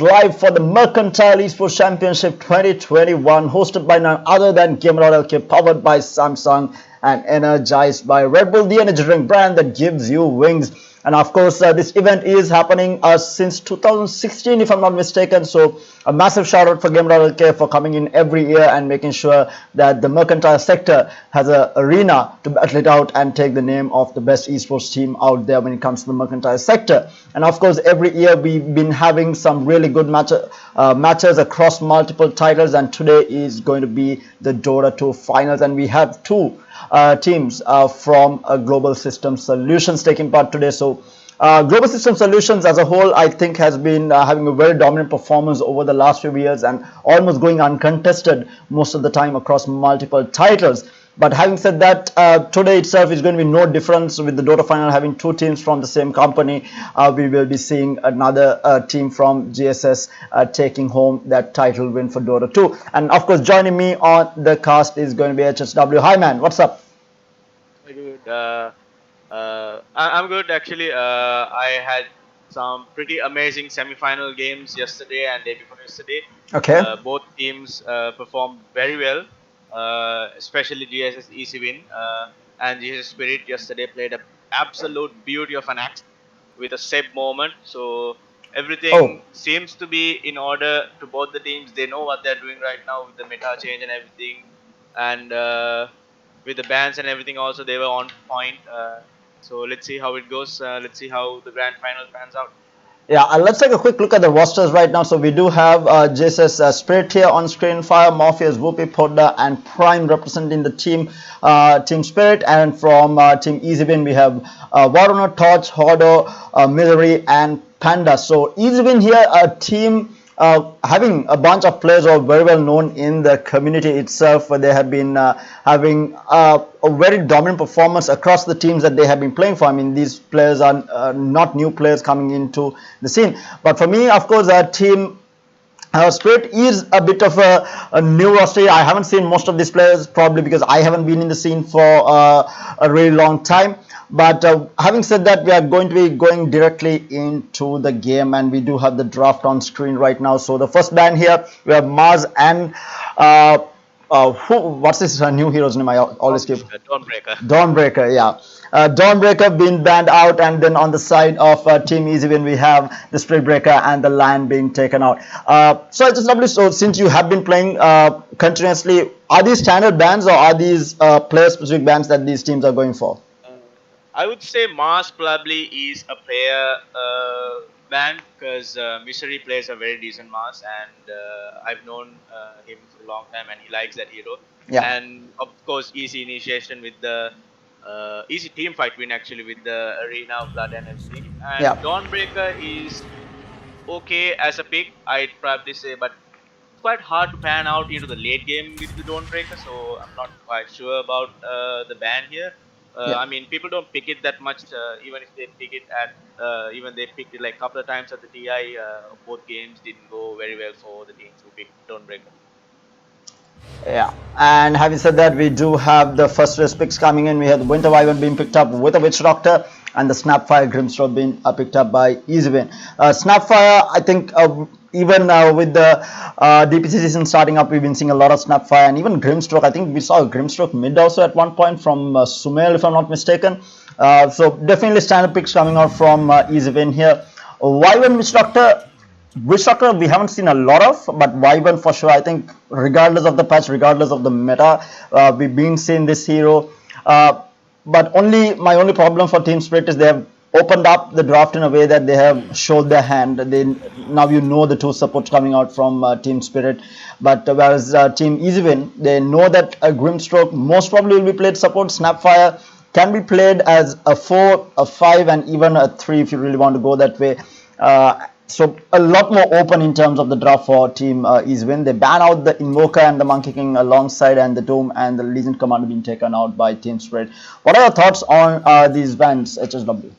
Live for the Mercantile Esports Championship 2021, hosted by none other than Gamer.LK, powered by Samsung and energized by Red Bull, the energy drink brand that gives you wings. And of course, this event is happening since 2016, if I'm not mistaken. So a massive shout out for Gamer.LK for coming in every year and making sure that the mercantile sector has an arena to battle it out and take the name of the best esports team out there when it comes to the mercantile sector. And of course, every year we've been having some really good matches across multiple titles, and today is going to be the Dota 2 finals, and we have two teams from Global System Solutions taking part today. So Global System Solutions as a whole, I think, has been having a very dominant performance over the last few years and almost going uncontested most of the time across multiple titles. But having said that, today itself is going to be no difference with the Dota final having two teams from the same company. We will be seeing another team from GSS taking home that title win for Dota 2. And of course, joining me on the cast is going to be HSW. Hi man, what's up? Good. I'm good actually. I had some pretty amazing semi-final games yesterday and day before yesterday. Okay. Both teams performed very well, especially GSS Easy Win and GSS Spirit yesterday played an absolute beauty of an axe with a save moment. So everything seems to be in order to both the teams. They know what they're doing right now with the meta change and everything, and with the bans and everything also they were on point. So let's see how it goes. Let's see how the grand final pans out. Yeah, let's take a quick look at the rosters right now. So we do have GSS Spirit here on screen, Fire, Morpheus, Woophy, Podda, and Prime representing the team Spirit. And from Team EasyWin, we have Waruna, Torch, Hordor, Misery, and Panda. So EasyWin here, a team having a bunch of players who are very well known in the community itself. They have been having a very dominant performance across the teams that they have been playing for. I mean, these players are not new players coming into the scene. But for me, of course, Team Spirit is a bit of a new roster. I haven't seen most of these players, probably because I haven't been in the scene for a really long time. But having said that, we are going to be going directly into the game, and we do have the draft on screen right now. So the first band here, we have Mars and what's this new hero's name? I always keep Dawnbreaker, yeah. Dawnbreaker being banned out, and then on the side of Team EasyWin we have the Spirit Breaker and the Lion being taken out. So it's just lovely. So since you have been playing continuously, are these standard bans or are these player-specific bans that these teams are going for? I would say Mars probably is a player ban because Misery plays a very decent Mars, and I've known him for a long time, and he likes that hero. Yeah. And of course, easy initiation with the easy team fight win actually with the Arena of Blood and everything. And Yeah. Dawnbreaker is okay as a pick, I'd probably say, but it's quite hard to pan out into the late game with the Dawnbreaker, so I'm not quite sure about the ban here. Yeah. I mean, people don't pick it that much, even if they pick it at, even they picked it like a couple of times at the TI, both games didn't go very well for the teams who picked Dawnbreaker. Yeah, and having said that, we do have the first race picks coming in. We have the Winter Wyvern being picked up with a Witch Doctor, and the Snapfire Grimstroke being picked up by EasyWin. Snapfire, I think even with the DPC season starting up, we've been seeing a lot of Snapfire, and even Grimstroke. I think we saw a Grimstroke mid also at one point from Sumail, if I'm not mistaken. So definitely standard picks coming out from EasyWin here. Wyvern Witch Doctor. Witch Doctor we haven't seen a lot of, but Wyvern for sure. I think regardless of the patch, regardless of the meta, we've been seeing this hero. But my only problem for Team Spirit is they have opened up the draft in a way that they have showed their hand. Now you know the two supports coming out from Team Spirit, but whereas Team EasyWin, they know that a Grimstroke most probably will be played support. Snapfire can be played as a 4, a 5, and even a 3 if you really want to go that way. So a lot more open in terms of the draft for Team EasyWin. They ban out the Invoker and the Monkey King alongside, and the Doom and the Legion Commander being taken out by Team Spirit. What are your thoughts on these bans, HSW?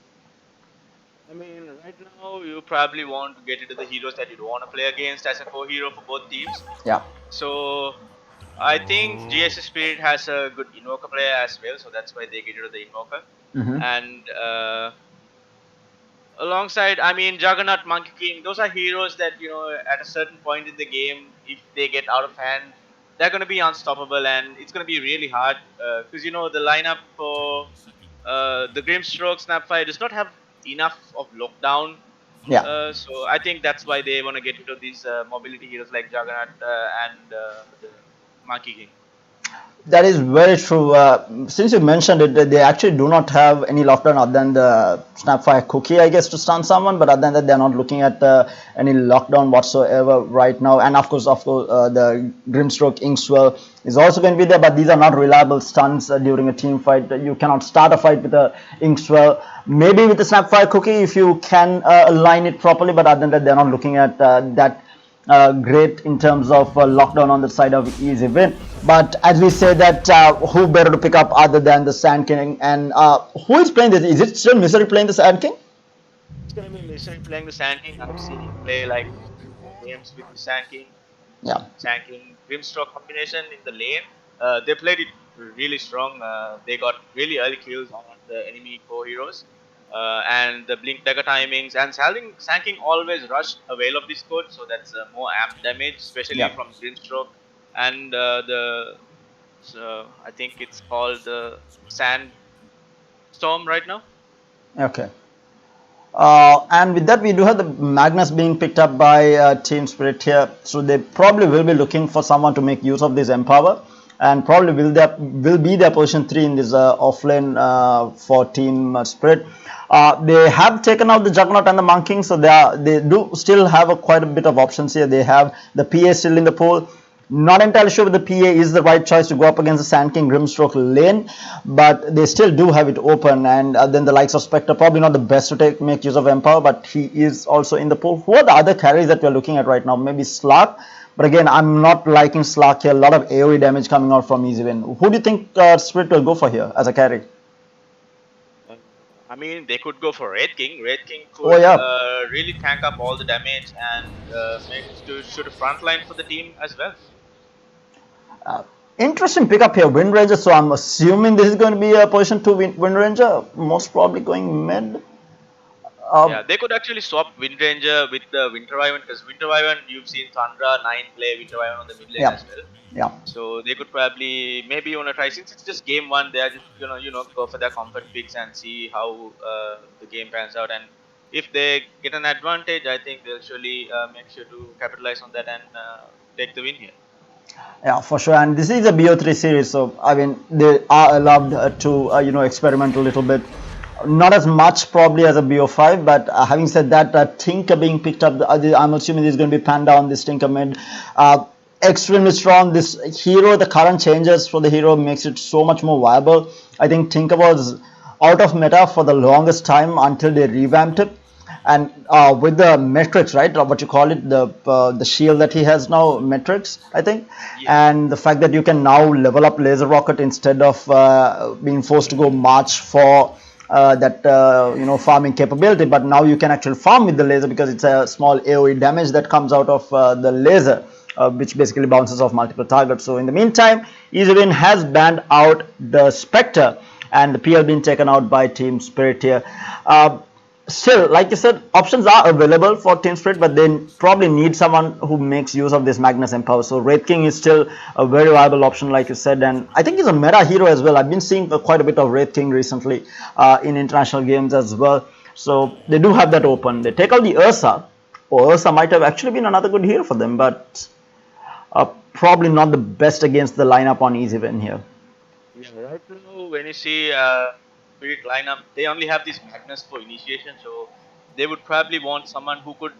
I mean, right now you probably want to get into the heroes that you want to play against as a co-hero for both teams. Yeah. So I think GSS Spirit has a good Invoker player as well, so that's why they get rid of the Invoker. And alongside, I mean, Juggernaut, Monkey King, those are heroes that, at a certain point in the game, if they get out of hand, they're going to be unstoppable, and it's going to be really hard because, the lineup for the Grimstroke Snapfire does not have enough of lockdown. Yeah. So I think that's why they want to get rid of these mobility heroes like Juggernaut and the Monkey King. That is very true. Since you mentioned it, they actually do not have any lockdown other than the Snapfire cookie, I guess, to stun someone. But other than that, they are not looking at any lockdown whatsoever right now. And of course, the Grimstroke Inkswell is also going to be there. But these are not reliable stuns during a team fight. You cannot start a fight with a Inkswell. Maybe with the Snapfire cookie if you can align it properly. But other than that, they are not looking at that. Great in terms of lockdown on the side of easy win. But as we say that who better to pick up other than the Sand King, and who is playing this? Is it still Misery playing the Sand King? It's going to be Misery playing the Sand King. I've seen him play like games with the Sand King. Yeah. Sand King Grimstroke combination in the lane. They played it really strong. They got really early kills on the enemy core heroes. And the blink dagger timings, and Sand King always rushed a Veil of Discord, so that's more amp damage, especially from Grimstroke. And I think it's called the Sand Storm right now. Okay. And with that, we do have the Magnus being picked up by Team Spirit here, so they probably will be looking for someone to make use of this Empower, and probably will be their position 3 in this offlane for Team Spirit. They have taken out the Juggernaut and the Monkey King, so they do still have quite a bit of options here. They have the PA still in the pool. Not entirely sure if the PA is the right choice to go up against the Sand King Grimstroke lane, but they still do have it open. And then the likes of Spectre, probably not the best to make use of Empower, but he is also in the pool. Who are the other carries that we're looking at right now? Maybe Slark, but again, I'm not liking Slark here. A lot of AoE damage coming out from Easy Win. Who do you think Spirit will go for here as a carry? I mean, they could go for Red King. Red King could really tank up all the damage and make to shoot a front line for the team as well. Interesting pickup here, Wind Ranger. So I'm assuming this is going to be a position 2 Wind Ranger, most probably going mid. Yeah, they could actually swap Wind Ranger with the Winter Wyvern, because Winter Wyvern, you've seen Thundra 9 play Winter Wyvern on the mid lane as well. Yeah. So they could probably maybe want to try, since it's just game 1. They are just go for their comfort picks and see how the game pans out. And if they get an advantage, I think they'll surely make sure to capitalize on that and take the win here. Yeah, for sure. And this is a BO3 series, so I mean they are allowed to experiment a little bit. Not as much probably as a BO5, but having said that, Tinker being picked up, I'm assuming there's going to be Panda on this Tinker mid. Extremely strong. This hero, the current changes for the hero makes it so much more viable. I think Tinker was out of meta for the longest time until they revamped it. And with the metrics, right, what you call it, the shield that he has now, metrics, I think, and the fact that you can now level up Laser Rocket instead of being forced to go March for farming capability, but now you can actually farm with the laser because it's a small AoE damage that comes out of the laser, which basically bounces off multiple targets. So in the meantime, EasyWin has banned out the Spectre, and the PL being taken out by Team Spirit here. Still, like you said, options are available for Team Spirit, but they probably need someone who makes use of this Magnus Empower. So Wraith King is still a very viable option, like you said, and I think he's a meta hero as well. I've been seeing quite a bit of Wraith King recently in international games as well. So they do have that open. They take out the Ursa. Ursa might have actually been another good hero for them, but probably not the best against the lineup on Easy Win here. Yeah, right now when you see Spirit lineup, they only have this Magnus for initiation, so they would probably want someone who could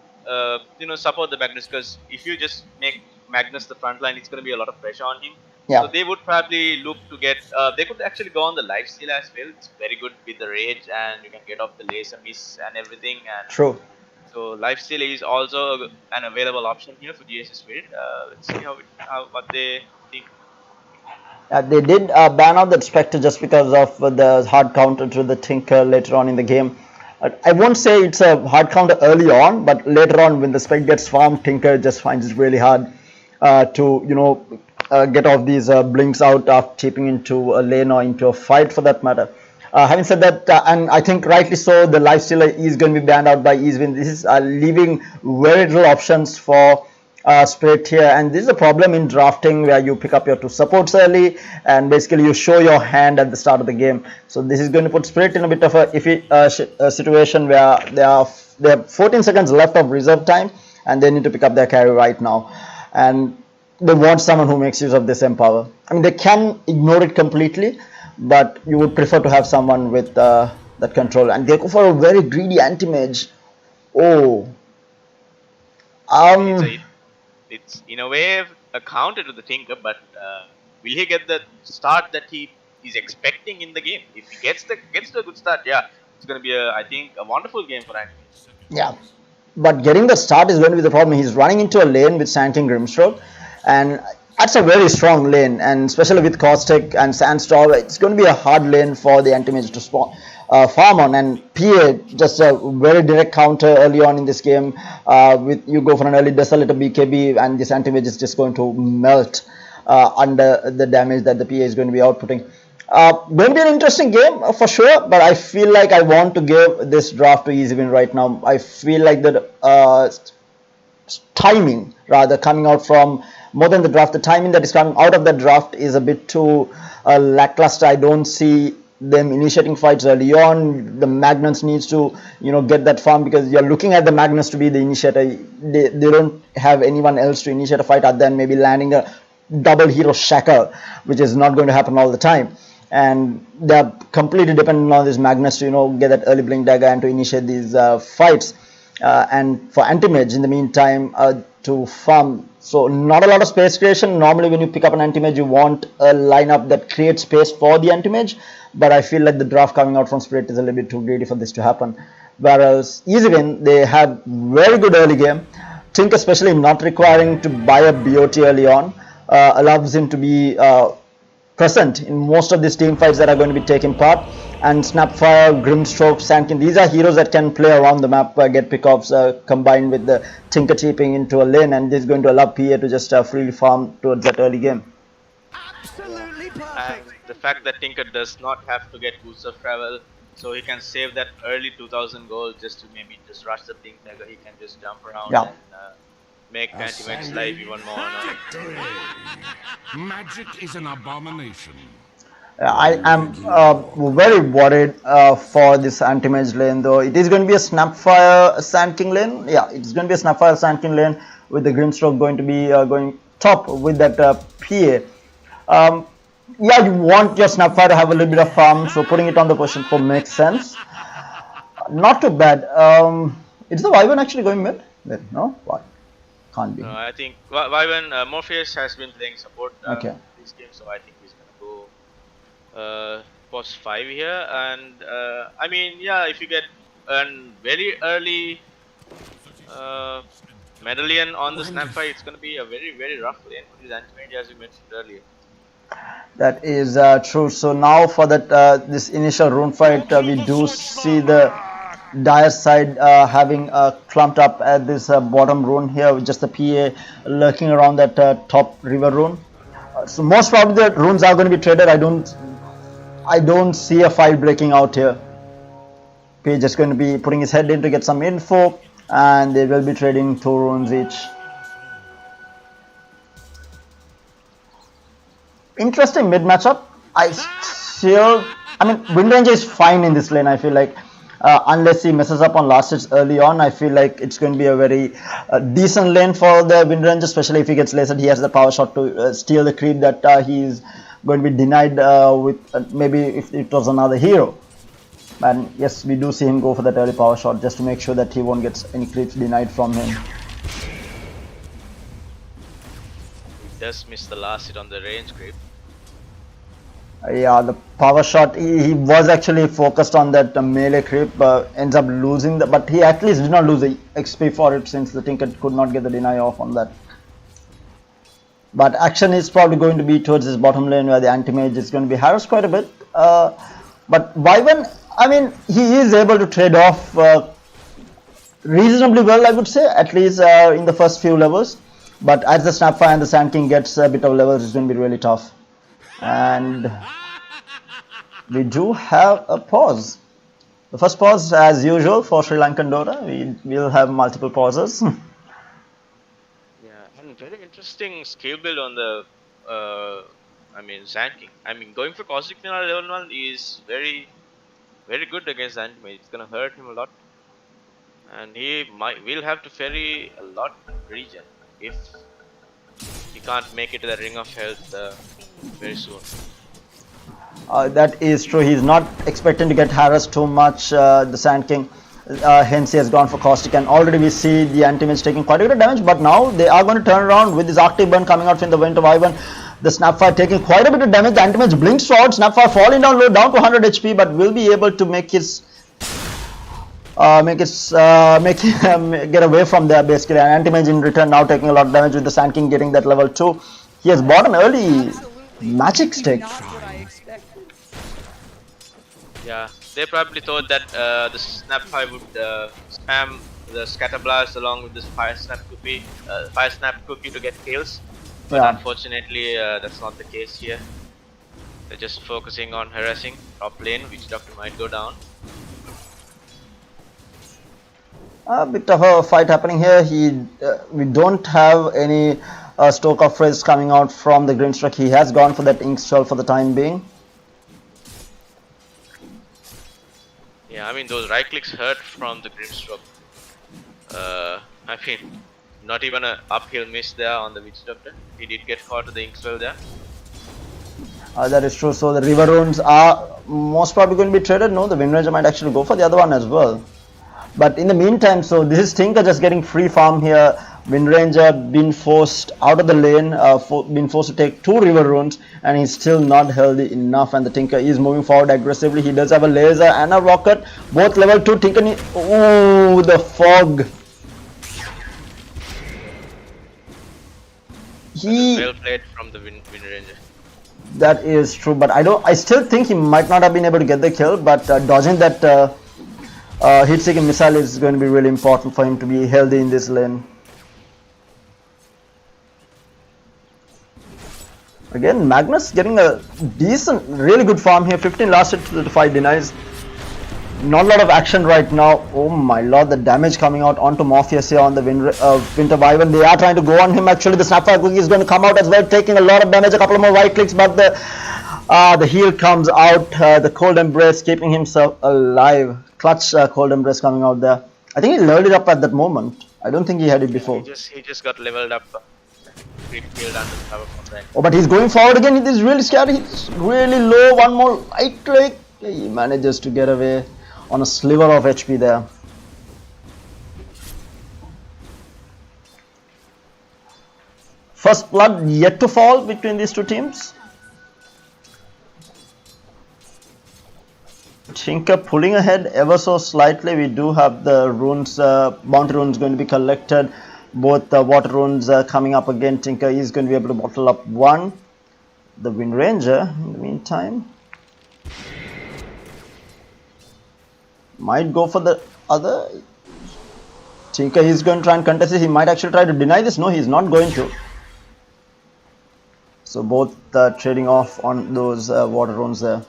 support the Magnus, because if you just make Magnus the front line, it's going to be a lot of pressure on him. So they would probably look to get they could actually go on the lifesteal as well. It's very good with the rage, and you can get off the laser miss and everything. And true. So lifesteal is also an available option here for GSS Spirit. Let's see what they think. They did ban out that Spectre just because of the hard counter to the Tinker later on in the game. I won't say it's a hard counter early on, but later on when the Spectre gets farmed, Tinker just finds it really hard to get off these blinks out after tipping into a lane or into a fight for that matter. Having said that, and I think rightly so, the lifestealer is going to be banned out by Easewin. This is leaving very little options for Spirit here, and this is a problem in drafting where you pick up your two supports early and basically you show your hand at the start of the game. So this is going to put Spirit in a bit of a iffy situation where they have 14 seconds left of reserve time and they need to pick up their carry right now, and they want someone who makes use of this empower. I mean, they can ignore it completely, but you would prefer to have someone with that control, and they go for a very greedy anti-mage. Oh, it's in a way a counter to the Tinker, but will he get the start that he is expecting in the game? If he gets to a good start, yeah, it's going to be I think a wonderful game for anti. Yeah, but getting the start is going to be the problem. He's running into a lane with Sanking Grimstroke, and that's a very strong lane, and especially with Caustic and Sandstorm, it's going to be a hard lane for the anti-mage to farm on. And PA, just a very direct counter early on in this game. With you go for an early Desolator BKB, and this anti-mage is just going to melt under the damage that the PA is going to be outputting. Going to be an interesting game for sure, but I feel like I want to give this draft to Easywin right now. I feel like the timing, rather, coming out from more than the draft, the timing that is coming out of the draft is a bit too lackluster. I don't see them initiating fights early on. The Magnus needs to, get that farm, because you're looking at the Magnus to be the initiator. They don't have anyone else to initiate a fight other than maybe landing a double hero shackle, which is not going to happen all the time. And they're completely dependent on this Magnus to, get that early blink dagger and to initiate these fights. And for anti-mage, in the meantime, to farm. So not a lot of space creation. Normally when you pick up an anti-mage, you want a lineup that creates space for the anti-mage. But I feel like the draft coming out from Spirit is a little bit too greedy for this to happen. Whereas Easywin, they have very good early game. Tink, especially not requiring to buy a BOT early on, allows him to be present in most of these team fights that are going to be taking part. And Snapfire, Grimstroke, Sankin, these are heroes that can play around the map, get pickoffs combined with the Tinker TPing into a lane, and this is going to allow PA to just freely farm towards that early game. Absolutely perfect. And the fact that Tinker does not have to get boots of travel, so he can save that early 2000 gold just to maybe just rush the Pink Dagger. He can just jump around and make anti-mage's life even more annoying. Magic is an abomination. I am very worried for this anti-mage lane, though. It is going to be a Snapfire Sand King lane. Yeah, it's going to be a Snapfire Sand King lane with the Grimstroke going to be going top with that PA. Yeah, you want your Snapfire to have a little bit of farm, so putting it on the position 4 makes sense. Not too bad. Is the Wyvern actually going mid? No? What? Can't be. No, I think Wyvern, Morpheus has been playing support this game, so I think he's going to go post 5 here. And I mean, yeah, if you get a very early medallion on the Snapfire, it's going to be a very, very rough lane for these anti-mage, as you mentioned earlier. That is true. So now for that this initial rune fight, we do see the dire side having clumped up at this bottom rune here with just the PA lurking around that top river rune. So most probably the runes are going to be traded. I don't see a fight breaking out here. PA just going to be putting his head in to get some info, and they will be trading 2 runes each. Interesting mid matchup. I mean, Windranger is fine in this lane. I feel like unless he messes up on last hits early on, I feel like it's going to be a very decent lane for the Windranger, especially if he gets lasered. He has the power shot to steal the creep that he's going to be denied with maybe if it was another hero. And yes, we do see him go for that early power shot just to make sure that he won't get any creeps denied from him. Does miss the last hit on the range creep. Yeah, the power shot, he was actually focused on that melee creep, ends up losing but he at least did not lose the XP for it, since the Tinker could not get the deny off on that. But action is probably going to be towards this bottom lane where the anti-mage is going to be harassed quite a bit. But Wyvern, I mean, he is able to trade off reasonably well, I would say, at least in the first few levels. But as the Snapfire and the Sand King gets a bit of levels, it's going to be really tough. And we do have a pause. The first pause, as usual, for Sri Lankan Dota. We will have multiple pauses. Yeah, and very interesting skill build on the, Sand King. Going for Cosmic Final level 1 is very, very good against Antimage. It's gonna hurt him a lot. And he will have to ferry a lot regen if he can't make it to the Ring of Health very soon. That is true. He's not expecting to get harassed too much, the Sand King. Hence he has gone for Caustic, and already we see the anti-mage taking quite a bit of damage, but now they are going to turn around with this Arctic Burn coming out from the Winter Wyvern. The Snapfire taking quite a bit of damage. The anti-mage blinks forward. Snapfire falling down low, down to 100 HP, but will be able to make his get away from there basically. And anti-mage in return now taking a lot of damage with the Sand King getting that level 2. He has bought an early magic stick. Yeah, they probably thought that the Snapfire would spam the Scatter Blast along with this Fire Snap cookie to get kills. But Yeah. unfortunately, that's not the case here. They're just focusing on harassing top lane, which Doctor might go down. A bit of a fight happening here. We don't have any Stoke of Phrase coming out from the Grimstruck. He has gone for that Ink Shell for the time being. Yeah, those right clicks hurt from the Grimstroke. Not even an uphill miss there on the Witch Doctor. He did get caught to the Inkswell there. That is true. So the River Runes are most probably going to be traded. No, the Wind Ranger might actually go for the other one as well. But in the meantime, so this is Tinker just getting free farm here. Wind Ranger been forced out of the lane, been forced to take 2 River Runes, and he's still not healthy enough. And the Tinker is moving forward aggressively. He does have a laser and a rocket, both level 2. Tinker, ooh, the fog. Well played from the Wind Ranger. That is true, but I still think he might not have been able to get the kill. But dodging that hit-seeking missile is going to be really important for him to be healthy in this lane. Again, Magnus getting a decent, really good farm here. 15 last hit to the 5 denies. Not a lot of action right now. Oh my lord, the damage coming out onto Morpheus here on the Winter Wyvern. They are trying to go on him actually. The Snapfire Cookie is going to come out as well, taking a lot of damage. A couple of more right clicks, but the heal comes out. The Cold Embrace keeping himself alive. Clutch Cold Embrace coming out there. I think he leveled it up at that moment. I don't think he had it before. He just got leveled up. Creep killed under the cover from there. Oh, but he's going forward again. It is really scary. He's really low. One more right click. He manages to get away on a sliver of HP there. First blood yet to fall between these two teams. Tinker pulling ahead ever so slightly. We do have the runes, bounty runes going to be collected. Both the water runes coming up again. Tinker is going to be able to bottle up one. The Wind Ranger, in the meantime, might go for the other. Tinker is going to try and contest it. He might actually try to deny this. No, he's not going to. So both trading off on those water runes there.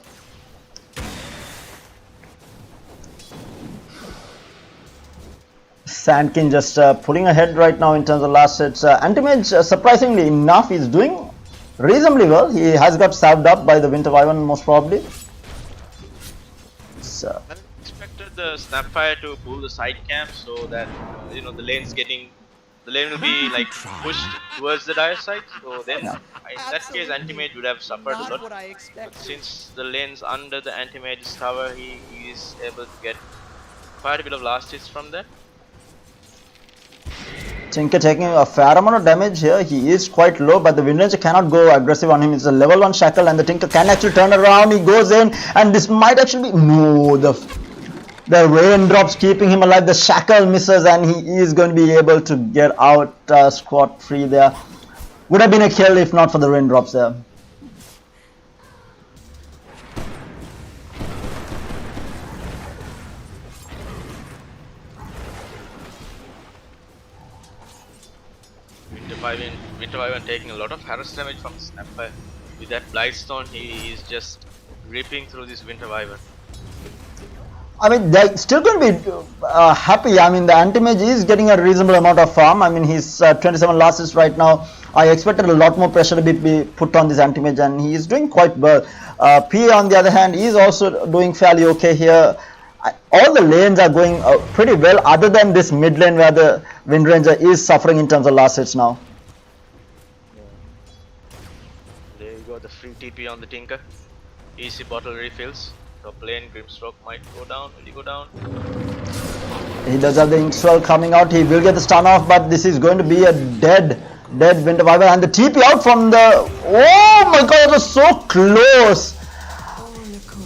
Sandkin just pulling ahead right now in terms of last hits. Anti-Mage, surprisingly enough, is doing reasonably well. He has got salved up by the Winter Wyvern most probably. So I expected the Snapfire to pull the side camp so that the lane will be like pushed towards the dire side. So then in that case, Anti-Mage would have suffered a lot. But since the lane's under the Anti-Mage's tower, he is able to get quite a bit of last hits from that. Tinker taking a fair amount of damage here. He is quite low, but the Wind Ranger cannot go aggressive on him. It's a level 1 shackle, and the Tinker can actually turn around. He goes in, and this might actually be no. The raindrops keeping him alive. The shackle misses, and he is going to be able to get out scot free there. Would have been a kill if not for the raindrops there. Winter Wyvern taking a lot of harass damage from Snapfire. With that Blightstone, he is just ripping through this Winter Wyvern. I mean, they're still going to be happy. I mean, the anti-mage is getting a reasonable amount of farm. I mean, he's 27 losses right now. I expected a lot more pressure to be put on this anti-mage, and he is doing quite well. PA, on the other hand, is also doing fairly okay here. All the lanes are going pretty well, other than this mid lane where the Wind Ranger is suffering in terms of last hits now. There you go, the free TP on the Tinker. Easy bottle refills. Top lane, Grimstroke might go down. Will he go down? He does have the ink swell coming out. He will get the stun off, but this is going to be a dead Winter Wyvern. And the TP out from the... Oh my god, it was so close.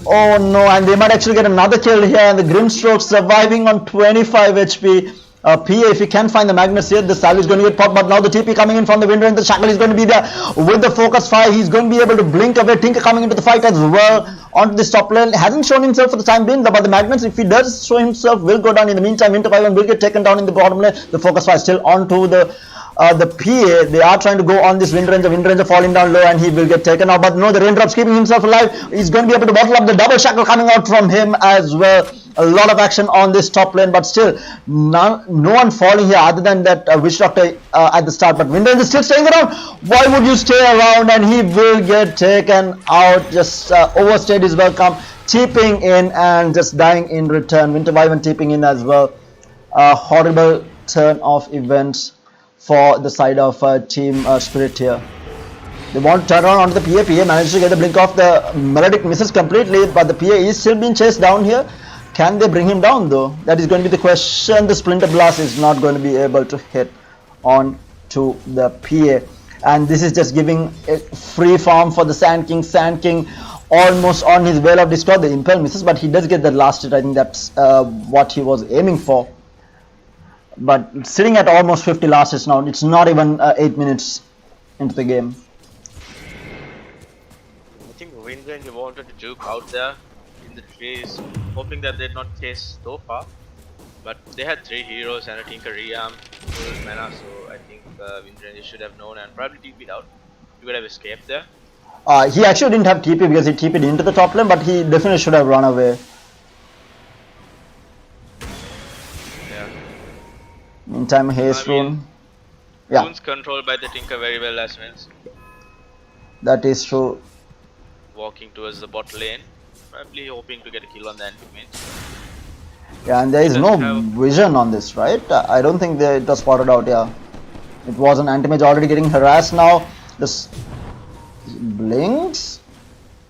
Oh no, and they might actually get another kill here. And the Grimstroke surviving on 25 HP. PA, if he can find the Magnus here, the Sally is going to get popped, but now the TP coming in from the Wind Ranger, the Shackle is going to be there with the focus fire. He's going to be able to blink away. Tinker coming into the fight as well onto this top lane. Hasn't shown himself for the time being, but the Magnus, if he does show himself, will go down. In the meantime, Winter Wyvern will get taken down in the bottom lane. The focus fire still onto the PA. They are trying to go on this Wind Ranger falling down low, and he will get taken out, but no, the Raindrop's keeping himself alive. He's going to be able to bottle up the double Shackle coming out from him as well. A lot of action on this top lane, but still no one falling here other than that Witch Doctor at the start. But Wind Ranger is still staying around. Why would you stay around? And he will get taken out. Just overstayed his welcome, TPing in and just dying in return. Winter Wyvern TPing in as well. Horrible turn of events for the side of Team Spirit here. They want to turn around onto the PA. PA managed to get the blink off. The Melodic misses completely, but the PA is still being chased down here. Can they bring him down though? That is going to be the question. The Splinter Blast is not going to be able to hit on to the PA. And this is just giving a free farm for the Sand King. Sand King almost on his Veil of Discord. The Impel misses, but he does get that last hit. I think that's what he was aiming for. But sitting at almost 50 last hits now. It's not even 8 minutes into the game. I think Wind Ranger wanted to juke out there in the trees, hoping that they'd not chase so far. But they had 3 heroes and a Tinker Rearm, full mana, so I think Wind Ranger should have known and probably TP'd out. He would have escaped there. He actually didn't have TP because he TP'd into the top lane, but he definitely should have run away. Yeah. Meantime, Haste Rune. Yeah. Rune's controlled by the Tinker very well as well. That is true. Walking towards the bot lane, probably hoping to get a kill on the anti-mage. Yeah, and there is no vision on this, right? I don't think it was spotted out, yeah. It was an anti-mage already getting harassed now. This blinks.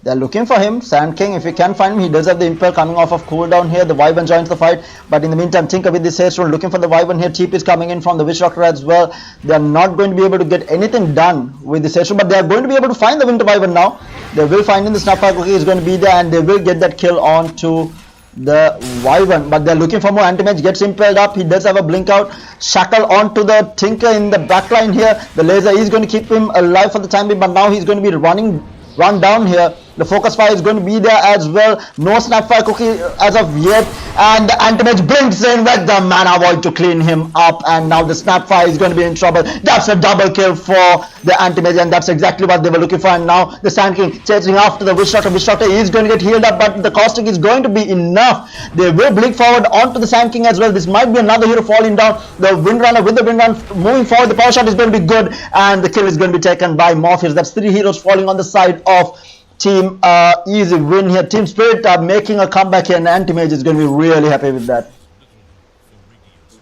They're looking for him. Sand King, if he can find him, he does have the Impel coming off of cooldown here. The Wyvern joins the fight, but in the meantime, Tinker with this haste rune looking for the Wyvern here. TP is coming in from the Witch Doctor as well. They are not going to be able to get anything done with this haste rune, but they are going to be able to find the Winter Wyvern now. They will find in the Snapfire Cookie is going to be there, and they will get that kill on to the Wyvern, but they're looking for more. Anti-mage gets impelled up. He does have a blink out. Shackle onto the Tinker in the backline here. The laser is going to keep him alive for the time being, but now he's going to be run down here. The focus fire is going to be there as well. No Snapfire Cookie as of yet, and the anti-mage blinks in with the mana void to clean him up, and now the Snapfire is going to be in trouble. That's a double kill for the anti-mage, and that's exactly what they were looking for. And now the Sand King chasing after the Witch Doctor. Witch Doctor is going to get healed up, but the caustic is going to be enough. They will blink forward onto the Sand King as well. This might be another hero falling down. The Windrunner with the Windrunner moving forward. The power shot is going to be good, and the kill is going to be taken by Morpheus. That's 3 heroes falling on the side of Team Easy win here. Team Spirit are making a comeback here, and Anti-Mage is going to be really happy with that.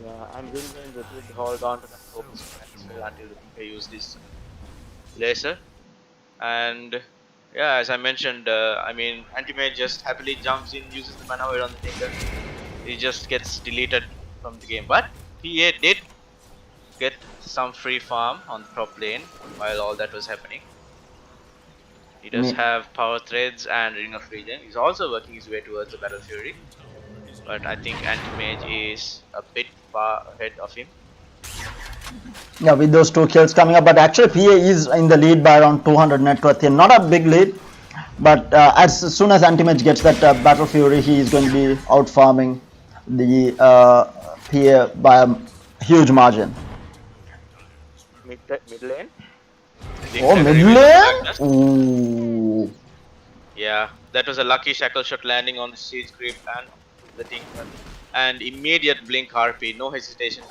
Yeah, and Wind Ranger did hold on to the focus until they use this laser. And yeah, as I mentioned, I mean, Anti-Mage just happily jumps in, uses the mana void on the Tinker. He just gets deleted from the game. But PA did get some free farm on the top lane while all that was happening. He does have power threads and ring of regen. He's also working his way towards the Battle Fury, but I think Anti-Mage is a bit far ahead of him. Yeah, with those 2 kills coming up, but actually PA is in the lead by around 200 net worth here. Not a big lead, but as soon as Anti-Mage gets that Battle Fury, he is going to be out farming the PA by a huge margin. Mid lane. Oh, mid lane? Ooh. Yeah, that was a lucky shackle shot landing on the siege creep and the Tinker. And immediate blink RP, no hesitation.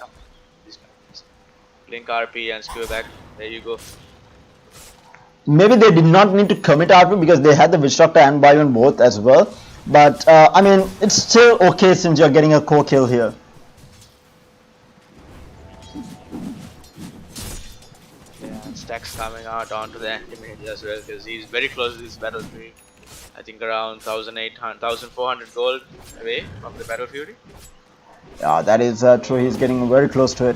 Blink RP and skewer back. There you go. Maybe they did not need to commit RP because they had the Witch Doctor and Byron both as well. But I mean, it's still okay since you're getting a core kill here. Yeah, stacks coming out onto the anti-mage as well because he's very close to this battlefield. I think around 1,800, 1,400 gold away from the Battle Fury. Yeah, that is true. He's getting very close to it.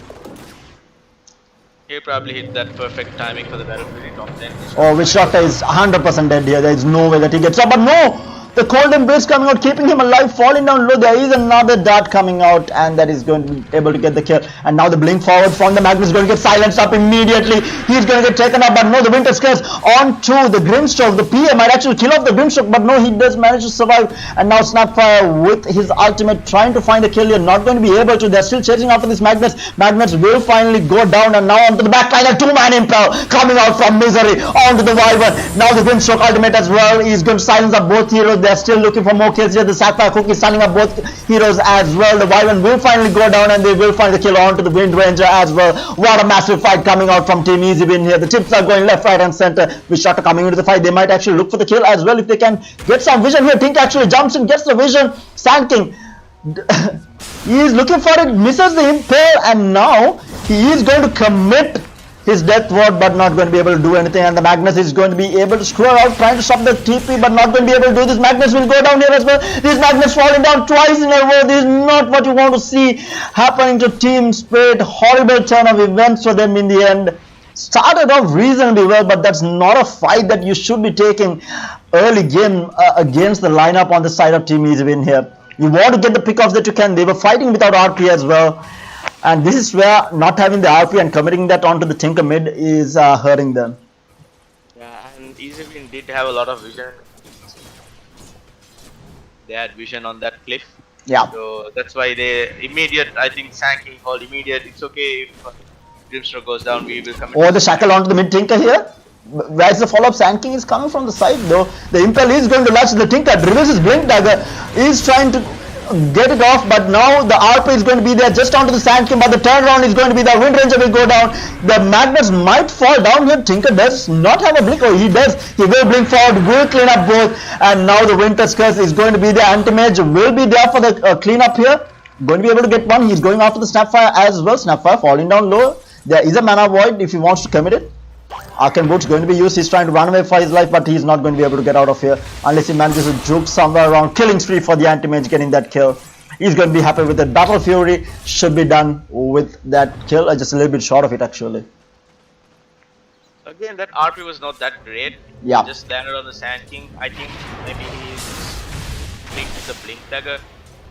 He'll probably hit that perfect timing for the Battle Fury top 10. Oh, Witch Doctor is 100% dead here. There is no way that he gets up. But no! The cold embrace coming out, keeping him alive, falling down low. There is another dart coming out, and that is going to be able to get the kill. And now the blink forward from the Magnus is going to get silenced up immediately. He's going to get taken up, but no, the Winter Curse onto the Grimstroke. The PA might actually kill off the Grimstroke, but no, he does manage to survive. And now Snapfire with his ultimate trying to find the kill here, not going to be able to. They're still chasing after this Magnus. Magnus will finally go down, and now onto the backline, a two-man impel coming out from Misery onto the Wyvern. Now the Grimstroke ultimate as well. He's going to silence up both heroes. They're still looking for more kills here. The Sapphire Cookie standing up both heroes as well. The Wyvern will finally go down and they will find the kill onto the Wind Ranger as well. What a massive fight coming out from Team Easy Win here. The tips are going left, right and center. With Shutter coming into the fight, they might actually look for the kill as well if they can get some vision here. Tink actually jumps in, gets the vision. Sand King he is looking for it, misses the impale, and now he is going to commit his death ward but not going to be able to do anything. And the Magnus is going to be able to screw out trying to stop the TP but not going to be able to do this. Magnus will go down here as well. This Magnus falling down twice in a row. This is not what you want to see happening to Team Spirit. Horrible turn of events for them in the end. Started off reasonably well, but that's not a fight that you should be taking early game against the lineup on the side of Team Easy Win here. You want to get the pickoffs that you can. They were fighting without RP as well. And this is where not having the RP and committing that onto the Tinker mid is hurting them. Yeah, and Easy Win did have a lot of vision. They had vision on that cliff. Yeah. So that's why they immediate, I think Sanking called immediate. It's okay if Grimstroke goes down, we will come. Or the shackle onto the mid Tinker here. Where's the follow-up? Sand King is coming from the side though. The Impel is going to latch the Tinker. Reverses Blink Dagger. Is trying to get it off, but now the RP is going to be there just onto the Sand King, but the turnaround is going to be the Wind Ranger will go down. The Magnus might fall down here. Tinker does not have a blink. Oh, he does. He will blink forward, will clean up both, and now the Winter's Curse is going to be the Anti-Mage will be there for the cleanup here. Going to be able to get one. He's going after the Snapfire as well. Snapfire falling down low. There is a Mana Void if he wants to commit it. Arcane Boots going to be used. He's trying to run away for his life, but he's not going to be able to get out of here unless he manages to juke somewhere around. Killing spree for the Anti-Mage, getting that kill. He's going to be happy with it. Battle Fury should be done with that kill. Just a little bit short of it actually. Again, that RP was not that great. Yeah. Just landed on the Sand King. I think maybe he blinked the Blink Dagger,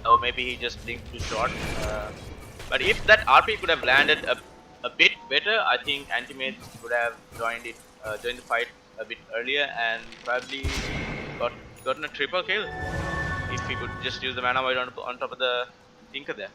or maybe he just blinked too short. But if that RP could have landed a bit better, I think Anti-Mage would have joined the fight a bit earlier and probably gotten a triple kill if he could just use the Mana Void on top of the Tinker there.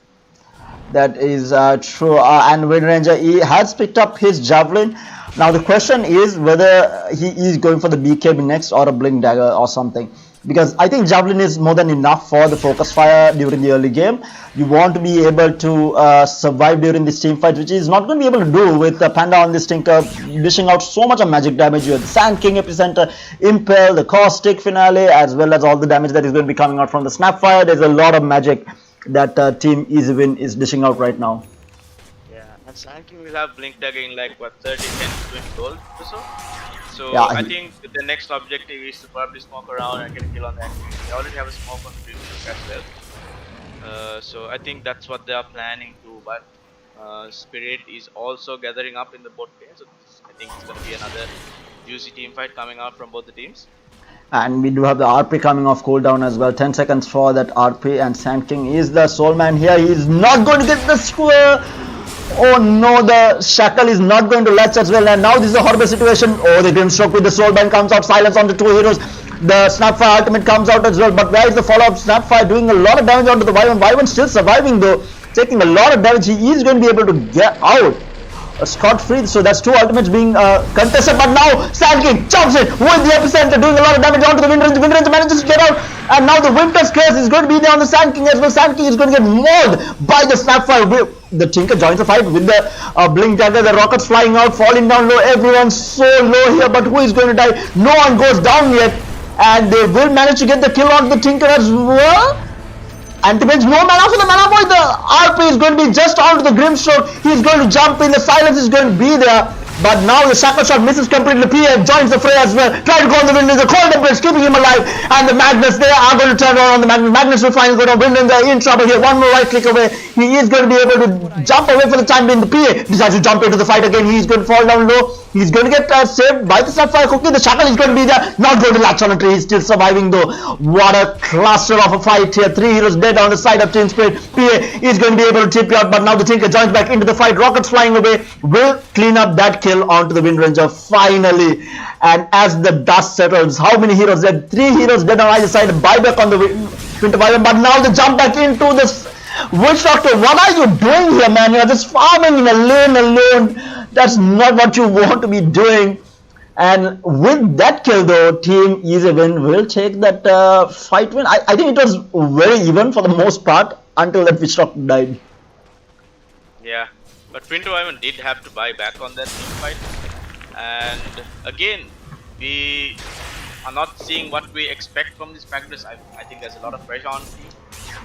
That is true. And Wind Ranger, he has picked up his Javelin. Now the question is whether he is going for the BKB next or a Blink Dagger or something. Because I think Javelin is more than enough for the focus fire during the early game. You want to be able to survive during this team fight, which is not going to be able to do with Panda on this Tinker, dishing out so much of magic damage. You have the Sand King Epicenter, Impel, the Caustic Finale, as well as all the damage that is going to be coming out from the Snapfire. There's a lot of magic that Team Easy Win is dishing out right now. Yeah, and Sand King will have Blink Dagger in like what, 30, 10, 20 gold or so? So yeah, I think the next objective is to probably smoke around and get a kill on that. They already have a smoke on the Grimstroke as well. So I think that's what they are planning to. But Spirit is also gathering up in the bot lane. So I think it's going to be another juicy team fight coming out from both the teams. And we do have the RP coming off cooldown as well. 10 seconds for that RP, and Sand King is the Soul Man here. He is not going to get the square. Oh no, the Shackle is not going to latch as well, and now this is a horrible situation. Oh, the Grimstroke with the Soulbind comes out, silence on the two heroes. The Snapfire ultimate comes out as well, but where is the follow-up? Snapfire doing a lot of damage onto the Wyvern. Wyvern still surviving though, taking a lot of damage. He is going to be able to get out. scot-free. So that's 2 ultimates being contested, but now Sand King jumps in with the epicenter, doing a lot of damage onto the Wind Ranger. Wind Ranger manages to get out, and now the Winter's Curse is going to be there on the Sand King as well. Sand King is going to get mauled by the Snapfire. The Tinker joins the fight with the Blink Dagger, the rockets flying out, falling down low. Everyone's so low here, but who is going to die? No one goes down yet, and they will manage to get the kill on the Tinker as well. Anti-Mage, no mana for the mana boy. The RP is going to be just onto the Grimstroke. He's going to jump in. The silence is going to be there. But now the Shackle Shot misses completely. PF joins the fray as well. Trying to go on the Wind Ranger. Cold Empress keeping him alive. And the Magnus, they are going to turn around on the Magnus. Magnus will finally go down. Wind Ranger in trouble here. One more right click away. He is going to be able to jump away for the time being. The PA decides to jump into the fight again. He's going to fall down low. He's going to get saved by the Snapfire Cookie. The Shackle is going to be there. Not going to latch on a tree. He's still surviving though. What a cluster of a fight here. 3 heroes dead on the side of Team Spirit. PA is going to be able to tip you out, but now the Tinker joins back into the fight. Rockets flying away will clean up that kill onto the Wind Ranger finally. And as the dust settles, how many heroes dead? 3 heroes dead on either side. Buyback on the Winter Wyvern, but now the jump back into this Witch Doctor. What are you doing here, man? You're just farming in a lane alone. That's not what you want to be doing. And with that kill though, Team Easy Win will take that fight win. I think it was very even for the most part until that Witch Doctor died. Yeah, but Winter Wyvern did have to buy back on that team fight. And again, we are not seeing what we expect from this Magnus. I think there's a lot of pressure on him.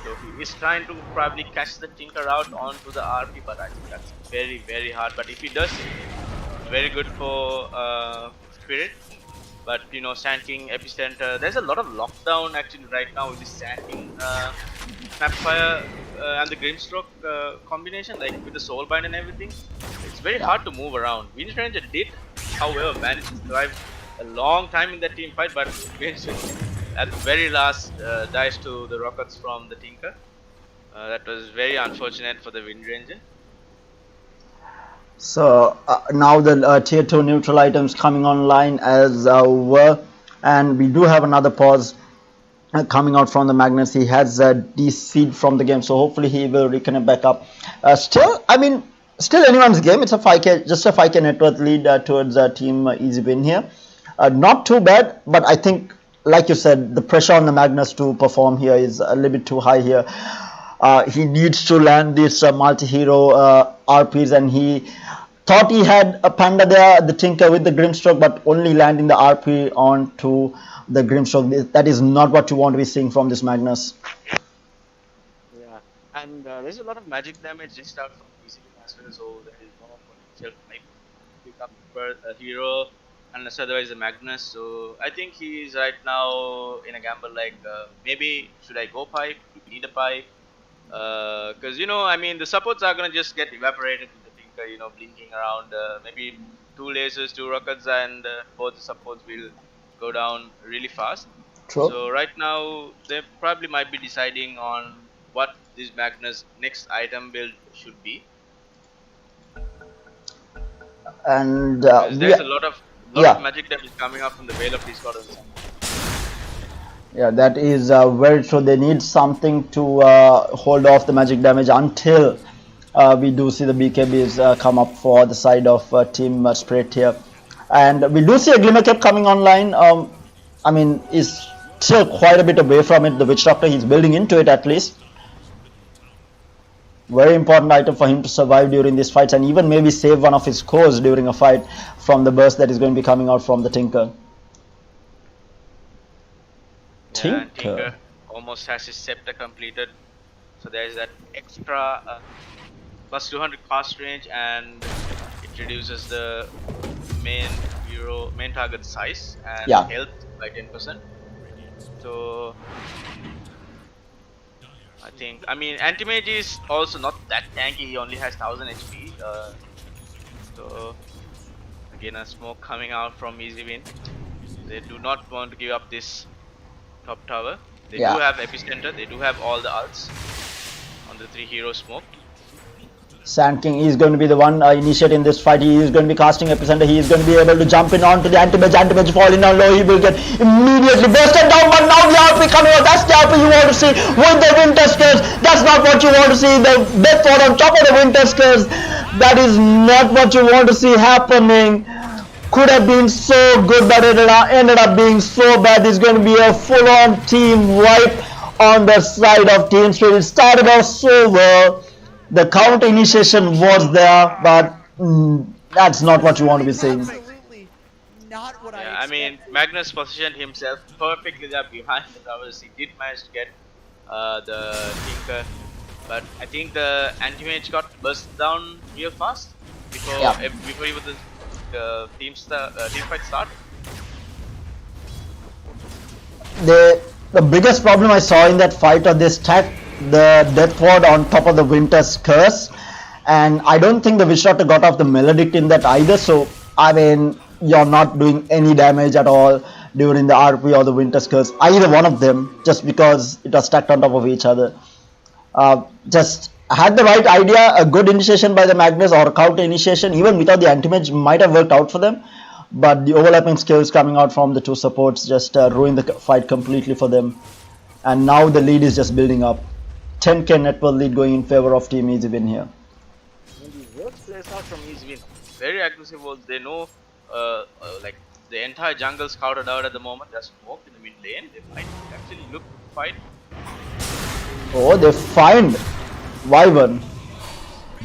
So he is trying to probably catch the Tinker out onto the RP, but I think that's very, very hard. But if he does, it's very good for Spirit. But you know, Sand King, Epicenter, there's a lot of lockdown actually right now with this Sand King, Snapfire and the Grimstroke combination, like with the Soulbind and everything. It's very hard to move around. Wind Ranger did, however, manage to survive a long time in that team fight, but at the very last dies to the rockets from the Tinker. That was very unfortunate for the Wind Ranger. So now the tier 2 neutral items coming online as well, and we do have another pause coming out from the Magnus. He has DC'd from the game, so hopefully he will reconnect back up. Still anyone's game. It's a 5k, just a 5k net worth lead towards Team Easy Win here. Not too bad, but I think, like you said, the pressure on the Magnus to perform here is a little bit too high here. He needs to land these multi-hero RPs, and he thought he had a Panda there, the Tinker with the Grimstroke, but only landing the RP onto the Grimstroke. That is not what you want to be seeing from this Magnus. Yeah, and there's a lot of magic damage just out from PC as well, so there is no potential to pick up a hero unless otherwise the Magnus. So I think he is right now in a gamble like maybe should I go pipe? Do we need a pipe? Because you know, I mean, the supports are gonna just get evaporated with the Tinker, you know, blinking around. Maybe 2 lasers, 2 rockets, and both the supports will go down really fast. True. So right now they probably might be deciding on what this Magnus next item build should be. And there's a lot of magic that is coming up from the Veil of Discord. Yeah, that is very true. They need something to hold off the magic damage until we do see the BKBs come up for the side of Team Spirit here. And we do see a Glimmer Cap coming online. I mean, is still quite a bit away from it. The Witch Doctor, he's building into it at least. Very important item for him to survive during these fights, and even maybe save one of his cores during a fight from the burst that is going to be coming out from the Tinker. Yeah, Tinker almost has his scepter completed, so there is that extra plus 200 cost range, and it reduces the main target size and health by 10%. So I mean, Anti-Mage is also not that tanky. He only has 1000 HP. So again, a smoke coming out from Easy Win. They do not want to give up this top tower. They do have Epicenter. They do have all the ults on the 3 hero smoke. Sand King is going to be the one initiating this fight. He is going to be casting Epicenter. He is going to be able to jump in onto the Anti-Mage. Anti-Mage falling down low. He will get immediately bursted down. But now the RP coming out. That's the RP you want to see with the Winter's Curse. That's not what you want to see. The death fall on top of the Winter's Curse. That is not what you want to see happening. Could have been so good, but it ended up being so bad. There's going to be a full-on team wipe on the side of Team Spirit. It started off so well. The counter initiation was there, but that's not what you want to be seeing. Absolutely not what I Yeah, I expected. mean, Magnus positioned himself perfectly there behind the towers. He did manage to get the Tinker, but I think the anti-mage got burst down real fast before before even the team fight started. The biggest problem I saw in that fight was they stacked the Death Ward on top of the Winter's Curse, and I don't think the Witch Doctor got off the Melodic in that either. So I mean, you're not doing any damage at all during the RP or the Winter's Curse, either one of them, just because it was stacked on top of each other. Just had the right idea, a good initiation by the Magnus or counter initiation, even without the anti-mage, might have worked out for them. But the overlapping skills coming out from the two supports just ruined the fight completely for them. And now the lead is just building up. 10k net worth lead going in favor of Team Easy Win here. And the worst plays out from Easywin. Very aggressive wolves. They know like the entire jungle scouted out at the moment. Just walk in the mid lane. They might actually look to fight. Oh, they find Wyvern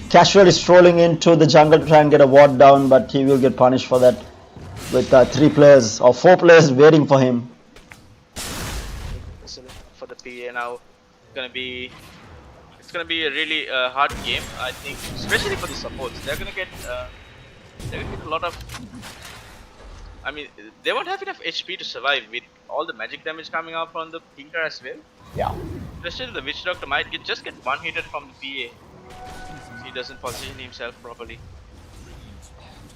casually strolling into the jungle to try and get a ward down, but he will get punished for that with 3 players or 4 players waiting for him. For the PA now, it's gonna be a really hard game. I think, especially for the supports, they're gonna get a lot of. I mean, they won't have enough HP to survive with all the magic damage coming out from the Tinker as well. Yeah. Especially the Witch Doctor might just get one hitted from the PA. He doesn't position himself properly.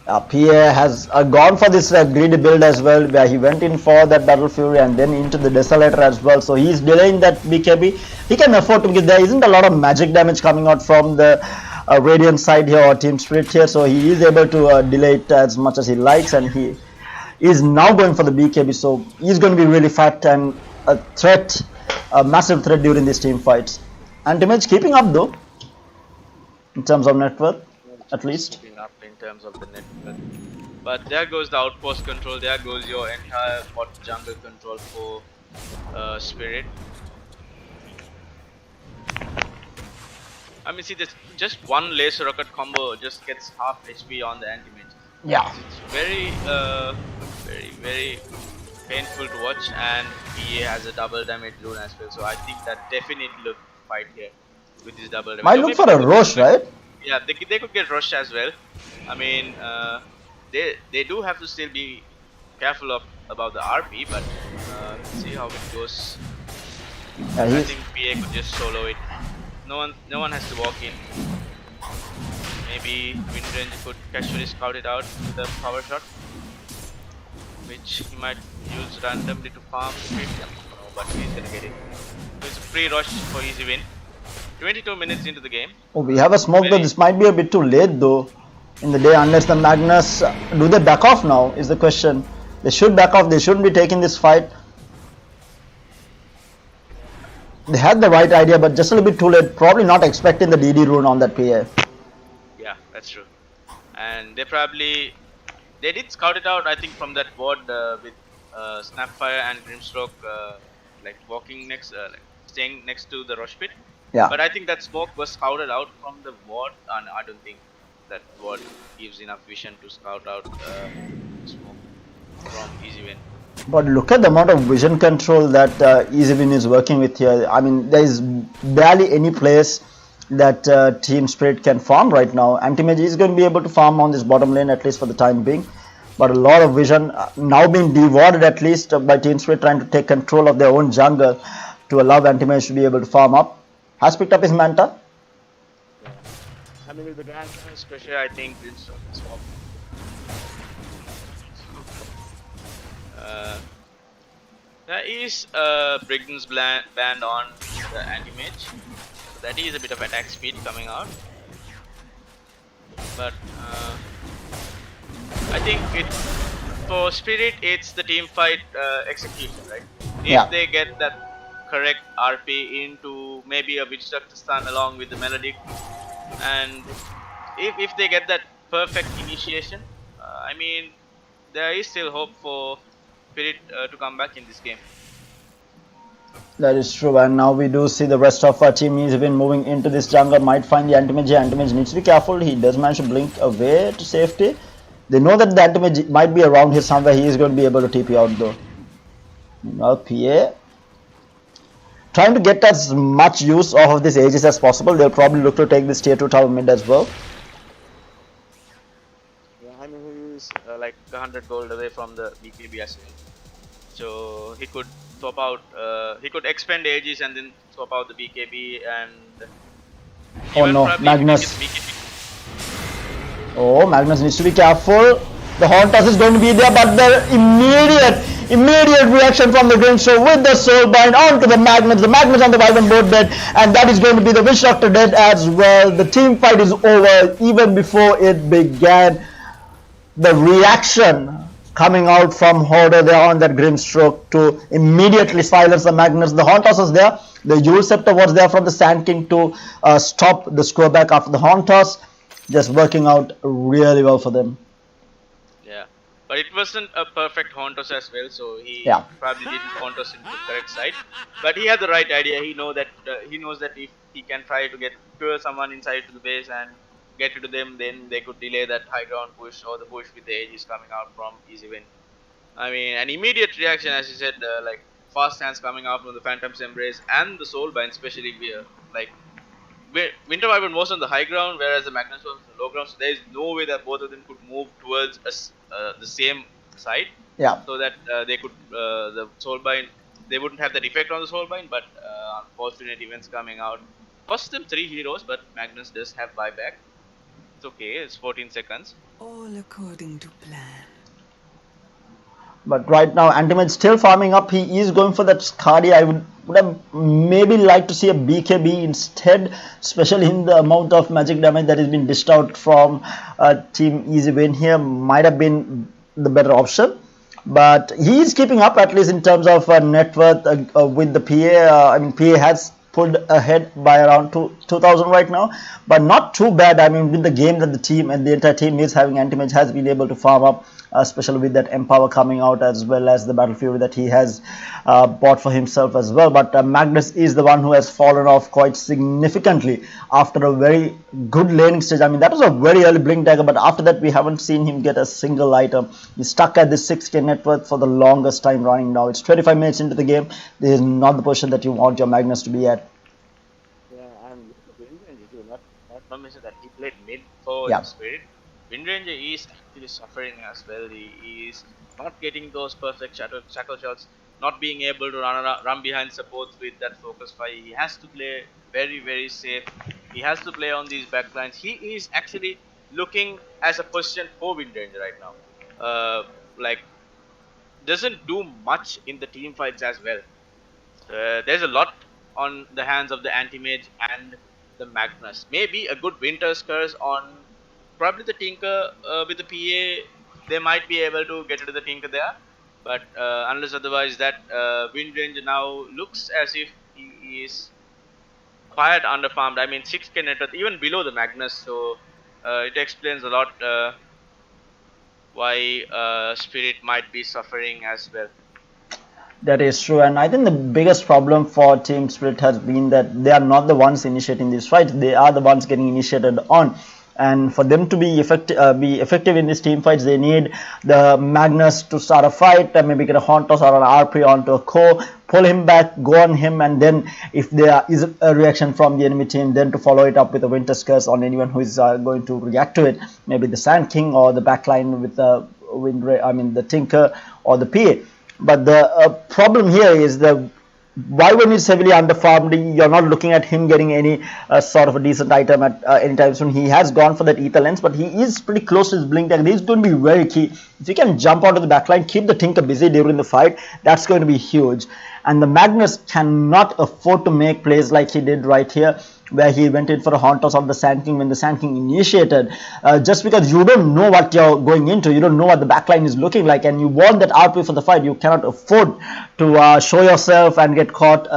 PA has gone for this greedy build as well, where he went in for that Battle Fury and then into the Desolator as well. So he's delaying that BKB. He can afford to, because there isn't a lot of magic damage coming out from the Radiant side here or Team Spirit here. So he is able to delay it as much as he likes, and he is now going for the BKB. So he's going to be really fat and a threat, a massive threat during these team fights. Anti-mage keeping up though, in terms of net worth, at least. Keeping up in terms of the network. But there goes the outpost control, there goes your entire bot jungle control for Spirit. I mean, see, this just one laser rocket combo just gets half HP on the anti-mage. Yeah. It's very, very painful to watch, and PA has a double damage rune as well. So I think that definitely look fight here with this double damage. Might look for a Rosh, right? Yeah, they could get rushed as well. I mean, they do have to still be careful about the RP, but let's see how it goes. Yeah, I think PA could just solo it. No one has to walk in. Maybe Windrange could casually scout it out with a power shot, which he might use randomly to farm the creep. No, but he's gonna get it. So it's a free rush for easy win. 22 minutes into the game. Oh, we have a smoke though. This might be a bit too late though in the day, unless the Magnus do they back off now is the question. They should back off. They shouldn't be taking this fight. They had the right idea, but just a little bit too late. Probably not expecting the DD rune on that PA. Yeah, that's true. And they did scout it out, I think, from that ward with Snapfire and Grimstroke like walking next, like staying next to the rush pit. Yeah. But I think that smoke was scouted out from the ward, and I don't think that ward gives enough vision to scout out smoke from Easy Win. But look at the amount of vision control that EasyWin is working with here. I mean, there is barely any place that Team Spirit can farm right now. Anti-Mage is going to be able to farm on this bottom lane, at least for the time being. But a lot of vision now being devoured, at least by Team Spirit, trying to take control of their own jungle to allow Anti-Mage to be able to farm up. Has picked up his Manta. Yeah. I mean, with the Grand especially, I think it's swap. There is Brigden's band on the anti-mage, so that is a bit of attack speed coming out. But I think for Spirit, it's the team fight execution, right? If they get that correct RP into maybe a Witch Doctor stun along with the Melodic and if they get that perfect initiation, I mean, there is still hope for Spirit to come back in this game. That is true, and now we do see the rest of our team is even moving into this jungle. Might find the anti-mage here. Anti-mage needs to be careful. He does manage to blink away to safety. They know that the anti-mage might be around here somewhere. He is going to be able to TP out though. Now PA trying to get as much use of this Aegis as possible. They'll probably look to take this tier 2 tower mid as well. Yeah, I mean, he is like 100 gold away from the BKB as well. So he could swap out, he could expend Aegis and then swap out the BKB and... Oh no, Magnus. Oh, Magnus needs to be careful. The Horn Toss is going to be there, but the immediate reaction from the Grimstone with the Soulbind onto the Magnus. The Magnus and the Wyvern both dead, and that is going to be the Witch Doctor dead as well. The team fight is over even before it began. The reaction coming out from Hordor there on that Grimstroke to immediately silence the Magnus. The Horn Toss was there. The Yule Scepter was there from the Sand King to stop the score back after the Horn Toss. Just working out really well for them. Yeah, but it wasn't a perfect Horn Toss as well, so he probably didn't Horn Toss into the correct side. But he had the right idea. He knows that if he can try to lure someone inside to the base and get to them, then they could delay that high ground push or the push with the Aegis coming out from easy win. I mean, an immediate reaction, as you said, like fast hands coming out from the Phantom's Embrace and the Soulbind, especially like Winter Wyvern was on the high ground, whereas the Magnus was on the low ground. So there is no way that both of them could move towards the same side. Yeah. So that they could the Soulbind, they wouldn't have that effect on the Soulbind, but unfortunate events coming out. Cost them 3 heroes, but Magnus does have buyback. It's okay, it's 14 seconds. All according to plan. But right now, Antimage still farming up. He is going for that Skadi. I would have maybe liked to see a BKB instead, especially in the amount of magic damage that has been dished out from Team Easy Win here. Might have been the better option. But he is keeping up, at least in terms of net worth with the PA. I mean, PA has pulled ahead by around 2,000 right now, but not too bad. I mean, with the game that the team and the entire team is having, Antimage has been able to farm up, especially with that Empower coming out, as well as the Battle Fury that he has bought for himself as well. But Magnus is the one who has fallen off quite significantly after a very good laning stage. I mean, that was a very early Blink Dagger, but after that we haven't seen him get a single item. He's stuck at this 6k net worth for the longest time running now. It's 25 minutes into the game. This is not the position that you want your Magnus to be at. Yeah, and not mention that he played mid for Spirit. Windranger is actually suffering as well. He is not getting those perfect shackle shots, not being able to run behind supports with that focus fire. He has to play very, very safe. He has to play on these backlines. He is actually looking as a position for Windranger right now. Like, doesn't do much in the team fights as well. There's a lot on the hands of the Anti-Mage and the Magnus. Maybe a good Winter's Curse on probably the Tinker with the PA. They might be able to get rid of the Tinker there. But unless otherwise, that Windranger now looks as if he is quite underfarmed. I mean, 6k net worth, even below the Magnus. So it explains a lot why Spirit might be suffering as well. That is true, and I think the biggest problem for Team Spirit has been that they are not the ones initiating these fights. They are the ones getting initiated on. And for them to be effective in these team fights, they need the Magnus to start a fight, maybe get a Horn Toss or an RP onto a core, pull him back, go on him, and then if there is a reaction from the enemy team, then to follow it up with a Winter's Curse on anyone who is going to react to it, maybe the Sand King or the backline with the the Tinker or the PA. But the problem here is the Wyvern is heavily underfarmed. You're not looking at him getting any sort of a decent item at any time soon. He has gone for that Ether Lens, but he is pretty close to his Blink Dagger. He's going to be very key. If you can jump out of the backline, keep the Tinker busy during the fight, that's going to be huge. And the Magnus cannot afford to make plays like he did right here. where he went in for a haunt toss of the Sand King when the Sand King initiated, just because you don't know what you're going into, you don't know what the backline is looking like, and you want that RP for the fight. You cannot afford to show yourself and get caught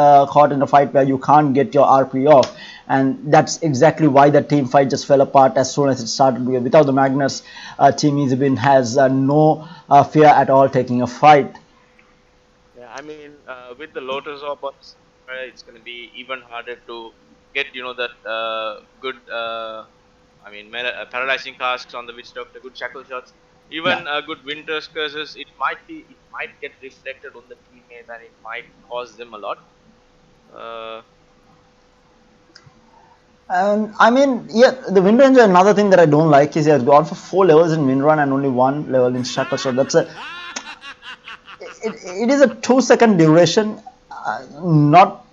in a fight where you can't get your RP off. And that's exactly why the team fight just fell apart as soon as it started. Without the Magnus, Team EasyWin has no fear at all taking a fight. Yeah, I mean, with the Lotus Orb, it's going to be even harder to get, that good, paralyzing casks on the Witch Doctor, good shackle shots, even good Winter's curses. It might get reflected on the teammates, and it might cost them a lot. I mean, yeah, the Wind Ranger, another thing that I don't like is he has gone for 4 levels in Wind Run and only 1 level in Shackle Shot. That's it is a 2-second duration, not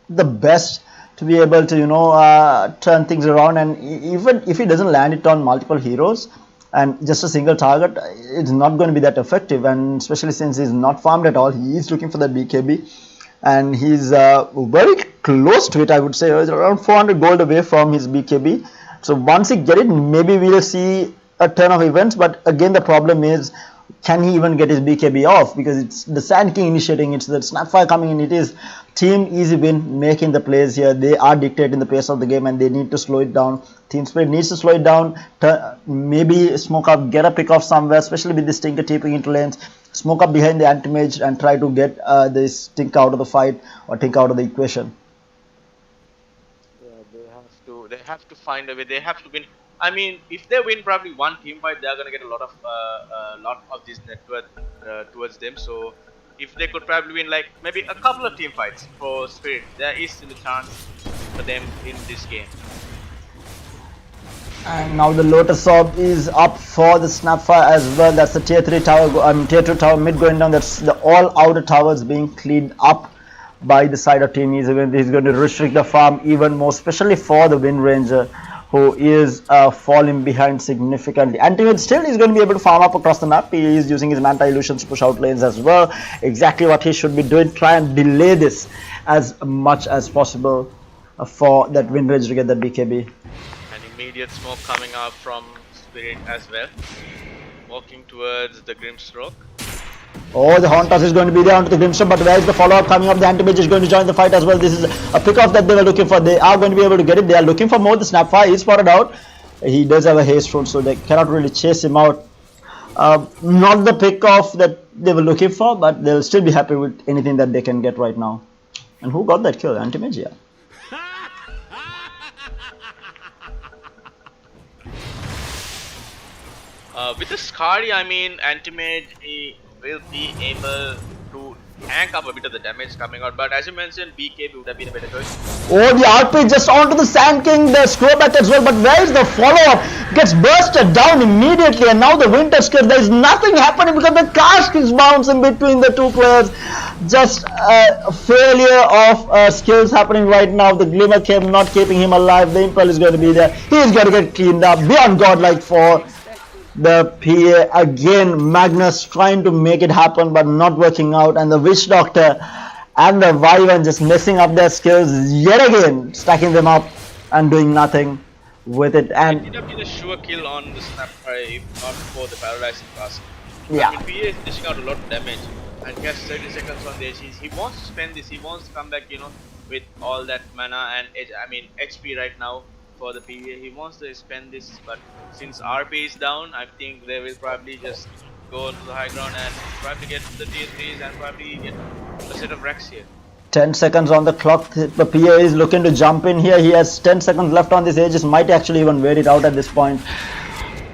the best to be able to, turn things around. And even if he doesn't land it on multiple heroes and just a single target, it's not going to be that effective. And especially since he's not farmed at all, he is looking for that BKB. And he's very close to it, I would say. He's around 400 gold away from his BKB. So once he get it, maybe we'll see a turn of events. But again, the problem is, can he even get his BKB off? Because it's the Sand King initiating, it's the Snapfire coming in. It is Team EasyWin making the plays here. They are dictating the pace of the game, and they need to slow it down. Team Spirit needs to slow it down. Maybe smoke up, get a pick off somewhere, especially with this Tinker tipping into lanes. Smoke up behind the anti-mage and try to get this Tinker out of the fight or Tinker out of the equation. Yeah, they have to find a way. They have to win. I mean, if they win probably one team fight, they are gonna get a lot of this net worth towards them. So if they could probably win like maybe a couple of team fights for Spirit, there is still a chance for them in this game. And now the Lotus Orb is up for the Snapfire as well. That's the tier 3 tower, tier 2 tower mid going down. That's the all outer towers being cleaned up by the side of Team EasyWin. He's going to restrict the farm even more, especially for the Wind Ranger, who is falling behind significantly. Anti-Mage still is going to be able to farm up across the map. He is using his Manta Illusions to push out lanes as well. Exactly what he should be doing. Try and delay this as much as possible for that Wind Ranger to get that BKB. Immediate smoke coming out from Spirit as well, walking towards the Grimstroke. Oh, the Haunt Toss is going to be there onto the Grimstroke, but where is the follow-up coming up? The Anti-Mage is going to join the fight as well. This is a pick-off that they were looking for. They are going to be able to get it. They are looking for more. The Snapfire is spotted out. He does have a haste rune, so they cannot really chase him out. Not the pick-off that they were looking for, but they'll still be happy with anything that they can get right now. And who got that kill? Anti-Mage, yeah. With the Skadi, I mean, Anti-Mage will be able to tank up a bit of the damage coming out, but as you mentioned, BKB would have been a better choice. Oh, the RP just onto the Sand King, the screwback as well, but where is the follow-up? Gets bursted down immediately, and now the Winter Scare, there is nothing happening because the cask is bouncing between the two players. Just a failure of skills happening right now. The Glimmer came not keeping him alive. The Impel is going to be there. He is going to get cleaned up beyond godlike for the PA. Again, Magnus trying to make it happen but not working out, and the Witch Doctor and the Wyvern just messing up their skills yet again, stacking them up and doing nothing with it. And it would have been a sure kill on the Snapfire if not for the paralyzing cast. Yeah. I mean, PA is dishing out a lot of damage and he has 30 seconds on the edge. He wants to spend this, he wants to come back, with all that mana and HP right now. For the PA, he wants to spend this, but since RP is down, I think they will probably just go to the high ground and probably get the tier 3s and probably get a set of racks here. 10 seconds on the clock. The PA is looking to jump in here. He has 10 seconds left on this Aegis. Might actually even wait it out at this point.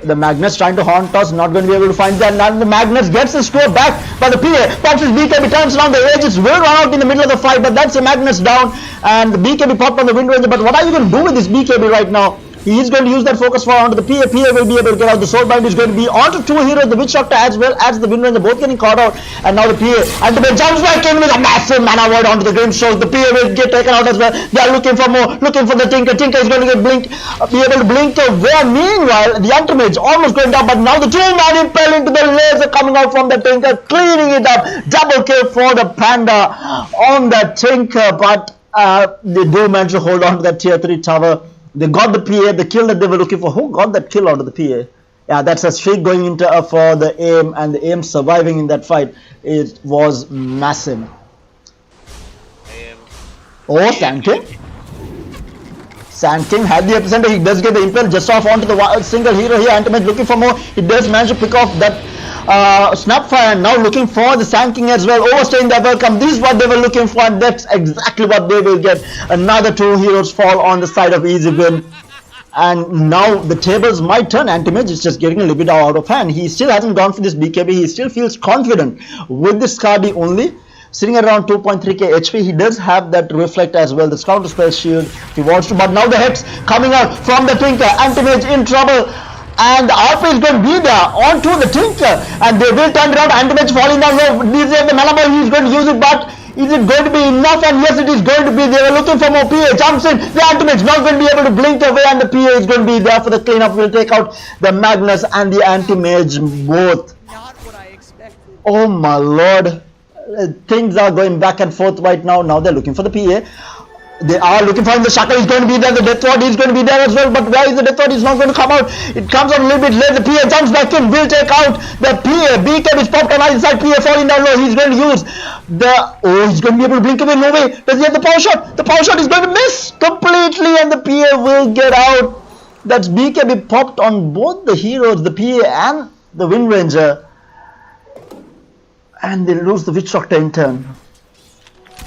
The Magnus trying to haunt toss, not going to be able to find that. Now the Magnus gets the score back, but the PA pops his BKB, turns around. The Aegis will run out in the middle of the fight, but that's the Magnus down, and the BKB popped on the Wind Ranger. But what are you going to do with this BKB right now? He is going to use that focus fire onto the PA. PA will be able to get out. The Soulbind is going to be onto two heroes, the Witch Doctor as well as the Wind Ranger, both getting caught out. And now the PA ultimate jumps back in with a massive mana void onto the Grimstroke. The PA will get taken out as well. They are looking for more, looking for the Tinker. Tinker is going to get be able to blink away. Meanwhile, the Anti-Mage almost going down, but now the two-man impel into the laser coming out from the Tinker, cleaning it up. Double kill for the Panda on the Tinker, but They do manage to hold on to that tier 3 tower. They got the PA, the kill that they were looking for. Who got that kill out of the PA? Yeah, that's a streak going into for the aim, and the aim surviving in that fight. It was massive. Oh, Sand King. Sand King had the epicenter. He does get the impel just off onto the single hero here. Antimage looking for more. He does manage to pick off that Snapfire, and now looking for the Sand King as well, overstaying their welcome. This is what they were looking for, and that's exactly what they will get. Another 2 heroes fall on the side of Easy Win, and now the tables might turn. Antimage is just getting a little bit out of hand. He still hasn't gone for this BKB. He still feels confident with this Skadi only. Sitting around 2.3k HP, he does have that reflect as well, the counter spell shield if he wants to, but now the hits coming out from the Tinker. Antimage in trouble, and the RP is going to be there onto the Tinker, and they will turn around. Antimage falling down low. This is the Malabo, he's going to use it, but is it going to be enough? And yes, it is going to be. They were looking for more. PA jumps in. The Antimage not going to be able to blink away, and the PA is going to be there for the cleanup. Will take out the Magnus and the Antimage both. Not what I expected. Oh my lord. Things are going back and forth right now. Now they're looking for the PA. They are looking for him. The Shaka is going to be there. The Death Ward is going to be there as well. But where is the Death Ward? It's not going to come out. It comes out a little bit late. The PA jumps back in. Will take out the PA. BKB is popped on either side. PA falling down low. He's going to use the... Oh, he's going to be able to blink away. No way. Does he have the power shot? The power shot is going to miss completely, and the PA will get out. That's BKB popped on both the heroes, the PA and the Wind Ranger. And they lose the Witch Doctor in turn.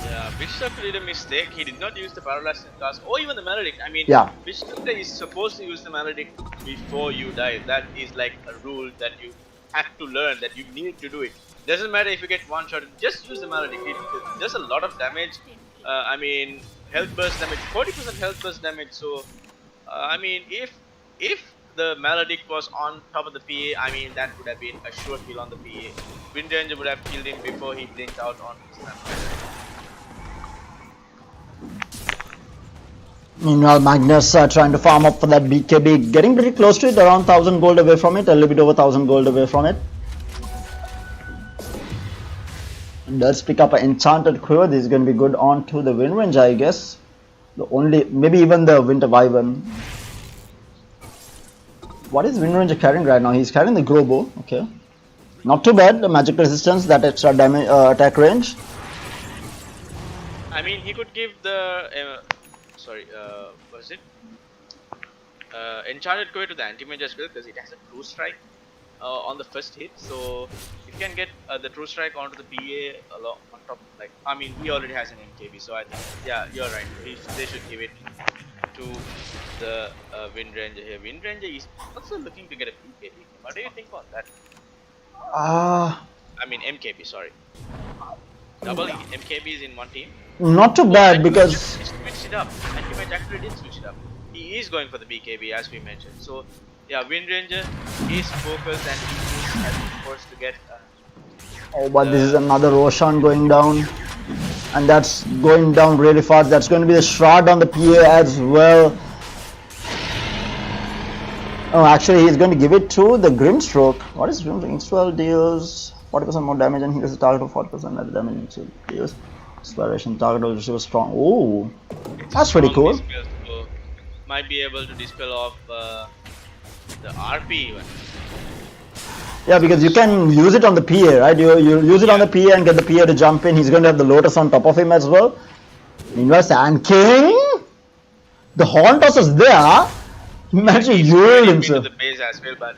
Yeah, Witch Doctor did a mistake. He did not use the Paralysis class or even the Maledict. I mean, yeah. Witch Doctor is supposed to use the Maledict before you die. That is like a rule that you have to learn, that you need to do it. Doesn't matter if you get one shot, just use the Maledict. It does a lot of damage. I mean, health burst damage, 40% health burst damage. So, I mean, if the Maledict was on top of the PA, I mean, that would have been a sure kill on the PA. Wind Ranger would have killed him before he blinked out on his Snapfire. Meanwhile, Magnus trying to farm up for that BKB, getting pretty close to it, around 1000 gold away from it, a little bit over 1000 gold away from it. Does pick up an Enchanted Quiver. This is going to be good on to the Wind Ranger, I guess. The only, maybe even the Winter Wyvern. What is Wind Ranger carrying right now? He's carrying the Grobo. Okay, not too bad. The magic resistance, that extra damage, attack range. I mean, he could give the what is it? Enchanted Quiver to the Anti-Mage as well, because it has a True Strike on the first hit. So you can get the True Strike onto the PA along on top. Like, I mean, he already has an MKB, so I think, yeah, you're right. They should give it to the Wind Ranger here. Wind Ranger is also looking to get a PKB. What do you think on that? I mean MKB, sorry. Double MKBs in one team. Not too bad, because switched it up. Anti-Mage actually did switch it up. He is going for the BKB as we mentioned. So yeah, Wind Ranger is focused and he has been forced to get. Oh, but this is another Roshan going down. And that's going down really fast. That's going to be the Shroud on the PA as well. Oh, actually, he's going to give it to the Grimstroke. What is Grimstroke? 12 deals 40% more damage, and he does a target of 40% less damage. So deals Inspiration target will receive a strong. Oh, that's pretty cool. Dispel, so might be able to dispel off the RP even. Yeah, because you can use it on the PA, right? You use it on the PA and get the PA to jump in. He's going to have the Lotus on top of him as well. Meanwhile, Sand King, the Horn Toss is there. He managed to yell himself. The base as well, but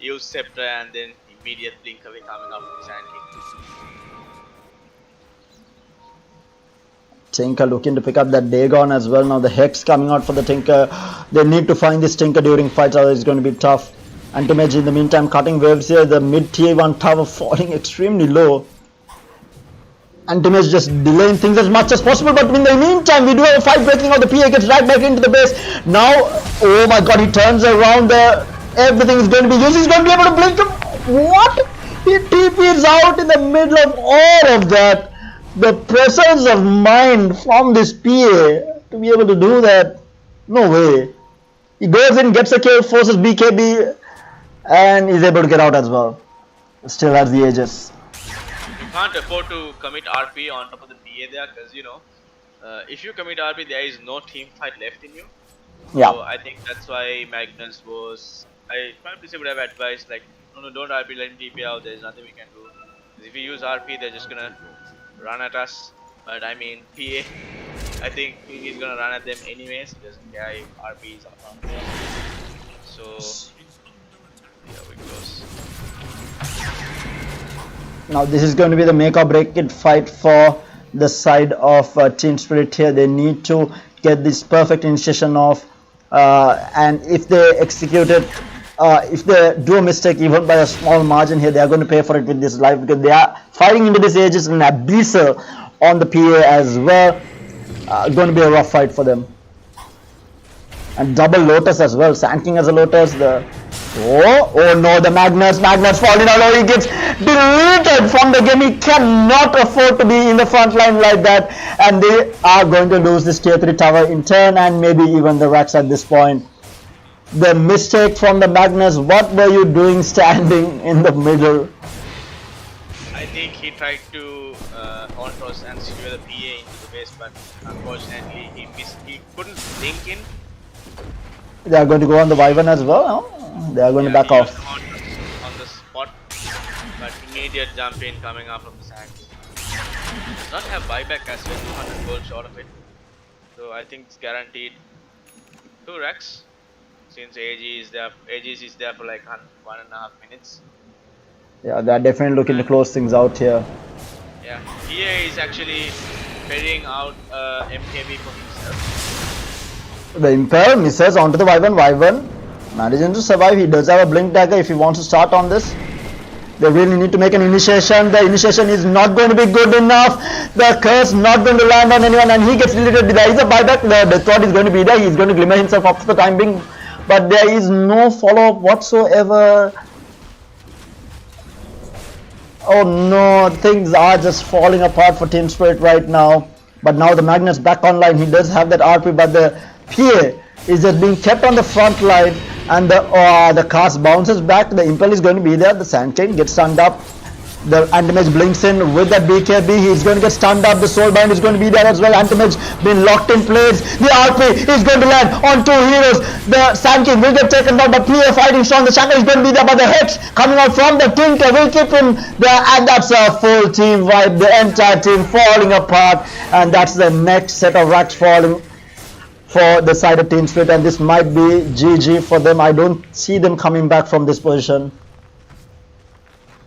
use Scepter and then immediate blink away coming up with Sand King. Tinker looking to pick up that Dagon as well. Now the Hex coming out for the Tinker. They need to find this Tinker during fights, otherwise it's going to be tough. Anti-Mage in the meantime cutting waves here. The mid tier 1 tower falling extremely low. Anti-Mage just delaying things as much as possible, but in the meantime we do have a fight breaking out. The PA gets right back into the base. Now, oh my god, he turns around there. Everything is going to be used. He's going to be able to blink him. What? He TPs out in the middle of all of that. The presence of mind from this PA to be able to do that. No way. He goes in, gets a kill, forces BKB, and is able to get out as well. Still has the Aegis. You can't afford to commit RP on top of the PA there, because you know if you commit RP, there is no team fight left in you. Yeah. So I think that's why Magnus was. I probably would have advised like, no, don't RP, let him TP out. There's nothing we can do. Because if we use RP, they're just gonna run at us. But I mean, PA, I think he's gonna run at them anyways. He doesn't care if RP is up or not. So here we goes. Now this is going to be the make or break it fight for the side of Team Spirit here. They need to get this perfect initiation off, and if they execute it, if they do a mistake even by a small margin here, they are going to pay for it with this life, because they are fighting into this Aegis and Abyssal on the PA as well. Going to be a rough fight for them. And double Lotus as well. Sand King as a Lotus. Oh no, the Magnus falling out. Oh, he gets deleted from the game. He cannot afford to be in the front line like that. And they are going to lose this tier 3 tower in turn, and maybe even the Rax at this point. The mistake from the Magnus. What were you doing standing in the middle? I think he tried to on-toss and secure the PA into the base, but unfortunately he missed. He couldn't link in. They are going to go on the Wyvern as well. No? They are going to back off. On the spot, but immediate jump in coming up from the side. Does not have buyback as well, 200 gold short of it. So I think it's guaranteed 2 racks since AG is there for like 1.5 minutes. Yeah, they are definitely looking to close things out here. Yeah, PA is actually carrying out MKB for himself. The Impel misses onto the Wyvern. Wyvern managing to survive. He does have a Blink Dagger if he wants to start on this. They really need to make an initiation. The initiation is not going to be good enough. The curse not going to land on anyone, and he gets deleted. There is a buyback. The Death Rod is going to be there. He's going to glimmer himself up for the time being, but there is no follow-up whatsoever. Oh no, things are just falling apart for Team Spirit right now. But now the Magnus back online. He does have that RP, but the PA is just being kept on the front line, and the cast bounces back. The Impel is going to be there. The Sand Chain gets stunned up. The Anti-Mage blinks in with that BKB. He's going to get stunned up. The Soulbind is going to be there as well. Anti-Mage been locked in place. The RP is going to land on 2 heroes. The Sand King will get taken down, but PA fighting strong. The Shackle is going to be there, but the Hex coming out from the Tinker will keep him there, and that's a full team wipe. The entire team falling apart, and that's the next set of racks falling for the side of Team Spirit, and this might be GG for them. I don't see them coming back from this position.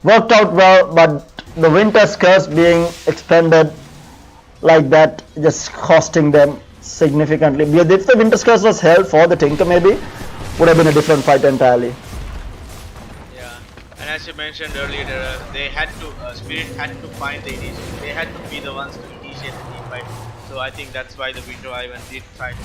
Worked out well, but the Winter's Curse being expended like that just costing them significantly. If the Winter's Curse was held for the Tinker, maybe would have been a different fight entirely. Yeah, and as you mentioned earlier, they had to Spirit had to find the initiative. They had to be the ones to initiate the team fight. So I think that's why the Winter Wyvern did try to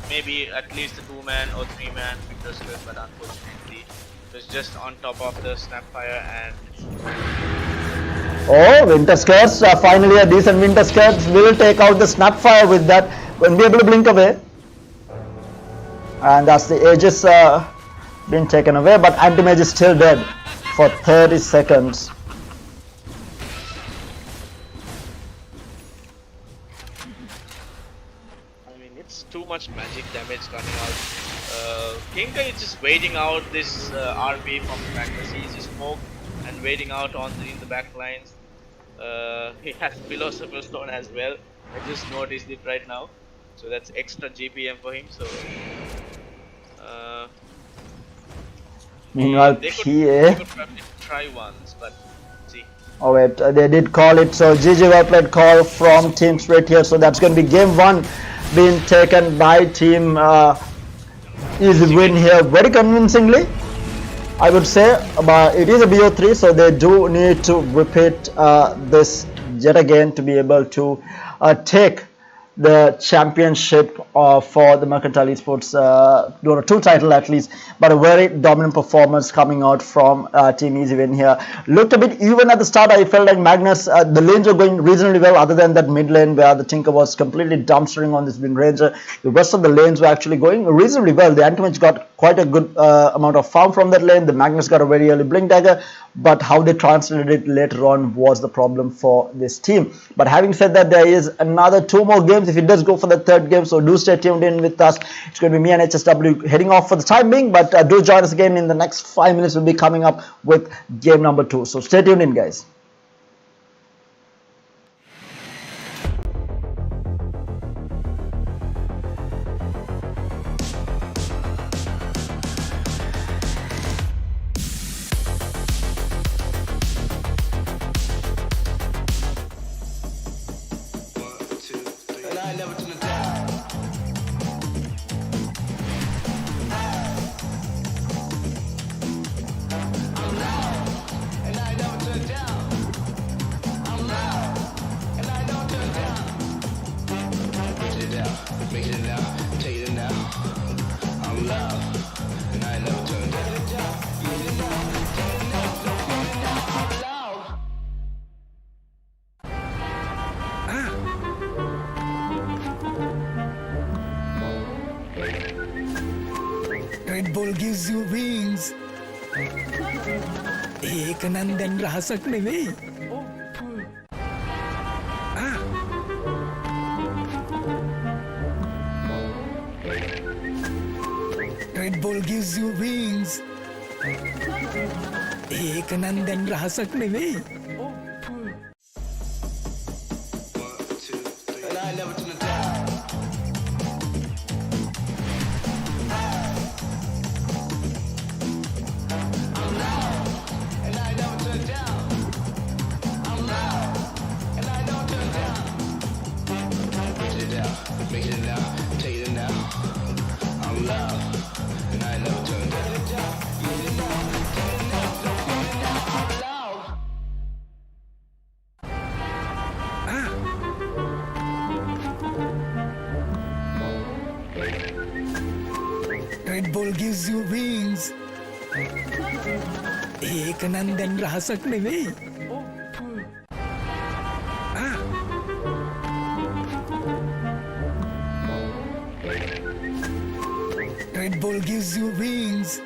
maybe at least a 2-man or 3-man Winter's Curse, but unfortunately it was just on top of the Snapfire. And oh, Winter's Curse, finally a decent Winter's Curse will take out the Snapfire with that. Won't be able to blink away. And that's the Aegis being taken away, but Anti-Mage is still dead for 30 seconds. I mean, it's too much magic damage coming out. Tinker is just waiting out this RP from the Magnus. He's just smoked and waiting out in the back lines. He has Philosopher's Stone as well. I just noticed it right now. So that's extra GPM for him. So Meanwhile, they PA. could probably try once, but see. Oh wait, they did call it. So GG well played call from Team Spirit here. So that's going to be game 1 being taken by Team Easy win here very convincingly, I would say. But it is a BO3, so they do need to repeat this yet again to be able to take the championship for the Mercantile Esports Dota 2 title at least. But a very dominant performance coming out from Team Easy Win here. Looked a bit even at the start. I felt like Magnus, the lanes were going reasonably well, other than that mid lane where the Tinker was completely dumpstering on this Wind Ranger. The rest of the lanes were actually going reasonably well. The Anti-Mage got quite a good amount of farm from that lane. The Magnus got a very early Blink Dagger, but how they translated it later on was the problem for this team. But having said that, there is another 2 more games if it does go for the 3rd game, so do stay tuned in with us. It's going to be me and HSW heading off for the time being, but do join us again in the next 5 minutes. We'll be coming up with game number 2, so stay tuned in, guys. Red Bull gives you wings. एक नंदन रह सकने में. Red Bull gives you wings. एक नंदन रह सकने में. Red Bull gives you wings. एक नंदन रह सकने में. Red Bull gives you wings.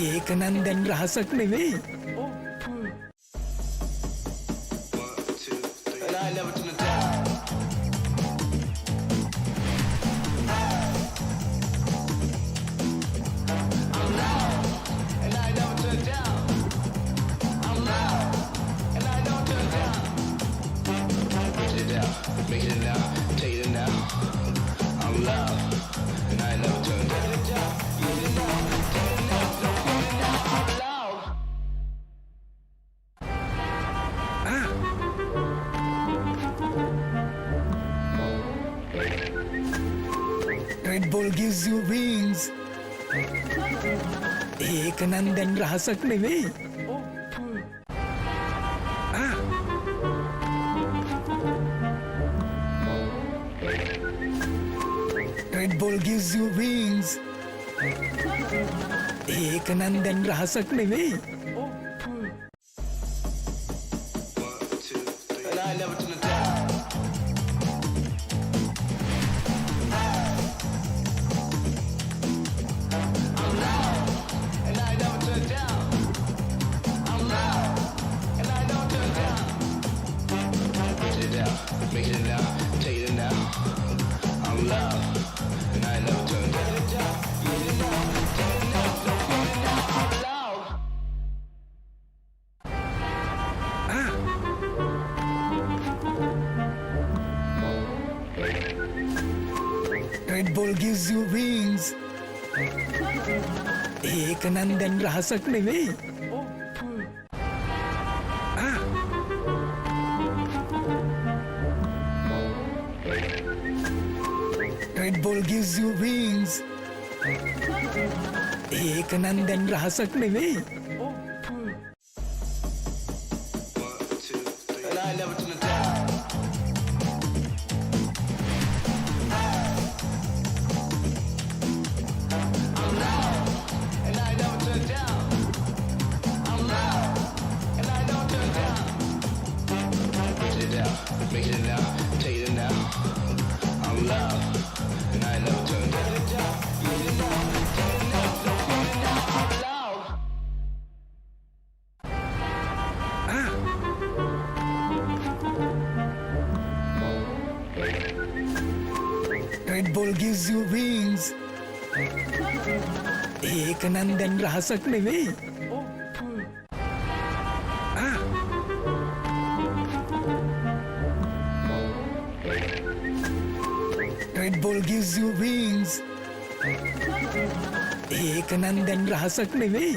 एक नंदन रह सकने में. Red Bull gives you wings. एक नंदन रह सकने में. Red Bull gives you wings. एक नंदन रह सकने में. Red Bull gives you wings. एक नंदन रह सकने में. Red Bull gives you wings. एक नंदन रह सकने में. Red Bull gives you wings. एक नंदन रह सकने में. Red Bull gives you wings. एक नंदन रह सकने में.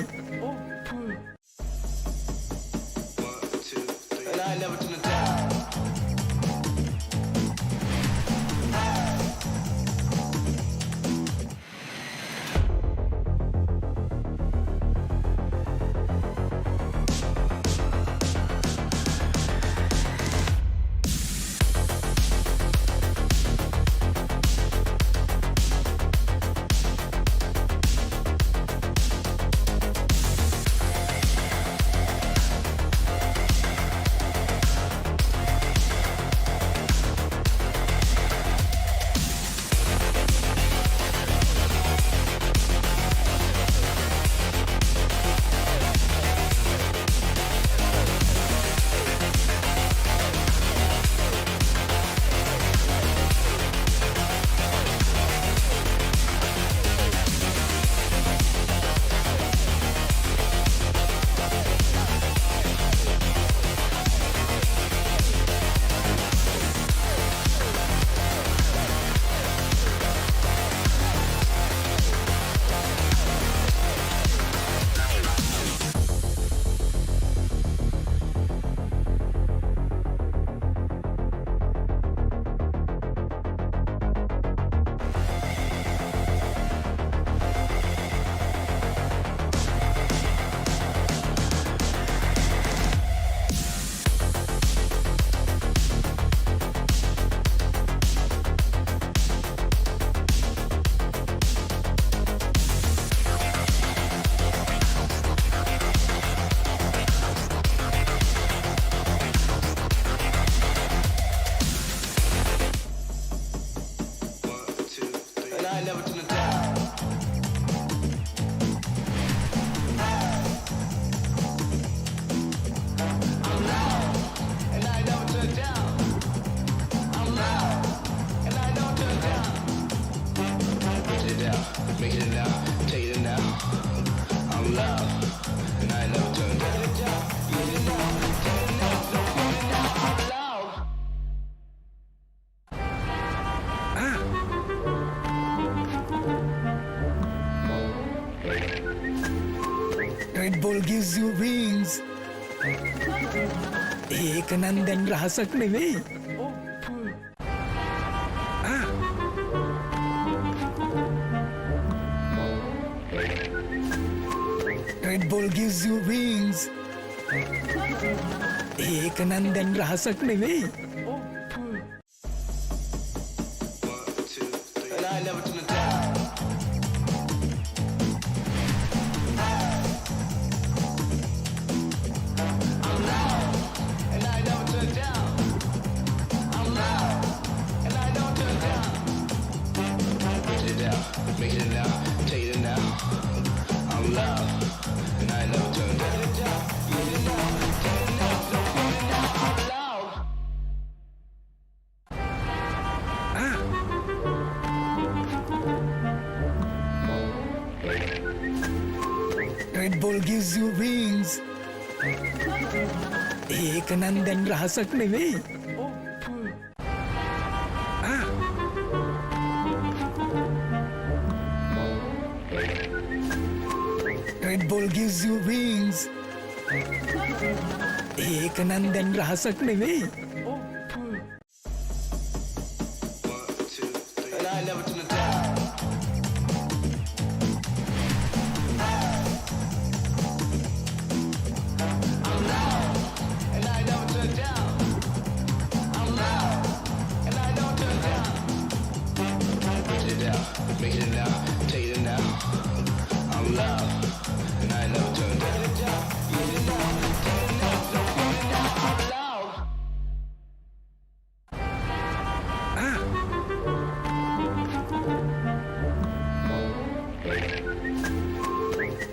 Red Bull gives you wings. एक नंदन रह सकने में. Red Bull gives you wings. एक नंदन रह सकने में. Red Bull gives you wings. एक नंदन रह सकने में. Red Bull gives you wings. एक नंदन रह सकने में.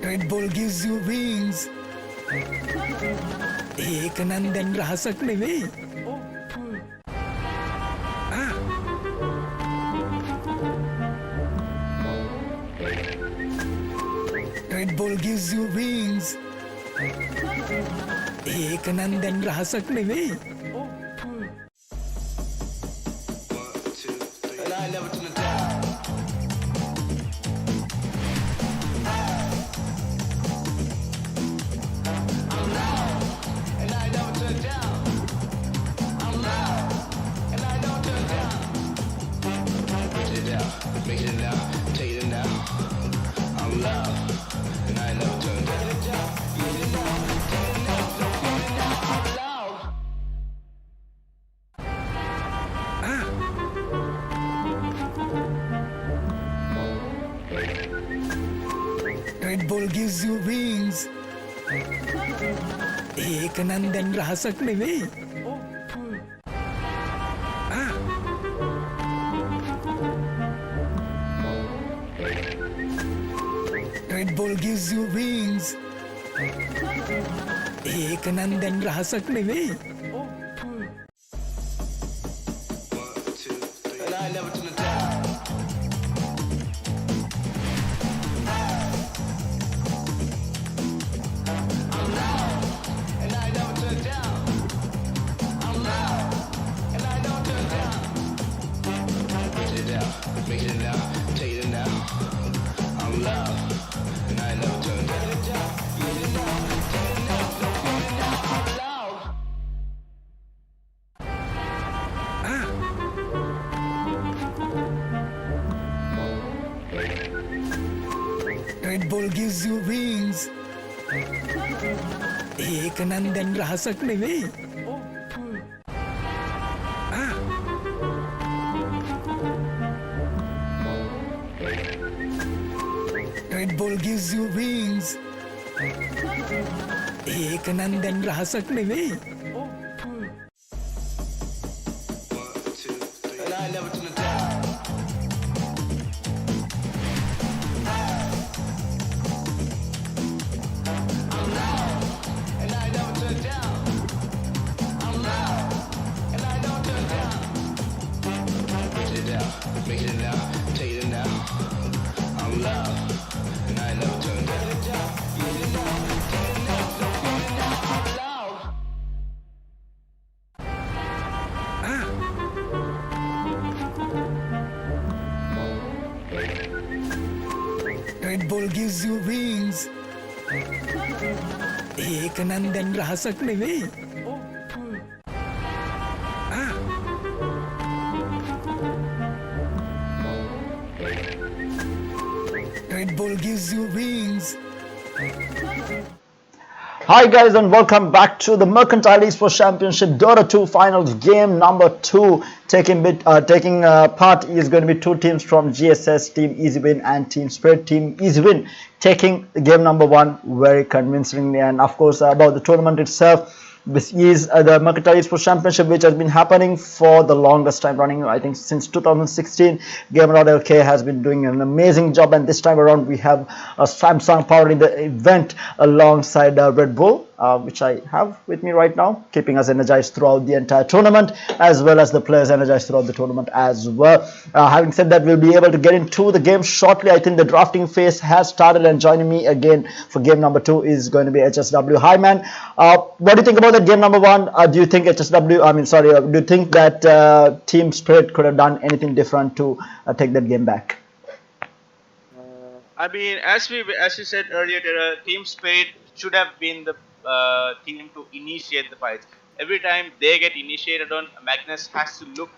Red Bull gives you wings. एक नंदन रह सकने में. Red Bull gives you wings. एक नंदन रह सकने में. Red Bull gives you wings. एक नंदन रह सकने में. Red Bull gives you wings. एक नंदन रह सकने में. Red Bull gives you wings. एक नंदन रह सकने में. Red Bull gives you wings. एक नंदन रह सकने में. Red Bull gives you wings. एक नंदन रह सकने में. Red Bull gives you wings. Hi guys and welcome back to the Mercantile Esports Championship Dota 2 Finals game number 2. Taking part is going to be two teams from GSS, Team EasyWin and Team Spirit. Team EasyWin taking game number 1 very convincingly. And of course about the tournament itself, this is the Mercantile Esports Championship, which has been happening for the longest time running. I think since 2016, Gamer.LK has been doing an amazing job, and this time around we have Samsung powering the event alongside Red Bull, which I have with me right now, keeping us energized throughout the entire tournament, as well as the players energized throughout the tournament as well. Having said that, we'll be able to get into the game shortly. I think the drafting phase has started, and joining me again for game number 2 is going to be HSW. Hi man, what do you think about that game number 1? Do you think do you think that Team Spirit could have done anything different to take that game back? I mean, as you said earlier, Team Spirit should have been the team to initiate the fights. Every time they get initiated on, Magnus has to look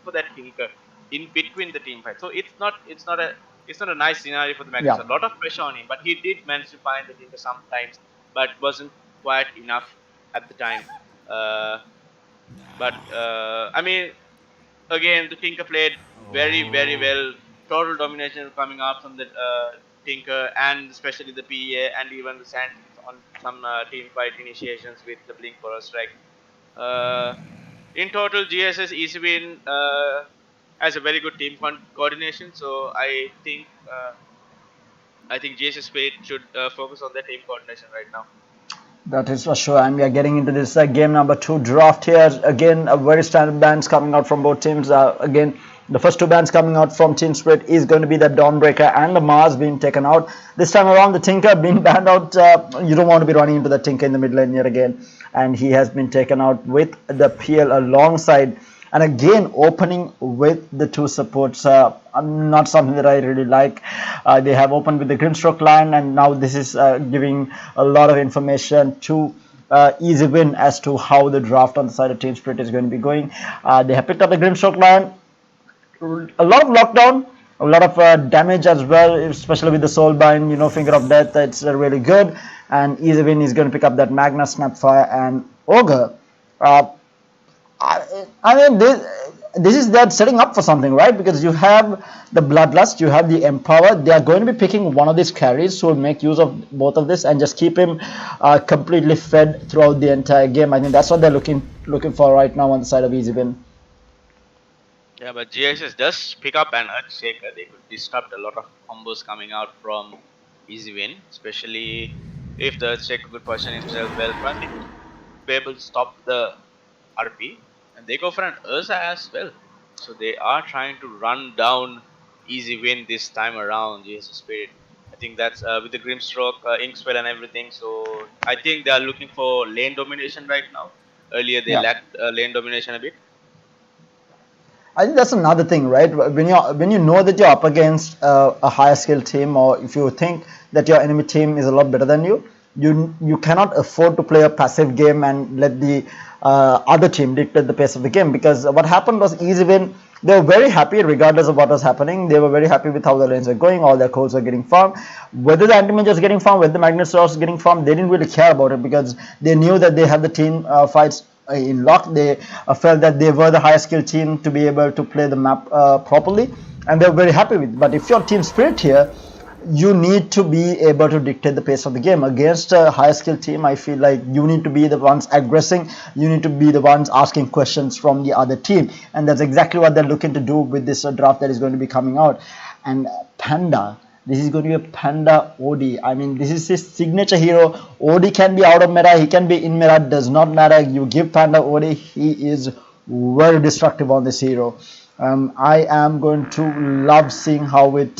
for that tinker in between the team fight. So it's not a nice scenario for the Magnus. Yeah. A lot of pressure on him, but he did manage to find the tinker sometimes, but wasn't quite enough at the time. I mean, again, the tinker played very well. Total domination coming out from the tinker, and especially the PEA and even the Sand on some team fight initiations with the blink for a strike. In total, GSS EasyWin has a very good team coordination, so I think GSS Spirit should focus on their team coordination right now. That is for sure, and we are getting into this game number 2 draft here. Again, a very standard bans coming out from both teams. Again, the first two bans coming out from Team Spirit is going to be the Dawnbreaker and the Mars being taken out. This time around, the Tinker being banned out. You don't want to be running into the Tinker in the mid lane yet again, and he has been taken out with the PL alongside. And again, opening with the two supports, not something that I really like. They have opened with the Grimstroke line, and now this is giving a lot of information to Easy Win as to how the draft on the side of Team Spirit is going to be going. They have picked up the Grimstroke line, a lot of lockdown, a lot of damage as well, especially with the Soulbind, Finger of Death. It's really good. And Easy Win is going to pick up that Magna, Snapfire, and Ogre. I mean, this is that setting up for something, right? Because you have the Bloodlust, you have the Empower. They are going to be picking one of these carries who will make use of both of this and just keep him completely fed throughout the entire game. I think that's what they're looking for right now on the side of Easy Win. Yeah, but GSS does pick up an Earthshaker. They could disrupt a lot of combos coming out from Easy Win, especially if the Earthshaker could position himself well front, he could be able to stop the RP. And they go for an Ursa as well. So they are trying to run down Easy Win this time around, GSS Spirit. I think that's with the Grimstroke, Inkswell and everything. So I think they are looking for lane domination right now. Earlier they lacked lane domination a bit. I think that's another thing, right? When you know that you're up against a higher skill team, or if you think that your enemy team is a lot better than you cannot afford to play a passive game and let the other team dictate the pace of the game. Because what happened was Easy Win, they were very happy regardless of what was happening. They were very happy with how the lanes were going, all their codes were getting farmed. Whether the anti-mage was getting farmed, whether the Magnet Source was getting farmed, they didn't really care about it because they knew that they had the team fights in lock. They felt that they were the highest skill team to be able to play the map properly, and they were very happy with it. But if you're Team Spirit here, you need to be able to dictate the pace of the game. Against a higher skill team, I feel like you need to be the ones aggressing, you need to be the ones asking questions from the other team, and that's exactly what they're looking to do with this draft that is going to be coming out. And Panda, this is going to be a Panda OD. I mean, this is his signature hero. OD can be out of meta, he can be in meta, does not matter. You give Panda OD, he is very destructive on this hero. I am going to love seeing how it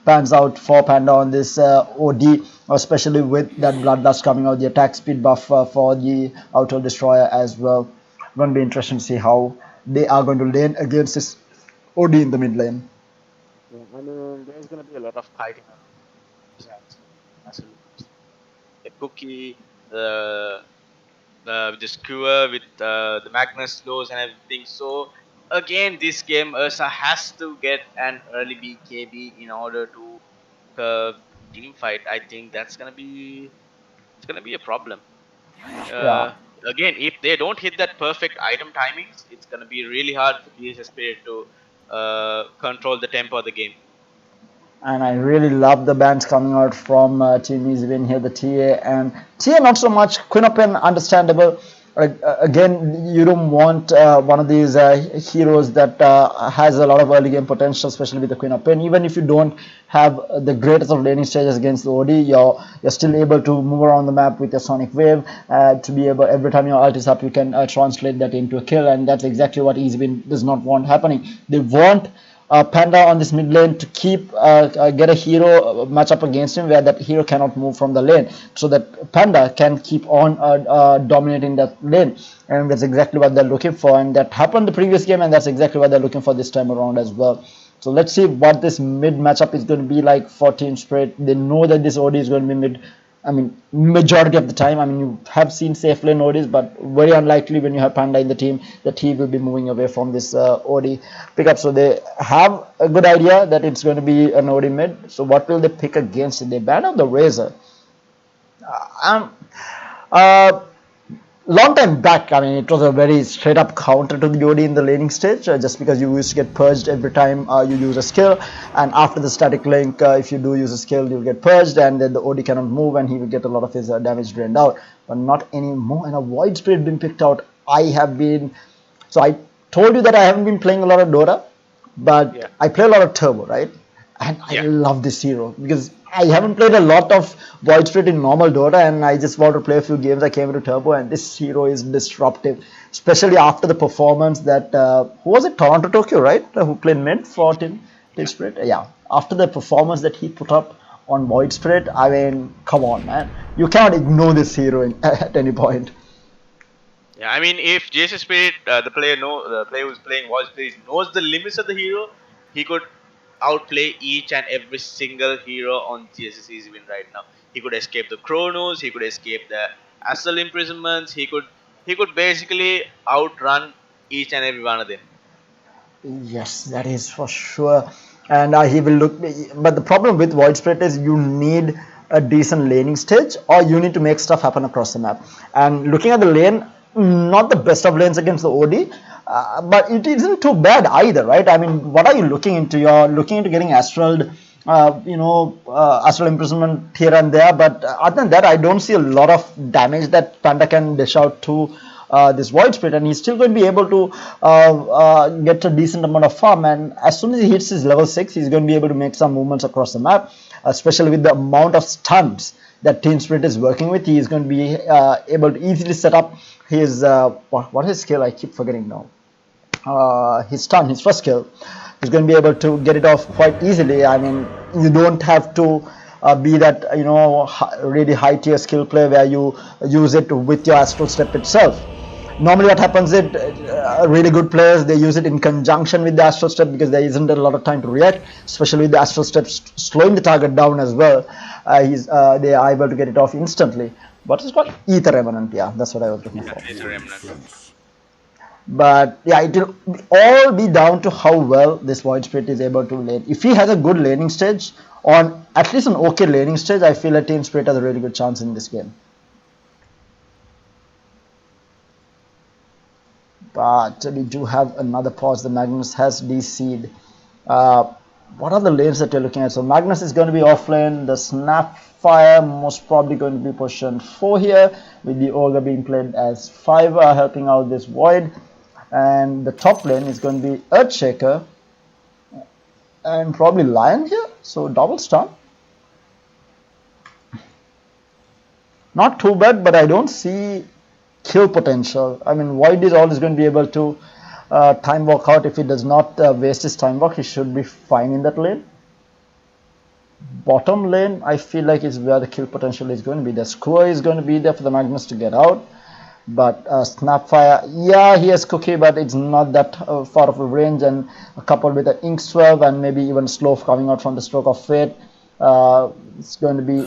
pans out for Panda on this OD, especially with that Bloodlust coming out, the attack speed buff for the Auto Destroyer as well. Going to be interesting to see how they are going to lane against this OD in the mid lane. Yeah, I mean, there's going to be a lot of fighting. The Cookie, the Skewer with the Magnus slows and everything. So again, this game Ursa has to get an early BKB in order to team fight. I think it's gonna be a problem. Again, if they don't hit that perfect item timings, it's gonna be really hard for GSS Spirit to control the tempo of the game. And I really love the bands coming out from Team Easy Win here, the TA and TA not so much. Queen of Pen, understandable. Again, you don't want one of these heroes that has a lot of early game potential, especially with the Queen of Pen. Even if you don't have the greatest of laning stages against the OD, you're still able to move around the map with your Sonic Wave to be able, every time your ult is up, you can translate that into a kill, and that's exactly what Easy Win does not want happening. They want Panda on this mid lane to keep get a hero match up against him where that hero cannot move from the lane, so that Panda can keep on dominating that lane, and that's exactly what they're looking for, and that happened the previous game, and that's exactly what they're looking for this time around as well. So let's see what this mid matchup is going to be like for Team Spirit. They know that this OD is going to be mid. I mean, majority of the time. I mean, you have seen safe lane ODs, but very unlikely when you have Panda in the team that he will be moving away from this OD pickup. So they have a good idea that it's going to be an OD mid. So what will they pick against it? They ban out the Razor. Long time back, I mean, it was a very straight up counter to the OD in the laning stage, just because you used to get purged every time you use a skill, and after the static link, if you do use a skill, you'll get purged, and then the OD cannot move, and he will get a lot of his damage drained out. But not anymore. And a Void Spirit being picked out. I told you that I haven't been playing a lot of Dota, but I play a lot of Turbo, right? And I Yeah. love this hero because I haven't played a lot of Void Spirit in normal Dota, and I just want to play a few games. I came to Turbo, and this hero is disruptive, especially after the performance that who was it? Toronto Tokyo, right? Who played mid for Team Yeah. Spirit? Yeah. After the performance that he put up on Void Spirit, I mean, come on, man, you cannot ignore this hero at any point. Yeah, I mean, if JS Spirit, the player who's playing Voice Spirit knows the limits of the hero, he could outplay each and every single hero on GSS Easy Win right now. He could escape the Chronos, he could escape the Astral Imprisonments, he could basically outrun each and every one of them. Yes, that is for sure. And he will look. But the problem with Void Spirit is you need a decent laning stage, or you need to make stuff happen across the map. And looking at the lane, not the best of lanes against the OD, but it isn't too bad either, right? I mean, what are you looking into? You're looking into getting Astral, Astral Imprisonment here and there. But other than that, I don't see a lot of damage that Panda can dish out to this Void Spirit, and he's still going to be able to get a decent amount of farm. And as soon as he hits his level 6, he's going to be able to make some movements across the map, especially with the amount of stuns that Team Spirit is working with. He is going to be able to easily set up his what is his skill? I keep forgetting now. His stun, his first skill. He's going to be able to get it off quite easily. I mean, you don't have to be that really high tier skill player where you use it with your astral step itself. Normally what happens is really good players, they use it in conjunction with the astral step because there isn't a lot of time to react, especially with the astral step slowing the target down as well. They are able to get it off instantly. What is called Ether Remnant? Yeah, that's what I was looking for. It's a remnant. But yeah, it will all be down to how well this Void Spirit is able to lane. If he has a good laning stage, on at least an okay laning stage, I feel that Team Spirit has a really good chance in this game. But we do have another pause. The Magnus has DC'd. What are the lanes that you're looking at? So Magnus is going to be offlane. The Snapfire most probably going to be positioned 4 here, with the Ogre being played as 5, helping out this Void. And the top lane is going to be Earthshaker and probably Lion here. So double stun. Not too bad, but I don't see kill potential. I mean, Void is always going to be able to time walk out. If he does not waste his time walk, he should be fine in that lane. Bottom lane, I feel like is where the kill potential is going to be. The Skewer is going to be there for the Magnus to get out. But Snapfire, yeah, he has Cookie, but it's not that far of a range, and coupled with the Ink Swerve and maybe even Slow coming out from the Stroke of Fate, it's going to be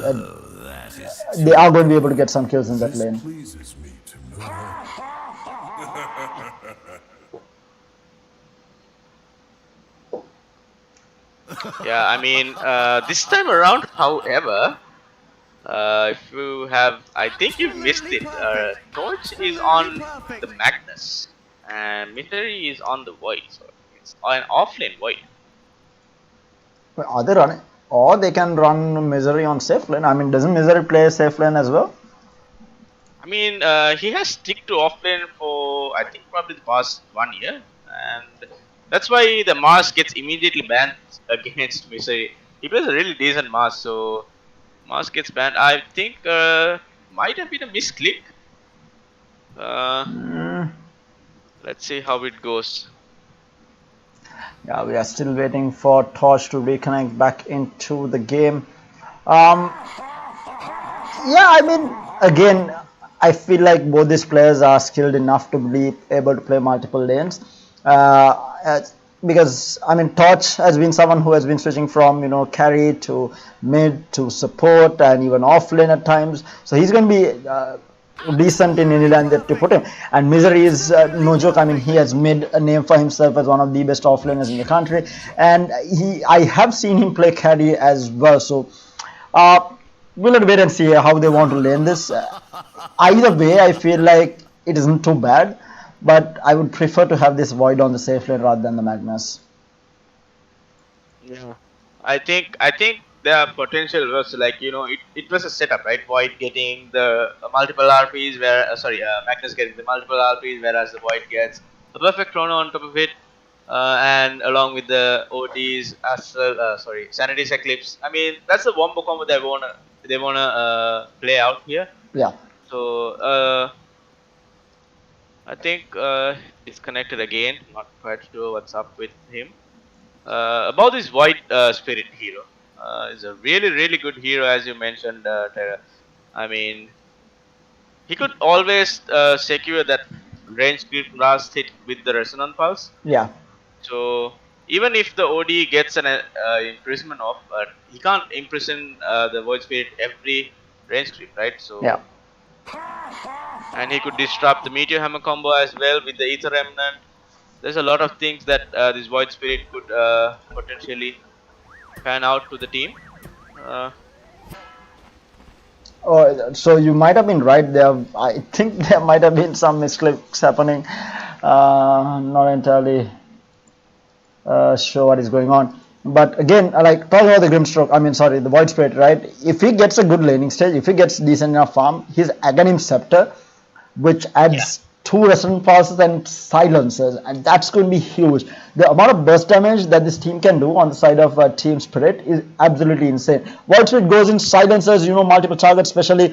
they are going to be able to get some kills in that lane. Pleases me to know. Yeah, I mean, this time around, however, if you have, I think you missed it. Torch is on the Magnus, and Mystery is on the Void, so it's an offlane Void. Are they running? Or they can run Misery on safe lane. I mean, doesn't Misery play safe lane as well? I mean, he has stick to offlane for, I think, probably the past 1 year, and that's why the Mars gets immediately banned against Misery. He plays a really decent Mars, so Mars gets banned. I think might have been a misclick. Let's see how it goes. Yeah, we are still waiting for Torch to reconnect back into the game. Yeah, I mean, again, I feel like both these players are skilled enough to be able to play multiple lanes. Because I mean, Torch has been someone who has been switching from carry to mid to support and even off lane at times. So he's going to be decent in any lane that you put him. And Misery is no joke. I mean, he has made a name for himself as one of the best offlaners in the country, and I have seen him play carry as well. So we'll have to wait and see how they want to lane this. Either way, I feel like it isn't too bad. But I would prefer to have this Void on the safe lane rather than the Magnus. Yeah, I think there are potential was like it was a setup, right? Void getting the multiple RPs, where Magnus getting the multiple RPs, whereas the Void gets the perfect chrono on top of it. and along with the ODs as well. Sanity's Eclipse. I mean, that's the wombo combo they wanna play out here. Yeah. So I think disconnected again. Not quite sure what's up with him. About this White Spirit hero, is a really good hero, as you mentioned, Tara. I mean, he could always secure that range creep last hit with the Resonant Pulse. Yeah. So even if the OD gets an imprisonment off, he can't imprison the Void Spirit every range creep, right? So Yeah. and he could disrupt the Meteor Hammer combo as well with the Ether Remnant. There's a lot of things that this Void Spirit could potentially pan out to the team. Oh, so you might have been right there. I think there might have been some misclicks happening. Not entirely sure what is going on. But again, like talking about the Grimstroke, the Void Spirit, right? If he gets a good laning stage, if he gets decent enough farm, his Aghanim Scepter, which adds 2 Resonant Pulses and silencers, and that's going to be huge. The amount of burst damage that this team can do on the side of Team Spirit is absolutely insane. Void Spirit goes in, silencers, multiple targets, especially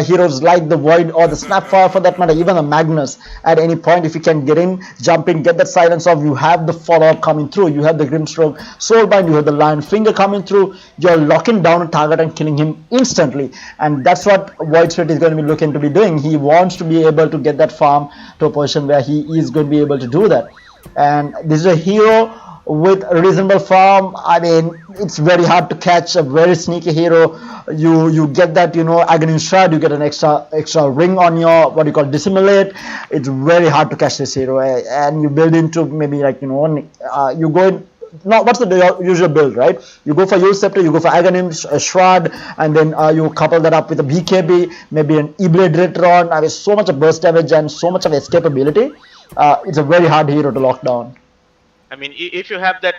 heroes like the Void or the Snapfire for that matter, even the Magnus. At any point, if you can get in, jump in, get that silence off, you have the follow-up coming through. You have the Grimstroke, Soulbind, you have the Lion Finger coming through. You're locking down a target and killing him instantly. And that's what Void Spirit is going to be looking to be doing. He wants to be able to get that farm to a position where he is going to be able to do that. And this is a hero with a reasonable farm. I mean, it's very hard to catch a very sneaky hero. You get that, Aghanim Shroud, you get an extra ring on your what you call dissimulate. It's very hard to catch this hero, and you build into maybe like you go in. Now, what's the usual build, right? You go for Yule Scepter, you go for Aghanim Shroud, and then you couple that up with a BKB, maybe an E-Blade later on. I mean, so much of burst damage and so much of escapability. It's a very hard hero to lock down. I mean, if you have that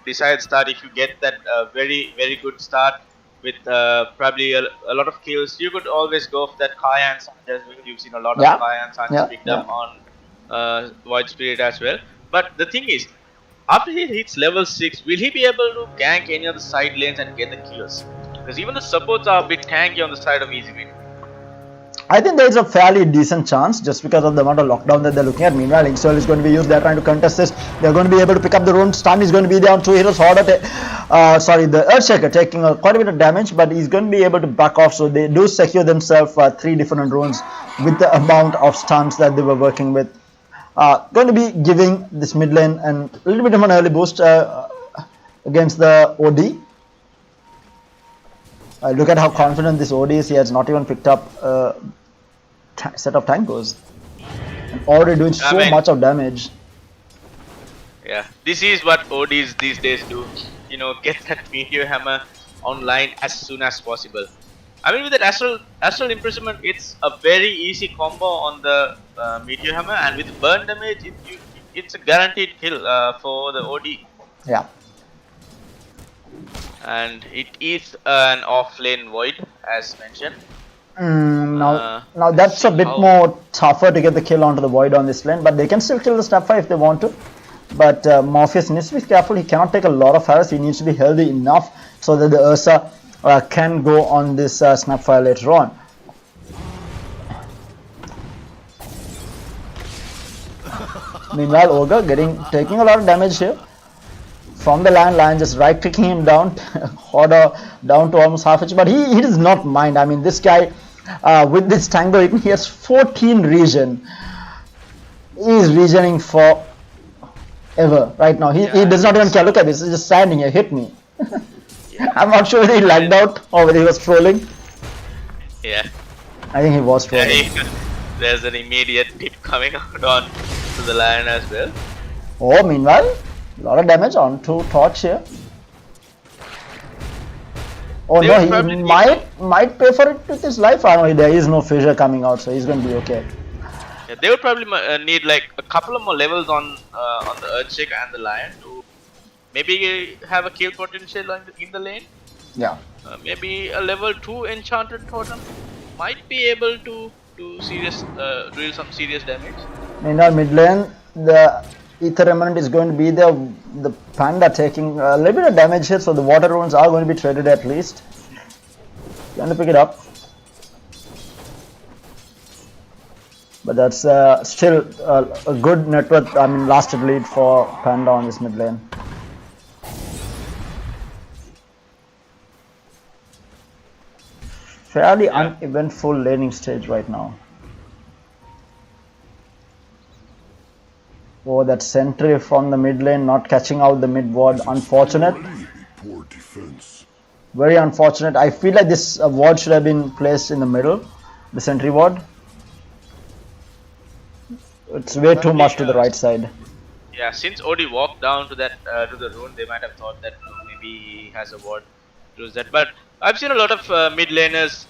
desired start, if you get that very good start with probably a lot of kills, you could always go for that Kaya Sanchez. You've seen a lot of Kaya Sanchez picked up on Void Spirit as well. But the thing is, after he hits level 6, will he be able to gank any of the side lanes and get the kills? Because even the supports are a bit tanky on the side of Easy Win. I think there is a fairly decent chance just because of the amount of lockdown that they're looking at. Meanwhile, Inksoil is going to be used. They're trying to contest this. They're going to be able to pick up the rune. Stun is going to be there on 2 heroes. Hordor, the Earthshaker taking quite a bit of damage, but he's going to be able to back off. So they do secure themselves 3 different runes with the amount of stuns that they were working with. Going to be giving this mid lane and a little bit of an early boost against the OD. Look at how confident this OD is. He has not even picked up a set of tangos and already doing so much of damage. Yeah, this is what ODs these days do. Get that Meteor Hammer online as soon as possible. I mean, with that Astral Imprisonment, it's a very easy combo on the Meteor Hammer, and with burn damage, it's a guaranteed kill for the OD. Yeah. And it is an off-lane Void, as mentioned. Now that's a bit more tougher to get the kill onto the Void on this lane, but they can still kill the Snapfire if they want to. But Morpheus needs to be careful. He cannot take a lot of harass. He needs to be healthy enough so that the Ursa can go on this Snapfire later on. Meanwhile, Ogre taking a lot of damage here from the Lion just right clicking him down. Hordor down to almost half HP, but he does not mind. I mean, this guy with this Tango, he has 14 regen. He is regening for ever right now. He does not even care. Look at this. He's just standing here. Hit me. I'm not sure whether he lagged out or whether he was trolling. Yeah. I think he was trolling. There's an immediate tip coming out on to the Lion as well. Oh, meanwhile, a lot of damage onto Torch here. Oh no, he might pay for it with his life. I know there is no fissure coming out, so he's going to be okay. Yeah, they would probably need like a couple of more levels on the Earthshaker and the Lion to maybe have a kill potential in the lane. Yeah. Maybe a level 2 Enchanted Totem might be able to deal some serious damage. Meanwhile, mid lane, the Ether Remnant is going to be there. The Panda taking a little bit of damage here, so the water runes are going to be traded at least. Going to pick it up. But that's still a good net worth, lasted lead for Panda on this mid lane. Fairly uneventful laning stage right now. Oh, that sentry from the mid lane not catching out the mid ward. Unfortunate. Poor defense. Very unfortunate. I feel like this ward should have been placed in the middle. The sentry ward. It's way too much to the right side. Yeah, since OD walked down to that to the rune, they might have thought that maybe he has a ward to use that. But I've seen a lot of mid laners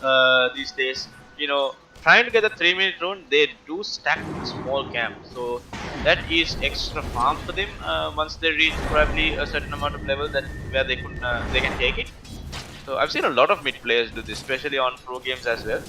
these days. You know, trying to get a 3-minute rune, they do stack a small camp. So that is extra farm for them once they reach probably a certain amount of level that where they can take it. So I've seen a lot of mid players do this, especially on pro games as well.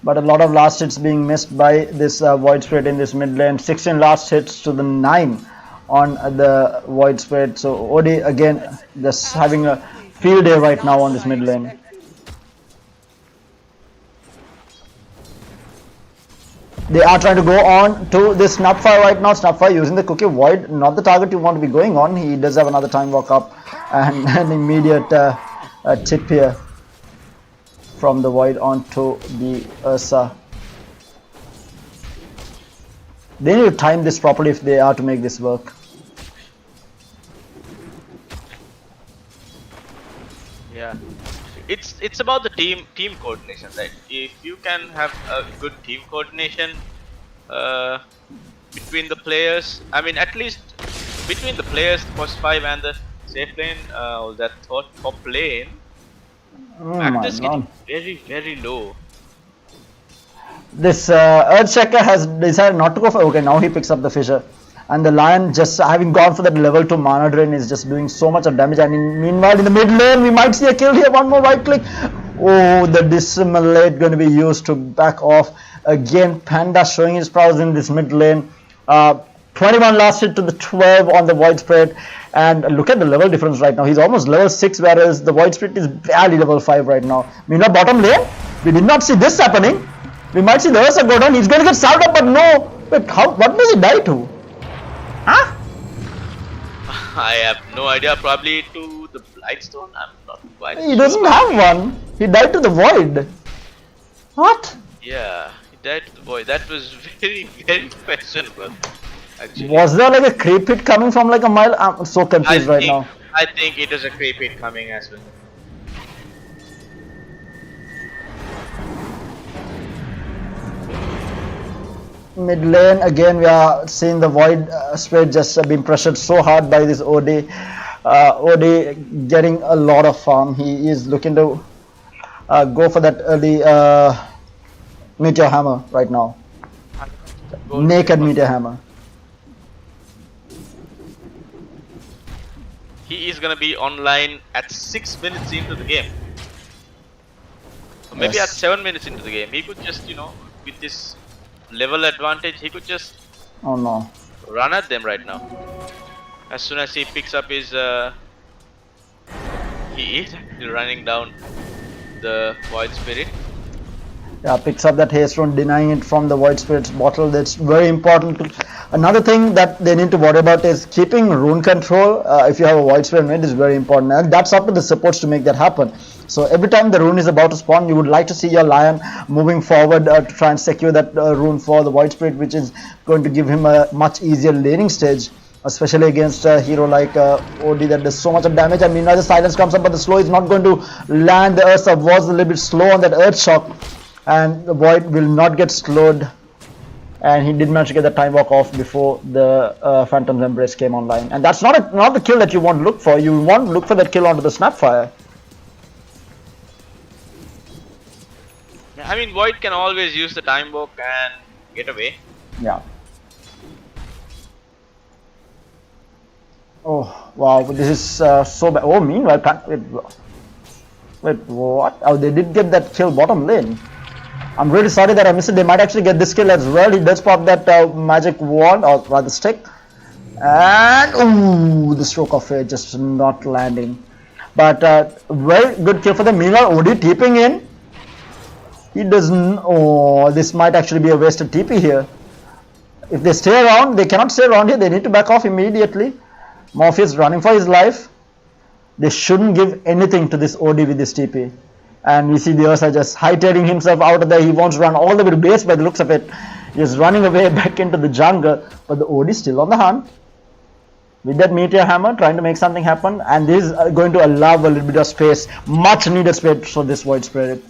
But a lot of last hits being missed by this Void Spirit in this mid lane. 16 last hits to the 9 on the Void Spirit. So OD again just having a field day right now on this mid lane. They are trying to go on to this Snapfire right now. Snapfire using the cookie. Void, not the target you want to be going on. He does have another time walk up and an immediate tip here from the Void onto the Ursa. They need to time this properly if they are to make this work. Yeah, it's about the team coordination, right? If you can have a good team coordination between the players, I mean at least between the players, the first 5 and the safe lane, or that top lane. Act is getting very low. This Earthshaker has decided not to go for. Okay, now he picks up the Fissure, and the Lion just having gone for that level 2 mana drain is just doing so much of damage. And meanwhile, in the mid lane, we might see a kill here. One more right click. Oh, the Dissimulate going to be used to back off again. Panda showing his prowess in this mid lane. 21 last hit to the 12 on the Void Spirit. And look at the level difference right now. He's almost level 6, whereas the Void Spirit is barely level 5 right now. Meanwhile, bottom lane, we did not see this happening. We might see the Ursa go down. He's going to get salved up, but no. Wait, how? What does he die to? Huh? I have no idea. Probably to the Blightstone. I'm not quite sure. He doesn't have one. He died to the Void. What? Yeah, he died to the Void. That was very questionable. Actually. Was there like a creep hit coming from like a mile? I'm so confused right now. I think it is a creep hit coming as well. Mid lane again, we are seeing the Void Spirit just being pressured so hard by this OD. OD getting a lot of farm. He is looking to go for that early Meteor Hammer right now. Naked Meteor Hammer. He is gonna be online at 6 minutes into the game. Or maybe at 7 minutes into the game. He could just, you know, with this level advantage, he could just run at them right now. As soon as he picks up his he is actually running down the Void Spirit. Yeah, picks up that haste rune, denying it from the Void Spirit's bottle. That's very important. Another thing that they need to worry about is keeping rune control. If you have a Void Spirit mid, is very important, and that's up to the supports to make that happen. So every time the rune is about to spawn, you would like to see your Lion moving forward to try and secure that rune for the Void Spirit, which is going to give him a much easier laning stage, especially against a hero like OD that does so much of damage. I mean, as the silence comes up, but the slow is not going to land. The Ursa was a little bit slow on that Earth Shock, and the Void will not get slowed. And he did manage to get the time walk off before the Phantom's Embrace came online. And that's not the kill that you want to look for. You want to look for that kill onto the Snapfire. I mean, Void can always use the time walk and get away. Yeah. Oh wow, this is so bad. Oh, meanwhile, wait, what? Oh, they did get that kill bottom lane. I'm really sorry that I missed it. They might actually get this kill as well. He does pop that magic wand, or rather stick. And ooh, the stroke of it just not landing. But very good kill for them. Meanwhile, OD TPing in. He doesn't. Oh, this might actually be a wasted TP here. If they stay around, they cannot stay around here. They need to back off immediately. Morpheus running for his life. They shouldn't give anything to this OD with this TP. And we see the Ursa just hightailing himself out of there. He wants to run all the way to base by the looks of it. He's running away back into the jungle. But the OD is still on the hunt. With that meteor hammer, trying to make something happen. And this is going to allow a little bit of space. Much needed space for this Void Spirit.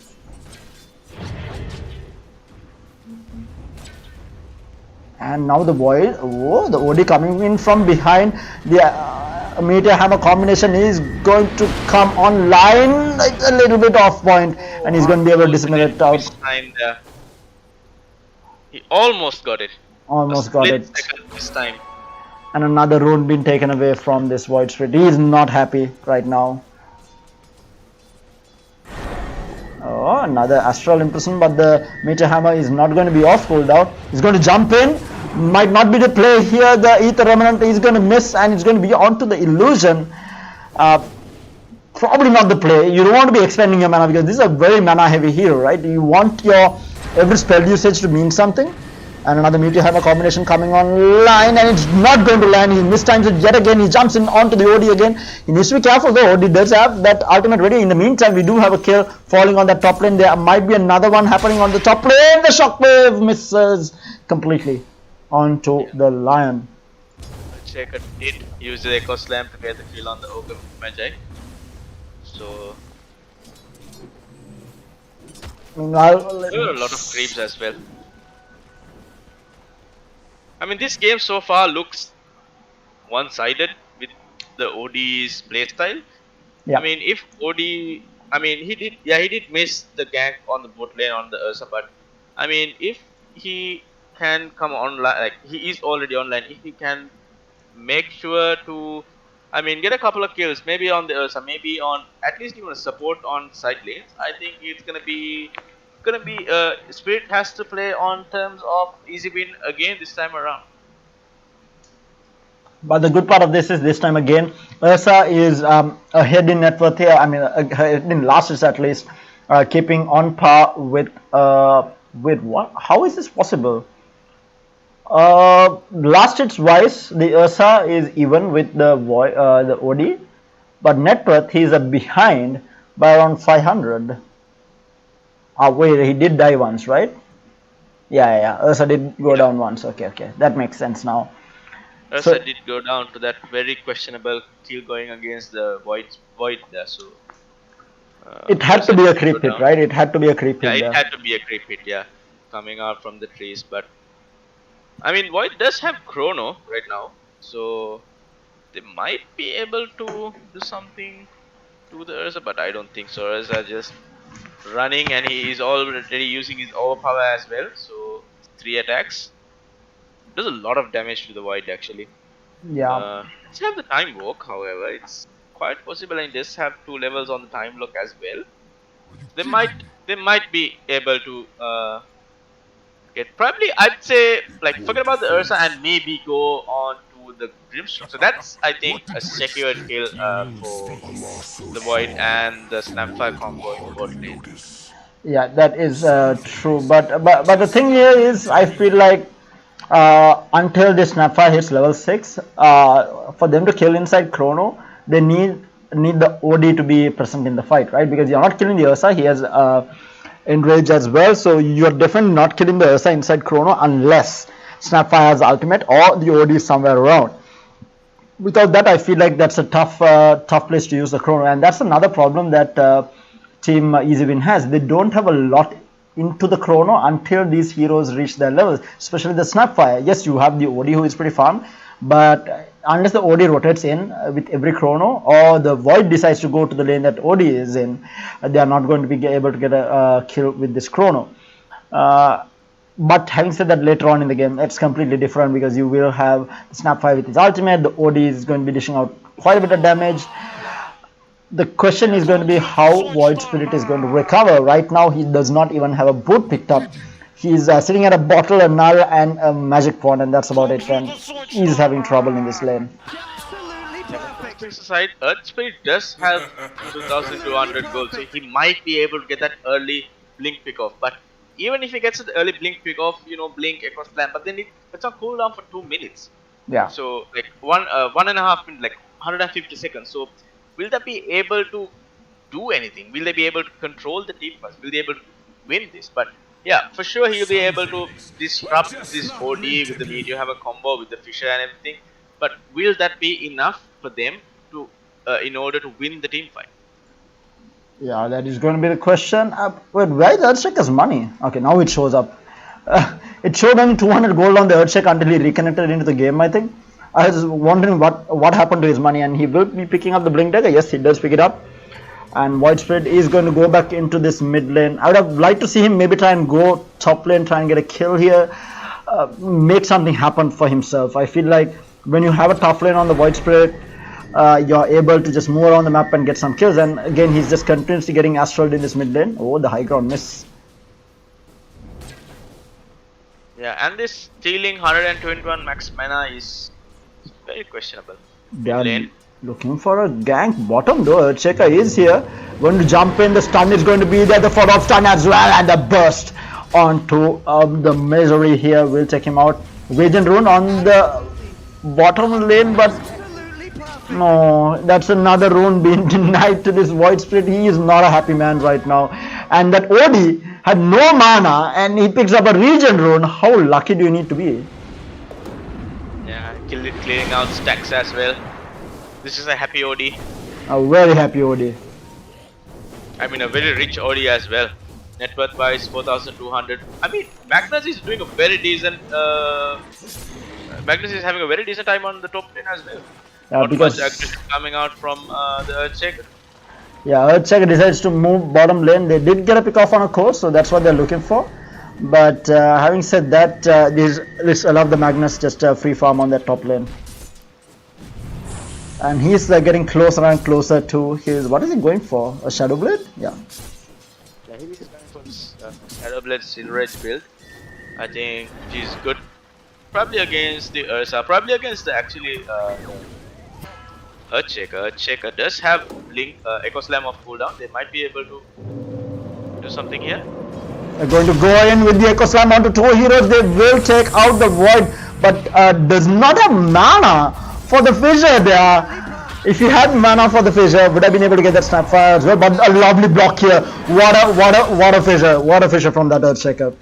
And now the Void, the OD coming in from behind. The meteor hammer combination is going to come online. It's a little bit off point, and he's going to be able to disseminate it out. He almost got it. Almost got it. This time. And another rune being taken away from this Void Spirit. He is not happy right now. Oh, another astral imprison, but the meteor hammer is not going to be off cooldown. He's going to jump in. Might not be the play here. The Ether Remnant is going to miss, and it's going to be onto the illusion. Probably not the play. You don't want to be expending your mana because this is a very mana heavy hero, right? You want your every spell usage to mean something. And another meteor hammer combination coming online, and it's not going to land. He mistimes it yet again. He jumps in onto the OD again. He needs to be careful though. OD does have that ultimate ready. In the meantime, we do have a kill falling on that top lane. There might be another one happening on the top lane. The shockwave misses completely onto the lion. Checker did use the Echo Slam to get the kill on the Ogre Magi. So there were a lot of creeps as well. I mean, this game so far looks one-sided with the OD's playstyle. Yeah. I mean, if OD, I mean, he did miss the gank on the bot lane on the Ursa, but I mean, if he can come online, like he is already online, if he can make sure to, I mean, get a couple of kills, maybe on the Ursa, maybe on at least even a support on side lanes, I think it's gonna be Spirit has to play on terms of easy win again this time around. But the good part of this is this time again, Ursa is ahead in net worth here. I mean, ahead in losses at least, keeping on par with what? How is this possible? Last hits wise, the Ursa is even with the OD, but net worth he is behind by around 500. Wait, he did die once, right? Yeah. Ursa did go down once. Okay. That makes sense now. Ursa did go down to that very questionable kill going against the Void there. So it had to be a creep hit, right? It had to be a creep hit. Yeah, it had to be a creep hit. Yeah, coming out from the trees. But I mean, Void does have Chrono right now, so they might be able to do something to the Ursa, but I don't think so. Ursa just running, and he is already using his overpower as well. So 3 attacks does a lot of damage to the Void actually. Yeah. Let's have the time walk. However, it's quite possible, and just have 2 levels on the time lock as well. They might be able to get, probably I'd say, like, forget about the Ursa and maybe go on to the Grimstroke. So that's, I think, a secured kill for the Void and the Snapfire combo in bot lane. Yeah, that is true. But the thing here is, I feel like until this Snapfire hits level 6, for them to kill inside Chrono, they need the OD to be present in the fight, right? Because you're not killing the Ursa, he has Enrage as well, so you're definitely not killing the Ursa inside Chrono unless Snapfire has ultimate or the OD is somewhere around. Without that, I feel like that's a tough place to use the Chrono, and that's another problem that Team EasyWin has. They don't have a lot into the Chrono until these heroes reach their levels, especially the Snapfire. Yes, you have the OD who is pretty farm, but unless the OD rotates in with every Chrono, or the Void decides to go to the lane that OD is in, they are not going to be able to get a kill with this Chrono. But having said that, later on in the game, it's completely different because you will have the Snapfire with his ultimate, the OD is going to be dishing out quite a bit of damage. The question is going to be how Void Spirit is going to recover. Right now, he does not even have a boot picked up. He's sitting at a bottle, a null, and a magic wand, and that's about it. And he's having trouble in this lane. Aside, Earth Spirit does have 2,200 gold, so he might be able to get that early blink pick off. But even if he gets the early blink pick off, blink across plan, but then it's on cooldown for 2 minutes. Yeah. So like 1.5 minutes, like 150 seconds. So will they be able to do anything? Will they be able to control the team first? Will they be able to win this? But yeah, for sure he'll be able to disrupt this OD with the meteor, have a combo with the Fisher and everything. But will that be enough for them to, in order to win the team fight? Yeah, that is going to be the question. Wait, where is Earthshaker's money? Okay, now it shows up. It showed only 200 gold on the Earthshaker until he reconnected into the game, I think. I was wondering what happened to his money, and he will be picking up the Blink Dagger. Yes, he does pick it up. And Void Spirit is going to go back into this mid lane. I would have liked to see him maybe try and go top lane, try and get a kill here. Make something happen for himself. I feel like when you have a top lane on the Void Spirit, you're able to just move around the map and get some kills. And again, he's just continuously getting astraled in this mid lane. Oh, the high ground miss. Yeah, and this stealing 121 max mana is very questionable. They are looking for a gank bottom though. Earthshaker is here. Going to jump in. The stun is going to be there. The follow-up stun as well. And the burst onto the misery here will take him out. Radiant Rune on the bottom lane, but no, that's another rune being denied to this Void Spirit. He is not a happy man right now. And that OD had no mana and he picks up a Regen Rune. How lucky do you need to be? Yeah, clearing out stacks as well. This is a happy OD. A very happy OD. I mean, a very rich OD as well. Net worth wise, 4,200. I mean, Magnus is doing a very decent. Magnus is having a very decent time on the top lane as well. Not much aggression coming out from the Earthshaker. Yeah, Earthshaker decides to move bottom lane. They did get a pick off on a course, so that's what they're looking for. But having said that, this allow the Magnus just free farm on that top lane. And he's getting closer and closer to his. What is he going for? A Shadow Blade? Yeah. Yeah, he's going for this Shadow Blade Silver Edge build. I think she's good. Probably against the Ursa. Probably against the actually. Earthshaker. Earthshaker does have Blink Echo Slam of cooldown. They might be able to do something here. They're going to go in with the Echo Slam onto two heroes. They will take out the Void, but does not have mana for the Fissure there. If he had mana for the Fissure, would have been able to get that Snapfire as well. But a lovely block here. What a Fissure! What a Fissure from that Earthshaker.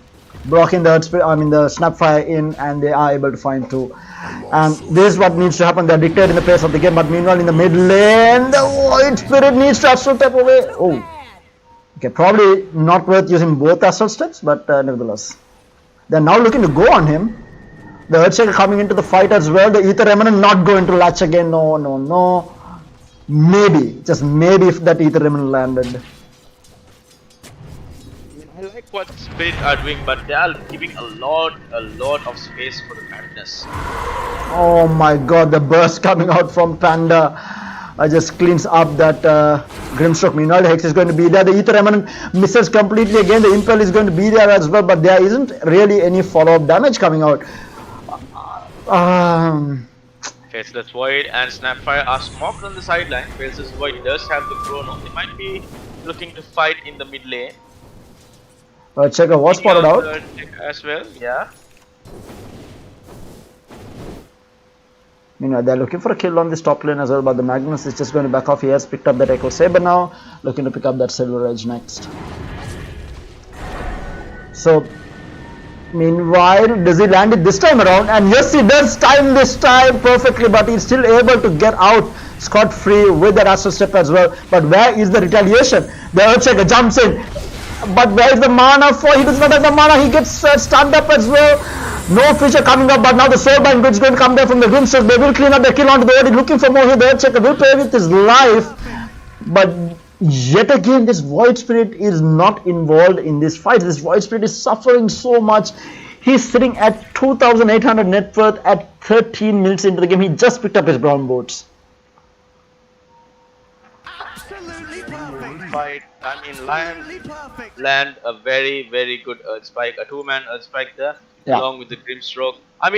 Blocking the Snapfire in, and they are able to find two. And this is what needs to happen. They're dictating the pace of the game, but meanwhile in the mid lane, the Void Spirit needs to astral step away. Oh, okay, probably not worth using both astral steps, but nevertheless, they're now looking to go on him. The Earthshaker coming into the fight as well. The Ether Remnant not going to latch again. No. Maybe, just maybe, if that Ether Remnant landed. I like what Spirit are doing, but they are giving a lot of space for the Madness. Oh my god, the burst coming out from Panda just cleans up that Grimstroke. Meanwhile, the Hex is going to be there. The Ether Remnant misses completely again. The Impel is going to be there as well, but there isn't really any follow-up damage coming out. Faceless Void and Snapfire are smoked on the sideline. Faceless Void does have the chrono. They might be looking to fight in the mid lane. Earthshaker was spotted out. As well, yeah. They're looking for a kill on this top lane as well, but the Magnus is just going to back off. He has picked up that Echo Saber now, looking to pick up that Silver Edge next. So, meanwhile, does he land it this time around? And yes, he does time this time perfectly, but he's still able to get out scot-free with that Astral Step as well. But where is the retaliation? The Earthshaker jumps in. But where is the mana for? He does not have the mana. He gets stunned up as well. No Fissure coming up, but now the Soulbind Grid is going to come there from the Grimstroke. They will clean up the kill onto the OD, looking for more here. The Earthshaker will play with his life. But yet again, this Void Spirit is not involved in this fight. This Void Spirit is suffering so much. He's sitting at 2,800 net worth at 13 minutes into the game. He just picked up his brown boots. fight. I mean, Lion Nearly perfect. land a very good Earth Spike, a two-man Earth Spike there, Yeah. along with the Grimstroke. I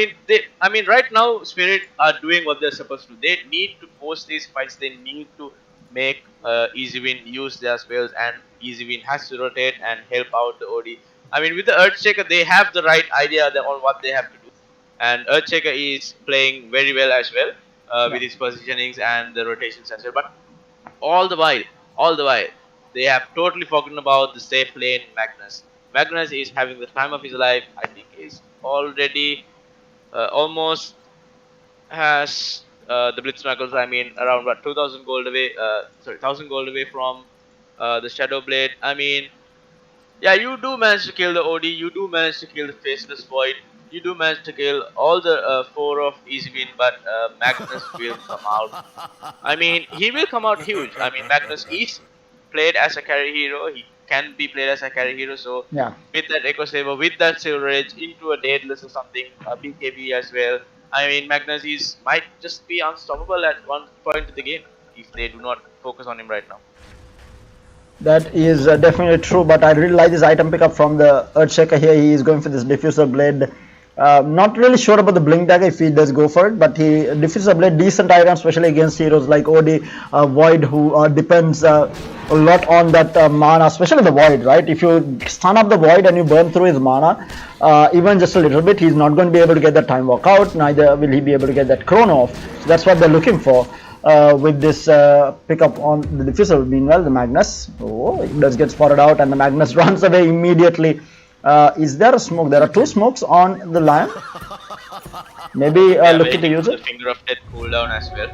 mean, right now Spirit are doing what they're supposed to. They need to force these fights. They need to make Easy Win use their spells, and Easy Win has to rotate and help out the OD. I mean, with the Earthshaker, they have the right idea on what they have to do, and Earthshaker is playing very well as well with his positionings and the rotations as well. But all the while, all the while, they have totally forgotten about the safe lane Magnus. Magnus is having the time of his life. I think he's already almost has the Blitz Knuckles. I mean, around what 2,000 gold away. Sorry, 1,000 gold away from the Shadow Blade. I mean, yeah, you do manage to kill the OD. You do manage to kill the Faceless Void. You do manage to kill all the 4 of Easy Win, but Magnus will come out. I mean, he will come out huge. I mean, Magnus is played as a carry hero. He can be played as a carry hero. So Yeah. with that Echo Saber, with that Silver Edge, into a Daedalus or something, a BKB as well. I mean, Magnus might just be unstoppable at one point in the game if they do not focus on him right now. That is definitely true, but I really like this item pickup from the Earthshaker here. He is going for this Diffuser Blade. Not really sure about the Blink Dagger if he does go for it, but Diffuser Blade, decent item, especially against heroes like OD, Void, who depends a lot on that mana, especially the Void, right? If you stun up the Void and you burn through his mana, even just a little bit, he's not going to be able to get that Time Walk out, neither will he be able to get that Chrono off. So that's what they're looking for. With this pickup on the Diffuser. Meanwhile, the Magnus, it does get spotted out, and the Magnus runs away immediately. Is there a smoke? There are 2 smokes on the Lion. Maybe looking to use The it. Finger of Death cooldown as well.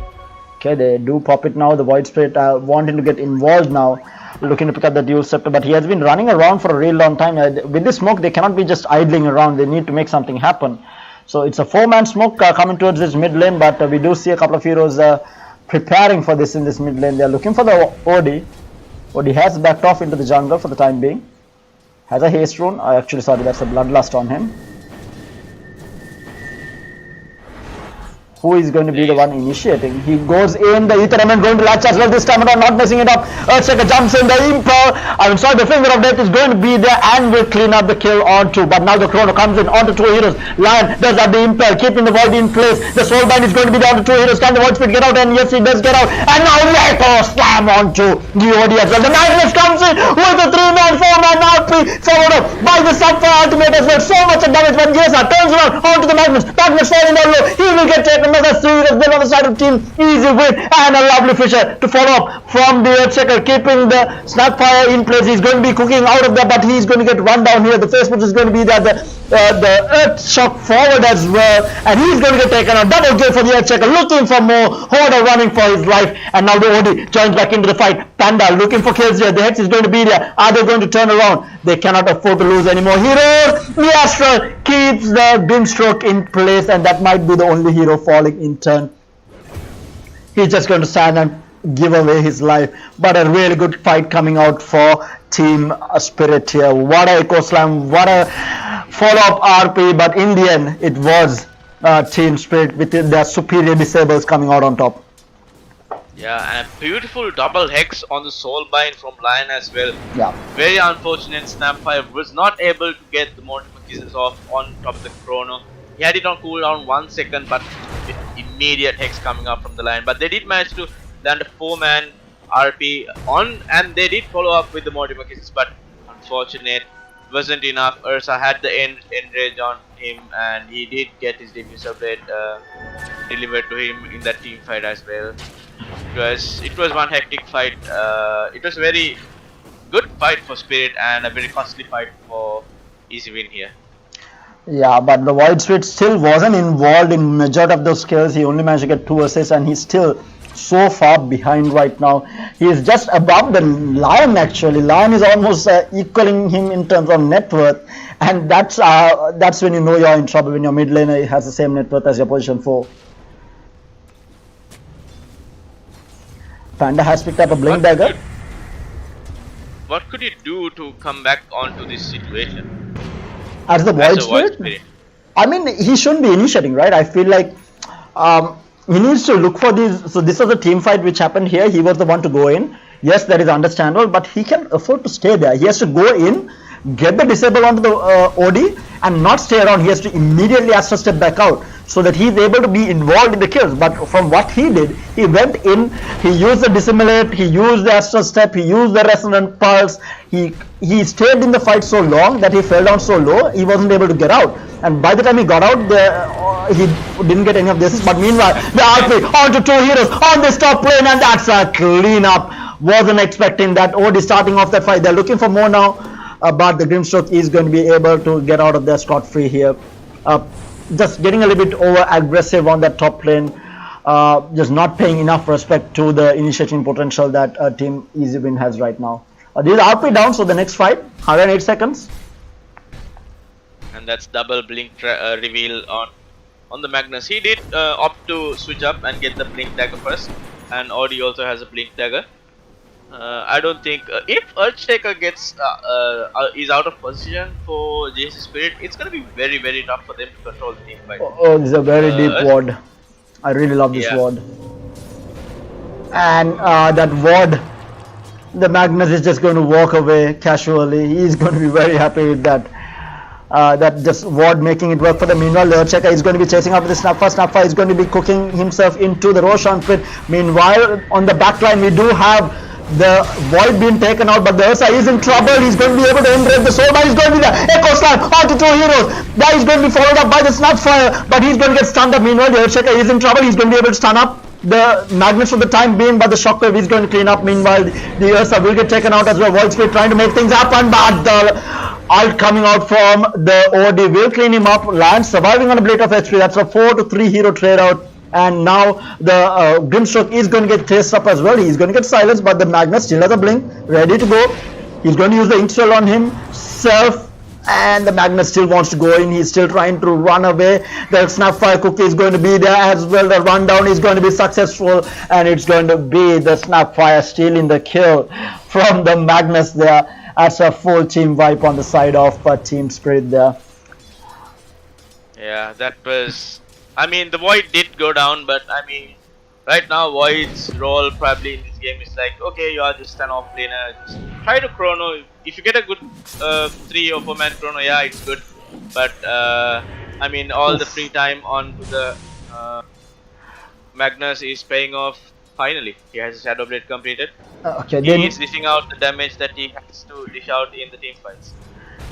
Okay, they do pop it now. The Void Spirit wanting to get involved now, looking to pick up the Dual Scepter, but he has been running around for a real long time. With this smoke, they cannot be just idling around. They need to make something happen. So it's a 4-man smoke coming towards this mid lane, but we do see a couple of heroes preparing for this in this mid lane. They are looking for the OD. OD has backed off into the jungle for the time being. Has a haste rune. Actually, sorry, that's a bloodlust on him. Who is going to be the one initiating? He goes in, the Ether Element going to latch as well this time around, not messing it up. Earthshaker jumps in, the Impel, I'm sorry, the Finger of Death is going to be there and will clean up the kill on 2. But now the Chrono comes in onto 2 heroes. Lion does have the Impel, keeping the Void in place. The Soulbind is going to be down to 2 heroes. Can the Void Spirit get out? And yes, he does get out. And now the Echo Slam onto the OD as well. The Magnus comes in with a 3-man, 4-man RP, followed up by the Sapphire Ultimate as well. So much of damage, but yes, turns around onto the Magnus. Magnus falling down low. He will get taken. Another 3 heroes then on the side of team. Easy win and a lovely Fisher to follow up from the Earthshaker, keeping the Snapfire in place. He's going to be cooking out of there, but he's going to get run down here. The Facebook is going to be there. The Earth Shock forward as well, and he's going to get taken on. Double kill for the Earthshaker, looking for more. Hordor running for his life, and now the OD joins back into the fight. Panda looking for kills here. The Hex is going to be there. Are they going to turn around? They cannot afford to lose anymore. Heroes! The Astral keeps the Grimstroke in place, and that might be the only hero falling in turn. He's just going to stand and give away his life. But a really good fight coming out for Team Spirit here. What a Echo Slam, what a follow-up RP, but in the end, it was Team Spirit with their superior disables coming out on top. Yeah, and beautiful double hex on the Soulbind from Lion as well. Yeah. Very unfortunate, Snapfire was not able to get the multiple kisses off on top of the Chrono. He had it on cooldown 1 second, but with immediate hex coming up from the Lion. But they did manage to land a 4-man RP on, and they did follow up with the multiple kisses, but unfortunate, wasn't enough. Ursa had the end rage on him, and he did get his Diffuser Blade delivered to him in that team fight as well. It was one hectic fight. It was a very good fight for Spirit and a very costly fight for Easy Win here. Yeah, but the Void Spirit still wasn't involved in majority of those kills. He only managed to get 2 assists, and he's still so far behind right now. He is just above the Lion actually. Lion is almost equaling him in terms of net worth, and that's when you know you're in trouble, when your mid laner has the same net worth as your position 4. Panda has picked up a Blink Dagger. What could he do to come back onto this situation? As the Void Spirit? I mean, he shouldn't be initiating, right? I feel like he needs to look for these. So this was a team fight which happened here. He was the one to go in. Yes, that is understandable, but he can afford to stay there. He has to go in, get the disable onto the OD, and not stay around. He has to immediately Astro step back out so that he is able to be involved in the kills. But from what he did, he went in, he used the dissimulate, he used the Astro step, he used the resonant pulse. He stayed in the fight so long that he fell down so low, he wasn't able to get out. And by the time he got out, he didn't get any of this. But meanwhile, the RP onto 2 heroes on this top lane, and that's a cleanup. Wasn't expecting that. OD starting off that fight. They're looking for more now, but the Grimstroke is going to be able to get out of there scot-free here. Just getting a little bit over aggressive on that top lane, just not paying enough respect to the initiating potential that Team EasyWin has right now. This is RP down, so the next fight, 108 seconds. And that's double blink reveal on the Magnus. He did opt to switch up and get the blink dagger first, and Audi also has a blink dagger. I don't think if Earthshaker gets is out of position for JC Spirit, it's gonna be very, very tough for them to control the team fight. Oh, this is a very deep ward. I really love this ward. And that ward, the Magnus is just going to walk away casually. He's going to be very happy with that. That just ward making it work for them. Meanwhile, the Earthshaker is going to be chasing after the Snapfire. Snapfire is going to be cooking himself into the Roshan pit. Meanwhile, on the back line, we do have the Void being taken out, but the Ursa is in trouble. He's going to be able to engrave the soul, but he's going to be the Echo Slam onto 2 heroes. That is going to be followed up by the Snapfire, but he's going to get stunned up. Meanwhile, the Earthshaker is in trouble. He's going to be able to stun up the Magnus for the time being, but the Shockwave is going to clean up. Meanwhile, the Ursa will get taken out as well. Void Spirit trying to make things happen, but the ult coming out from the OD will clean him up. Lance surviving on a blade of HP. That's a 4 to 3 hero trade out. And now the Grimstroke is going to get chased up as well. He's going to get silenced, but the Magnus still has a blink, ready to go. He's going to use the Inkshell on himself, and the Magnus still wants to go in. He's still trying to run away. The Snapfire cookie is going to be there as well. The rundown is going to be successful, and it's going to be the Snapfire stealing the kill from the Magnus there. That's a full team wipe on the side of Team Spirit there. Yeah, that was... I mean, the Void did go down, but I mean, right now Void's role probably in this game is like, okay, you are just an off-laner, just try to chrono. If you get a good 3 or 4 man chrono, yeah, it's good. But I mean, all the free time onto the Magnus is paying off. Finally, he has his Shadow Blade completed. Okay, he is dishing out the damage that he has to dish out in the team fights.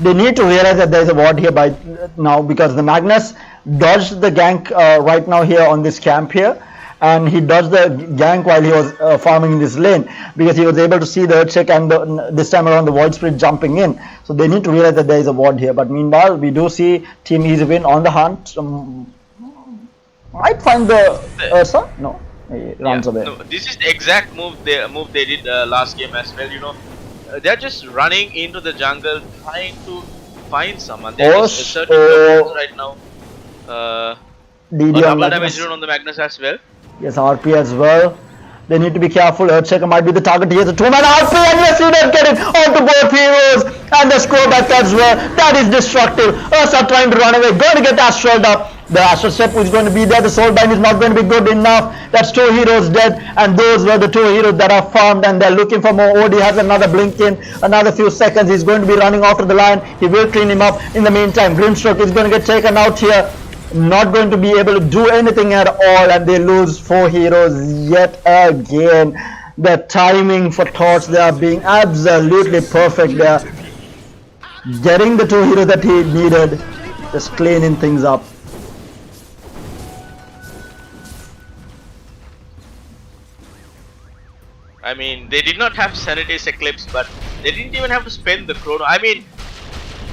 They need to realize that there is a ward here by now, because the Magnus dodged the gank right now here on this camp here, and he dodged the gank while he was farming in this lane, because he was able to see the Earthshaker and this time around the Void Spirit jumping in. So they need to realize that there is a ward here. But meanwhile, we do see Team EasyWin on the hunt. Might find the Ursa. No, he runs away. No, this is the exact move they did last game as well. You know, they're just running into the jungle trying to find someone. They're just searching for right now. Double damage rune on the Magnus as well. Yes, RP as well. They need to be careful. Earthshaker might be the target. He has a 2-man RP, and yes, he did get it onto both heroes, and the scroll back as well. That is destructive. Ursa trying to run away, going to get Astraled up. The Astral Step is going to be there. The Soul Bind is not going to be good enough. That's 2 heroes dead, and those were the 2 heroes that are farmed, and they're looking for more. OD has another blink in, another few seconds. He's going to be running after the line. He will clean him up. In the meantime, Grimstroke is going to get taken out here. Not going to be able to do anything at all, and they lose 4 heroes yet again. The timing for Torch, they are being absolutely perfect there. Getting the 2 heroes that he needed, just cleaning things up. I mean, they did not have Sanity's Eclipse, but they didn't even have to spend the chrono. I mean,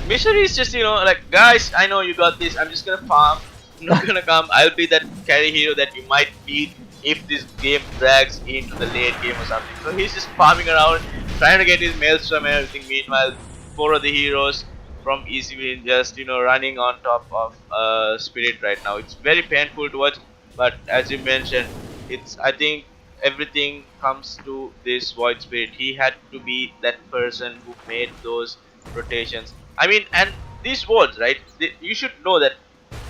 Missionary is just, you know, like, guys, I know you got this, I'm just gonna farm, I'm not gonna come, I'll be that carry hero that you might need if this game drags into the late game or something. So he's just farming around, trying to get his Maelstrom and everything. Meanwhile, 4 of the heroes from EasyWin just, you know, running on top of Spirit right now. It's very painful to watch, but as you mentioned, it's, I think, everything comes to this Void Spirit. He had to be that person who made those rotations. I mean, and these wards, right? You should know that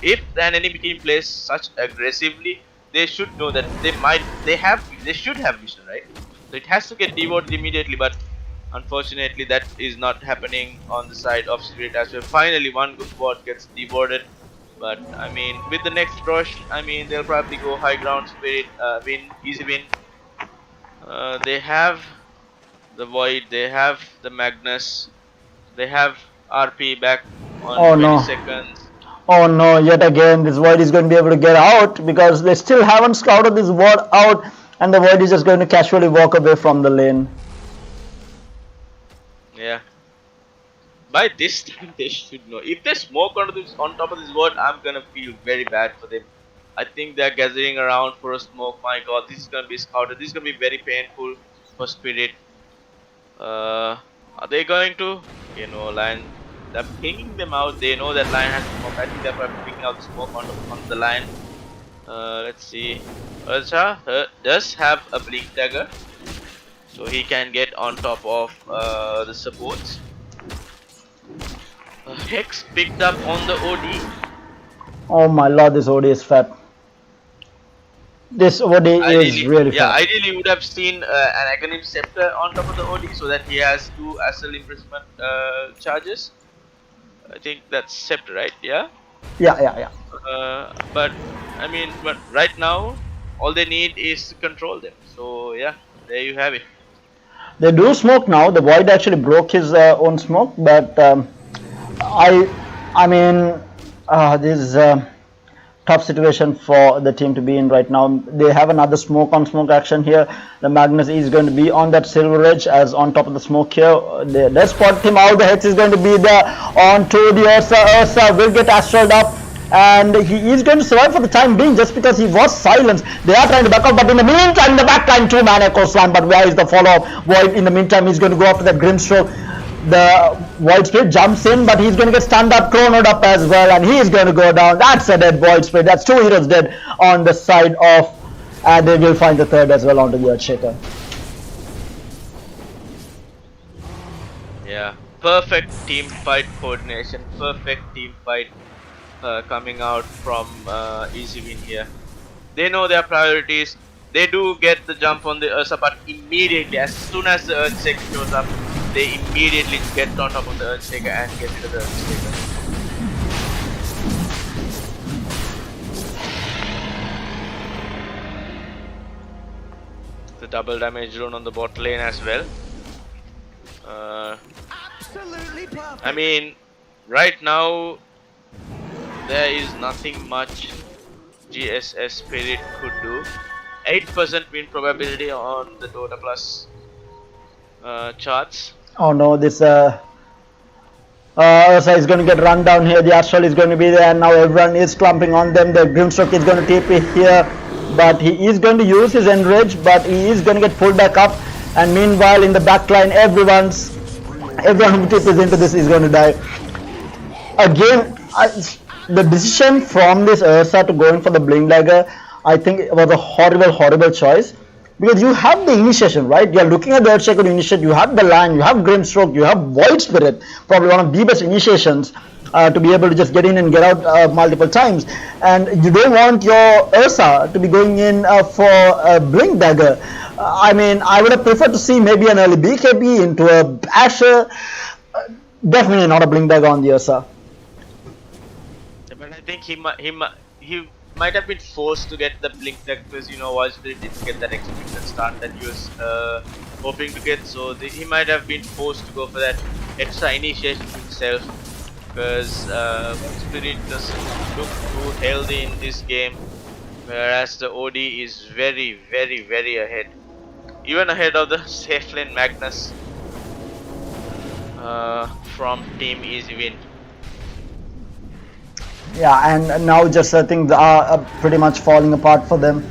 if an enemy team plays such aggressively, they should know that they should have vision, right? So it has to get devoted immediately, but unfortunately that is not happening on the side of Spirit as well. Finally one good ward gets devoted, but I mean with the next rush, I mean they'll probably go high ground. Spirit win, easy win. They have the Void, they have the Magnus, they have RP back on Oh 20 no. seconds. Oh no, yet again this Void is going to be able to get out because they still haven't scouted this ward out, and the Void is just going to casually walk away from the lane. Yeah. By this time they should know. If they smoke on top of this ward, I'm gonna feel very bad for them. I think they're gathering around for a smoke. My god, this is gonna be scouted. This is gonna be very painful for Spirit. Are they going to? You know, line. They're pinging them out. They know that line has smoke. I think they're probably picking out the smoke on the line. Let's see. Ursa does have a blink dagger, so he can get on top of the supports. Hex picked up on the OD. Oh my lord, this OD is fat. This OD is really fat. Ideally would have seen an Aghanim Scepter on top of the OD so that he has 2 Astral Imprisonment charges. I think that's Scepter, right? Yeah? Yeah. But I mean, but right now all they need is to control them. So yeah, there you have it. They do smoke now. The Void actually broke his own smoke, but I mean, this is a tough situation for the team to be in right now. They have another smoke on smoke action here. The Magnus is going to be on that Silver Edge as on top of the smoke here. They spot him out. The Hex is going to be there onto the Ursa. Ursa will get astraled up, and he is going to survive for the time being just because he was silenced. They are trying to back up, but in the meantime, the backline 2-man Echo Slam. But where is the follow-up? Void in the meantime is going to go after that Grimstroke. The Void Spirit jumps in, but he's going to get stunned up, chronoed up as well, and he's going to go down. That's a dead Void Spirit. That's 2 heroes dead on the side of, and they will find the third as well onto the Earthshaker. Yeah, perfect team fight coordination, perfect team fight coming out from Easy Win here. They know their priorities. They do get the jump on the Ursa, but immediately, as soon as the Earthshaker shows up, they immediately get on top of the Earthshaker and get rid of the Earthshaker. The double damage rune on the bot lane as well. Absolutely perfect. I mean, right now there is nothing much GSS Spirit could do. 8% win probability on the Dota Plus charts. Oh no, this Ursa is going to get run down here. The Astral is going to be there, and now everyone is clumping on them. The Grimstroke is going to TP here, but he is going to use his Enrage, but he is going to get pulled back up. And meanwhile, in the backline, everyone who TPs into this is going to die. Again, the decision from this Ursa to go in for the Blink Dagger, I think it was a horrible choice. Because you have the initiation, right? You're looking at the Earthshaker initiate, you have the Lion, you have Grimstroke, you have Void Spirit, probably one of the best initiations to be able to just get in and get out multiple times. And you don't want your Ursa to be going in for a Blink Dagger. I mean, I would have preferred to see maybe an early BKB into a Asher. Definitely not a Blink Dagger on the Ursa. But I think he might have been forced to get the Blink Dagger because, you know, Void Spirit didn't get that expected start that he was hoping to get. So he might have been forced to go for that extra initiation himself, because Void Spirit doesn't look too healthy in this game, whereas the OD is very ahead, even ahead of the safe lane Magnus from Team Easy Win. Yeah, and now just things are pretty much falling apart for them.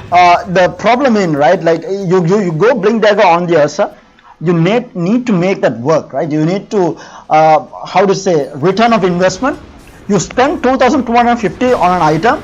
The problem right, like you go Blink Dagger on the Ursa, you need to make that work, right? You need to, how to say, return of investment. You spend 2,250 on an item,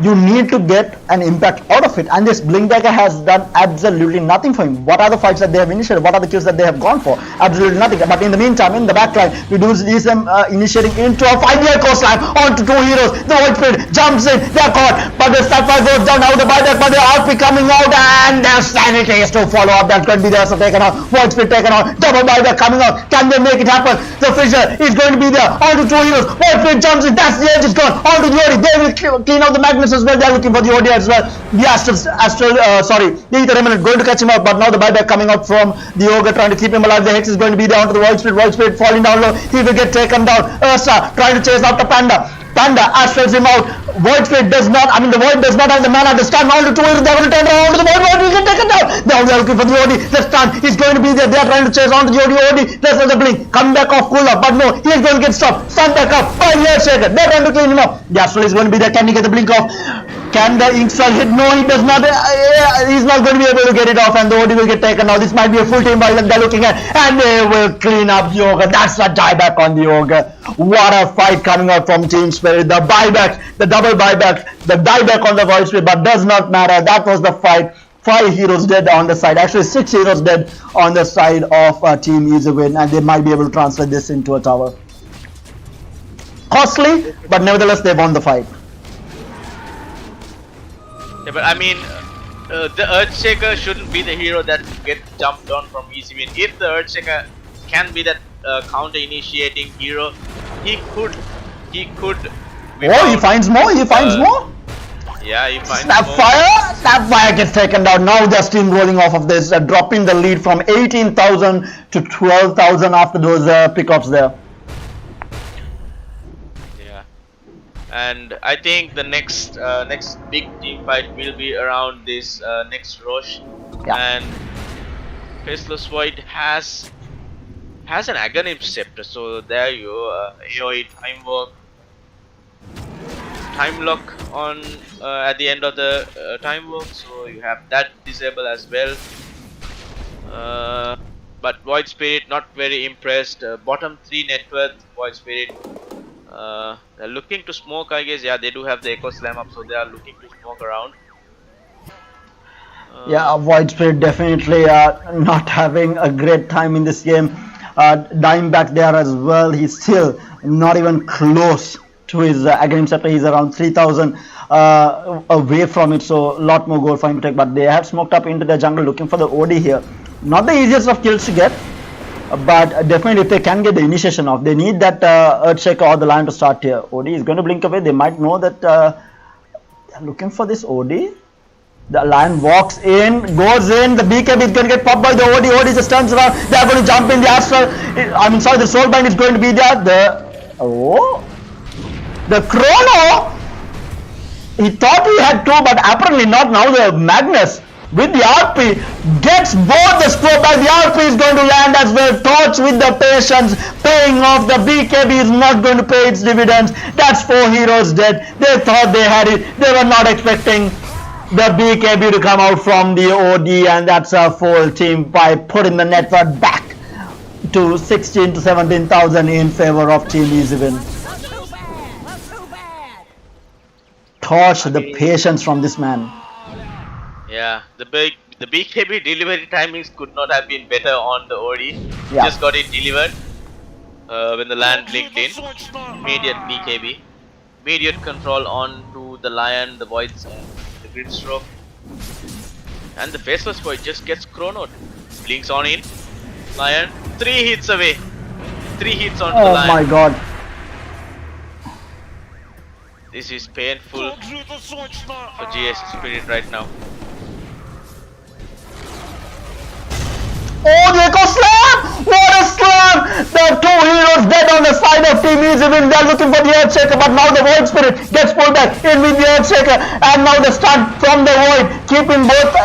you need to get an impact out of it, and this Blink Dagger has done absolutely nothing for him. What are the fights that they have initiated? What are the kills that they have gone for? Absolutely nothing. But in the meantime, in the backline, we do see them initiating into a 5-year coastline onto 2 heroes. The Void Spirit jumps in, they're caught, but the Sapphire goes down. Now the buyback, but the RP coming out, and their sanity is to follow up. That's going to be there, so taken out. Void Spirit taken out, double buyback coming out. Can they make it happen? The Fissure is going to be there onto 2 heroes. Void Spirit jumps in, that's the edge is gone. Onto the OD, they will clean out the Magnus as well. They're looking for the OD as well. The the Ether Remnant going to catch him out, but now the buyback coming out from the Ogre trying to keep him alive. The Hex is going to be down to the Void Spirit falling down low. He will get taken down. Ursa trying to chase after Panda. Panda astrals him out. Void Spirit does not, the Void does not have the mana to stun. All the 2 heroes, they're going to turn around to the Void will get taken down. Now they're looking for the OD. The stun is going to be there. They're trying to chase on to the OD. There's the Blink. Come back off cool up, but no, he's going to get stopped. Stun back up by the Earthshaker. They're trying to clean him up. The Astral is going to be there. Can he get the Blink off? Can the Inkstall hit? No, he does not. He's not going to be able to get it off, and the OD will get taken now. This might be a full team violence they're looking at, and they will clean up the Ogre. That's a dieback on the Ogre. What a fight coming out from Team Spirit. The buyback, the double buyback, the dieback on the Void Spirit, but does not matter. That was the fight. 5 heroes dead on the side. Actually, 6 heroes dead on the side of Team EasyWin, and they might be able to transfer this into a tower. Costly, but nevertheless, they won the fight. Yeah, but the Earthshaker shouldn't be the hero that gets jumped on from EasyWin. If the Earthshaker can be that counter-initiating hero, he could. Oh, he finds more. Yeah, he finds Snapfire! Snapfire gets taken down. Now they're steamrolling off of this, dropping the lead from 18,000 to 12,000 after those pickups there. Yeah, and I think the next big team fight will be around this next Roche. Yeah. And Faceless Void has an Aghanim Scepter, so there you AoE time lock on at the end of the time work, so you have that disable as well. But Void Spirit not very impressed. Bottom 3 net worth Void Spirit. They're looking to smoke, I guess. Yeah, they do have the Echo Slam up, so they are looking to smoke around. Yeah, Void Spirit definitely not having a great time in this game. Dying back there as well. He's still not even close to his Aghanim Scepter. He's around 3,000 away from it, so a lot more gold for him to take. But they have smoked up into the jungle looking for the OD here. Not the easiest of kills to get, but definitely if they can get the initiation off, they need that Earthshaker or the Lion to start here. OD is going to blink away. They might know that they're looking for this OD. The Lion walks in, goes in, the BKB is going to get popped by the OD. OD just turns around. They're going to jump in the Astral. The Soulbind is going to be there. The Chrono, he thought he had 2, but apparently not. Now the Magnus with the RP gets both the score back. The RP is going to land as well. Torch with the patience, paying off. The BKB is not going to pay its dividends. That's 4 heroes dead. They thought they had it. They were not expecting the BKB to come out from the OD, and that's a full team by putting the net worth back to 16 to 17,000 in favor of Team EasyWin. Torch the patience from this man. Yeah, the BKB delivery timings could not have been better on the OD. Yeah. Just got it delivered when the land blinked in. Immediate BKB, immediate control on to the Lion, the Voids, the Grimstroke, and the Faceless Void just gets chronoed. Blinks on in. Lion 3 hits away. 3 hits on the Lion. Oh my god. This is painful for GS Spirit right now. Oh, the Echo Slam! What a slam! The 2 heroes dead on the side of Team EasyWin. They're looking for the Earthshaker, but now the Void Spirit gets pulled back in with the Earthshaker, and now the stun from the Void, keeping both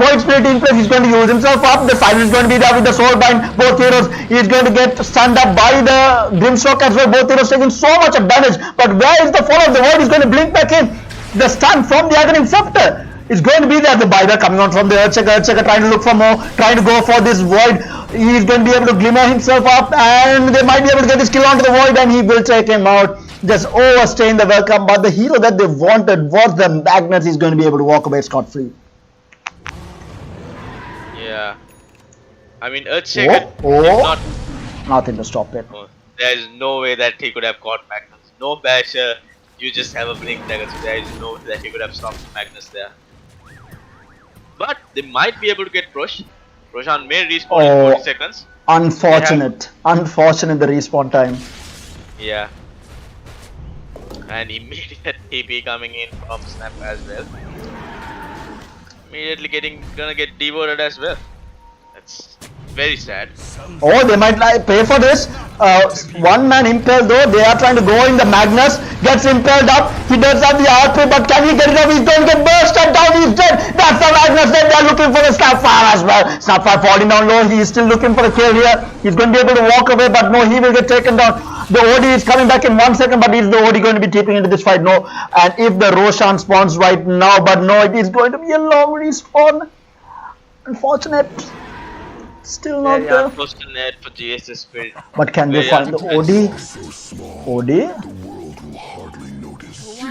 Void Spirit in place. He's going to use himself up. The Silence is going to be there with the Soulbind. Both heroes, he's going to get stunned up by the Grimstroke as well. Both heroes taking so much of damage, but where is the follow? The Void is going to blink back in. The stun from the Aghanim Scepter is going to be there. The buyback coming out from the Earthshaker. Earthshaker trying to look for more, trying to go for this Void. He's going to be able to glimmer himself up, and they might be able to get this kill onto the Void, and he will take him out. just overstaying the welcome, but the hero that they wanted was the Magnus. Is going to be able to walk away scot-free. Yeah. I mean, Earthshaker Oh, did not. nothing to stop it. No, there is no way that he could have caught Magnus. No basher. You just have a blink dagger, so there is no way that he could have stopped Magnus there. But they might be able to get Rosh. Roshan may respawn in 40 seconds. Unfortunate. Unfortunate the respawn time. Yeah. And immediate TP coming in from Snap as well. Immediately gonna get devoted as well. That's very sad. Oh, they might pay for this. One man impaled though. They are trying to go in. The Magnus gets impaled up. He does have the RP, but can he get it up? He's going to get bursted down. He's dead. That's the Magnus. Then they're looking for the Snapfire as well. Snapfire falling down low. He is still looking for the kill here. He's going to be able to walk away, but no, he will get taken down. The OD is coming back in 1 second, but is the OD going to be tipping into this fight? No. And if the Roshan spawns right now, but no, it is going to be a long respawn. Unfortunate. Still not there. Close to net for GSS Spirit. But can they find the OD? So small, OD? the world will hardly notice.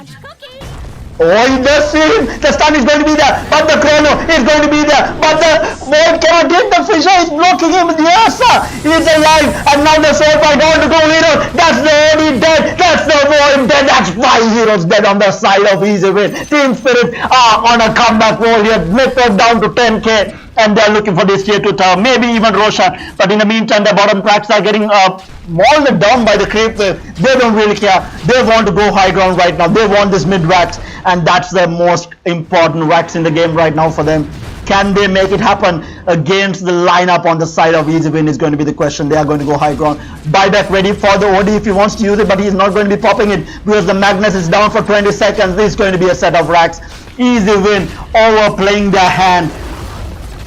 Oh, he does see him. The stun is going to be there, but the chrono is going to be there. But the Void cannot get the Fisher. Is blocking him. Yes, sir. He's alive. And now the Soul Fight going to go hero. That's the OD dead. That's the Void dead. That's 5 heroes dead on the side of Easy Win. Team Spirit are on a comeback roll here. Network down to 10k. And they're looking for this tier 2 tower, maybe even Roshan. But in the meantime, the bottom cracks are getting mauled down by the creep wave. They don't really care. They want to go high ground right now. They want this mid racks, and that's the most important racks in the game right now for them. Can they make it happen against the lineup on the side of Easy Win is going to be the question. They are going to go high ground. Buyback ready for the OD if he wants to use it, but he's not going to be popping it because the Magnus is down for 20 seconds. This is going to be a set of racks. Easy Win overplaying their hand,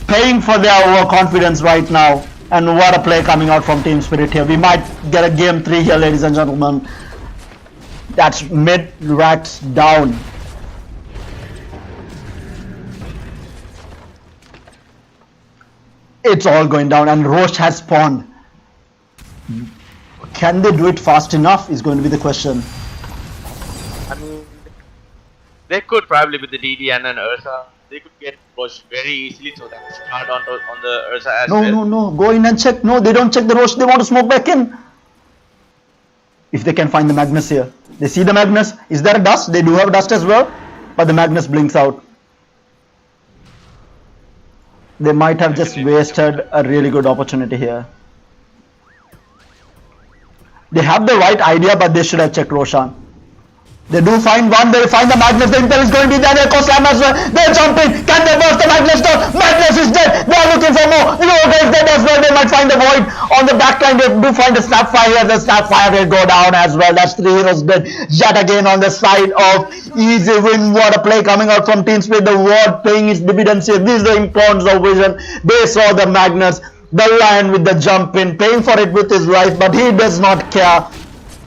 paying for their overconfidence right now. And what a play coming out from Team Spirit here. We might get a game 3 here, ladies and gentlemen. That's mid racks down. It's all going down, and Roche has spawned. Can they do it fast enough is going to be the question. I mean, they could probably with the DD and an Ursa. They could get Rosh very easily, so that's hard on the Ursa as well. No. Go in and check. No, they don't check the Roche. They want to smoke back in. If they can find the Magnus here. They see the Magnus. Is there a dust? They do have dust as well. But the Magnus blinks out. They might have just wasted a really good opportunity here. They have the right idea, but they should have checked Roshan. They do find one, they find the Magnus, the Intel is going to be there, Echo Slam as well. They're jumping, can they burst the Magnus down? Magnus is dead, they're looking for more. Yoga is dead as well, they might find the Void. On the backline, they do find the Snapfire here, the Snapfire will go down as well. That's 3 heroes dead. Jet again on the side of Easy Win. What a play coming out from Team Spirit. The Ward paying its dividends here. This is the importance of vision. They saw the Magnus, the Lion with the jump in, paying for it with his life, but he does not care.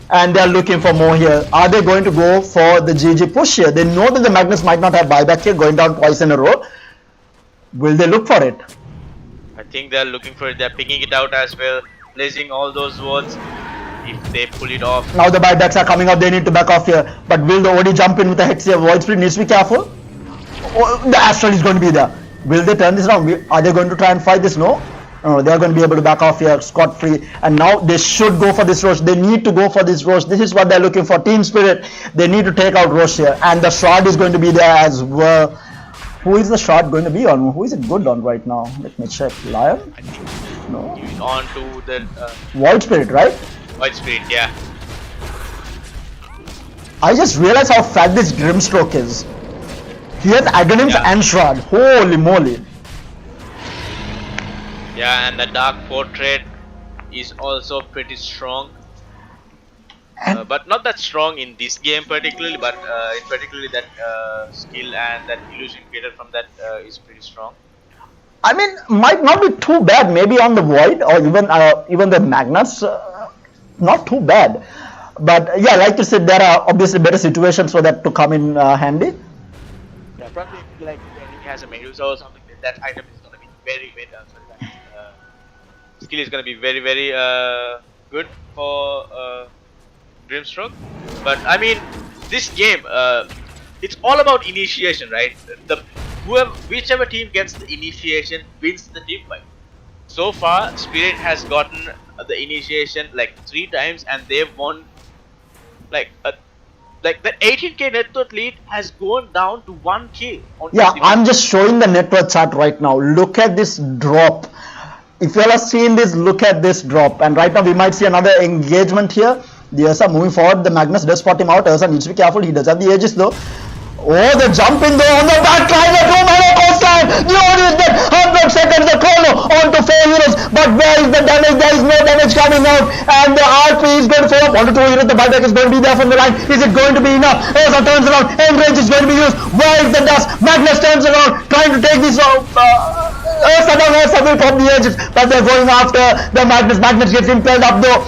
And they're looking for more here. Are they going to go for the GG push here? They know that the Magnus might not have buyback here, going down twice in a row. Will they look for it? I think they're looking for it. They're picking it out as well, placing all those wards. If they pull it off. Now the buybacks are coming out. They need to back off here. But will the OD jump in with the Hex here? Void Spirit needs to be careful. Oh, the Astral is going to be there. Will they turn this around? Are they going to try and fight this? No. They're going to be able to back off here scot-free, and now they should go for this Roche. They need to go for this Roche. This is what they're looking for. Team Spirit, they need to take out Roche here, and the Shroud is going to be there as well. Who is the Shroud going to be on? Who is it good on right now? Let me check. Lion? No. On to the Void Spirit, right? Void Spirit, yeah. I just realized how fat this Grimstroke is. He has Aghanim's and Shroud. Holy moly. Yeah, and the Dark Portrait is also pretty strong. But not that strong in this game particularly, but particularly that skill and that illusion created from that is pretty strong. I mean, might not be too bad. Maybe on the Void or even the Magnus, not too bad. But yeah, like you said, there are obviously better situations for that to come in handy. Yeah, probably like when he has a Medusa or something, that item is going to be very skill is going to be very good for Grimstroke. But I mean, this game, it's all about initiation, right? Whichever team gets the initiation wins the team fight. So far, Spirit has gotten the initiation like 3 times, and they've won. Like the 18k net worth lead has gone down to 1k. Yeah, I'm just showing the net worth chart right now. Look at this drop. If you all have seen this, look at this drop. And right now we might see another engagement here. The Ursa moving forward. The Magnus does spot him out. Ursa needs to be careful. He does have the edges though. Oh, the jump in though on the back line. The 2-minute coastline. The order is dead. 100 seconds. The chrono on to 4 heroes. But where is the damage? There is no damage coming out. And the RP is going to fall up on to 2 heroes. The buyback is going to be there from the line. Is it going to be enough? Ursa turns around. Enrage is going to be used. Where is the dust? Magnus turns around. Trying to take this out. Ursa will pop the edges, but they're going after the Magnus. Magnus gets impelled up though.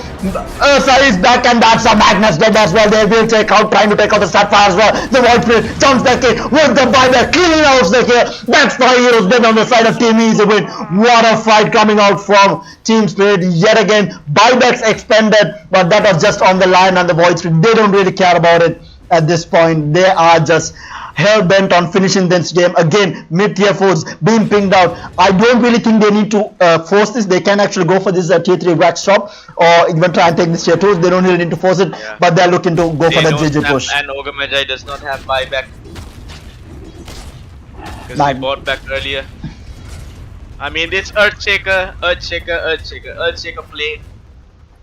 Ursa is back, and that's a Magnus dead as well. They will trying to take out the Sapphire as well. The Void Spirit jumps the kick with the buyback, cleaning out the kill. That's 5 heroes dead on the side of Team Easy Win. What a fight coming out from Team Spirit yet again. Buybacks expended, but that was just on the line, and the Void Spirit, they don't really care about it at this point. They are just hell-bent on finishing this game. Again, mid-tier foes being pinged out. I don't really think they need to force this. They can actually go for this tier 3 wax shop, or even try and take this tier 2. They don't really need to force it, but they're looking to go for the GG push. And Ogre Magi does not have buyback because he bought back earlier. I mean, this Earthshaker play.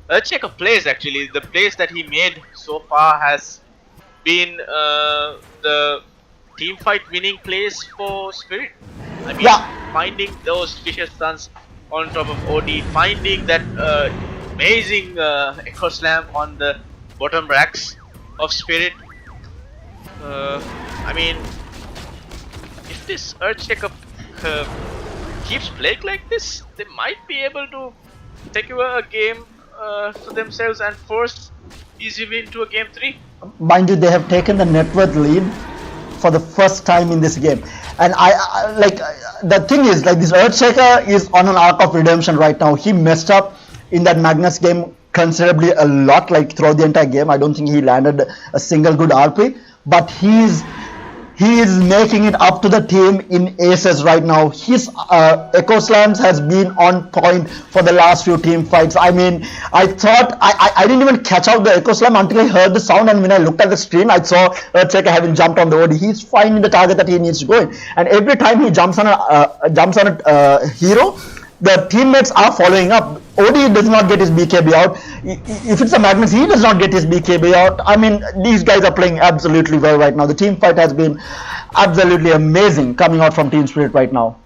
Earthshaker plays actually. The plays that he made so far has been the team fight winning plays for Spirit. I mean, finding those vicious stuns on top of OD, finding that amazing Echo Slam on the bottom racks of Spirit. I mean, if this Earthshaker keeps playing like this, they might be able to take over a game for themselves and force Easy Win to a game 3. Mind you, they have taken the net worth lead for the first time in this game, and I like the thing is, like, this Earthshaker is on an arc of redemption right now. He messed up in that Magnus game considerably a lot, like throughout the entire game. I don't think he landed a single good RP, but he is making it up to the team in aces right now. His Echo Slams has been on point for the last few team fights. I mean, I thought I didn't even catch out the Echo Slam until I heard the sound, and when I looked at the screen, I saw Earthshaker having jumped on the OD. He's finding the target that he needs to go in, and every time he jumps on a hero, the teammates are following up. OD does not get his BKB out. If it's a Magnus, he does not get his BKB out. I mean, these guys are playing absolutely well right now. The team fight has been absolutely amazing coming out from Team Spirit right now.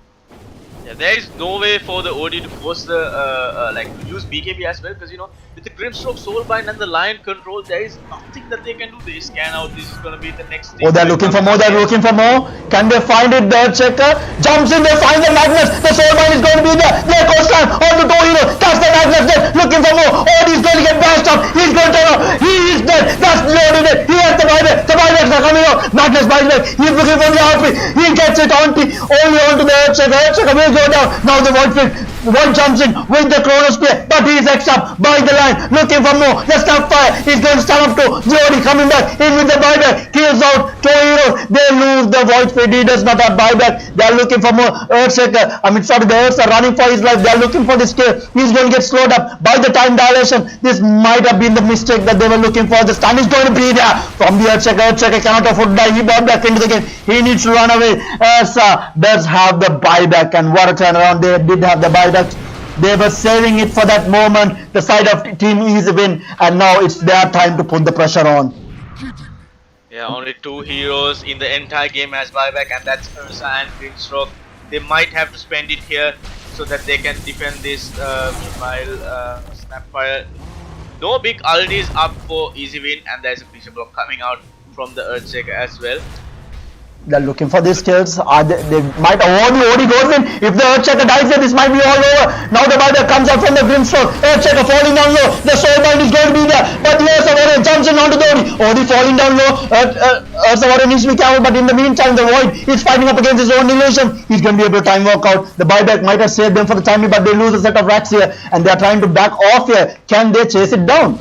Yeah, there is no way for the OD to force the like to use BKB as well, because you know, with the Grimstroke, Soulbind and the Lion control, there is nothing that they can do. They scan out. This is gonna be the next thing. Oh, they're looking for more. They're looking for more. Can they find it? The Earthshaker jumps in. They find the Magnus. The Soulbind is going to be there. Their coastline on the toe hero. Catch the Magnus dead. Looking for more. OD is going to get bashed up. He's going to turn out. He is dead. That's loaded it. He has the buyback. The buybacks are coming out. Magnus buyback. He's looking for the RP. He gets it onto the Earthshaker. Earthshaker will go down. Now the Void jumps in with the Chrono Spear, but he is X up by the line, looking for more. The Snapfire is going to stand up to Jody, coming back in with the buyback, kills out 2 heroes. They lose the Void Speed. He does not have buyback. They are looking for more. Earthshaker, the Earths are running for his life. They are looking for this kill. He's going to get slowed up by the time dilation. This might have been the mistake that they were looking for. The stun is going to be there from the Earthshaker. Earthshaker cannot afford to die. He bought back into the game. He needs to run away. Ursa does have the buyback, and what a turnaround. They did have the buyback. They were saving it for that moment, the side of Team Easy Win, and now it's their time to put the pressure on. Yeah, only 2 heroes in the entire game has buyback, and that's Ursa and Grimstroke. They might have to spend it here so that they can defend this meanwhile Snapfire. No big ultis up for Easy Win, and there's a Fisher Block coming out from the Earthshaker as well. They're looking for these kills. They might OD goes in. If the Earthshaker dies here, this might be all over. Now the buyback comes out from the Grimstroke. Earthshaker falling down low. The Soulbind is going to be there, but the Waruna jumps in onto the OD falling down low. Waruna needs to be careful, but in the meantime, the Void is fighting up against his own illusion. He's going to be able to time walk out. The buyback might have saved them for the time being, but they lose a set of racks here, and they are trying to back off here. Can they chase it down?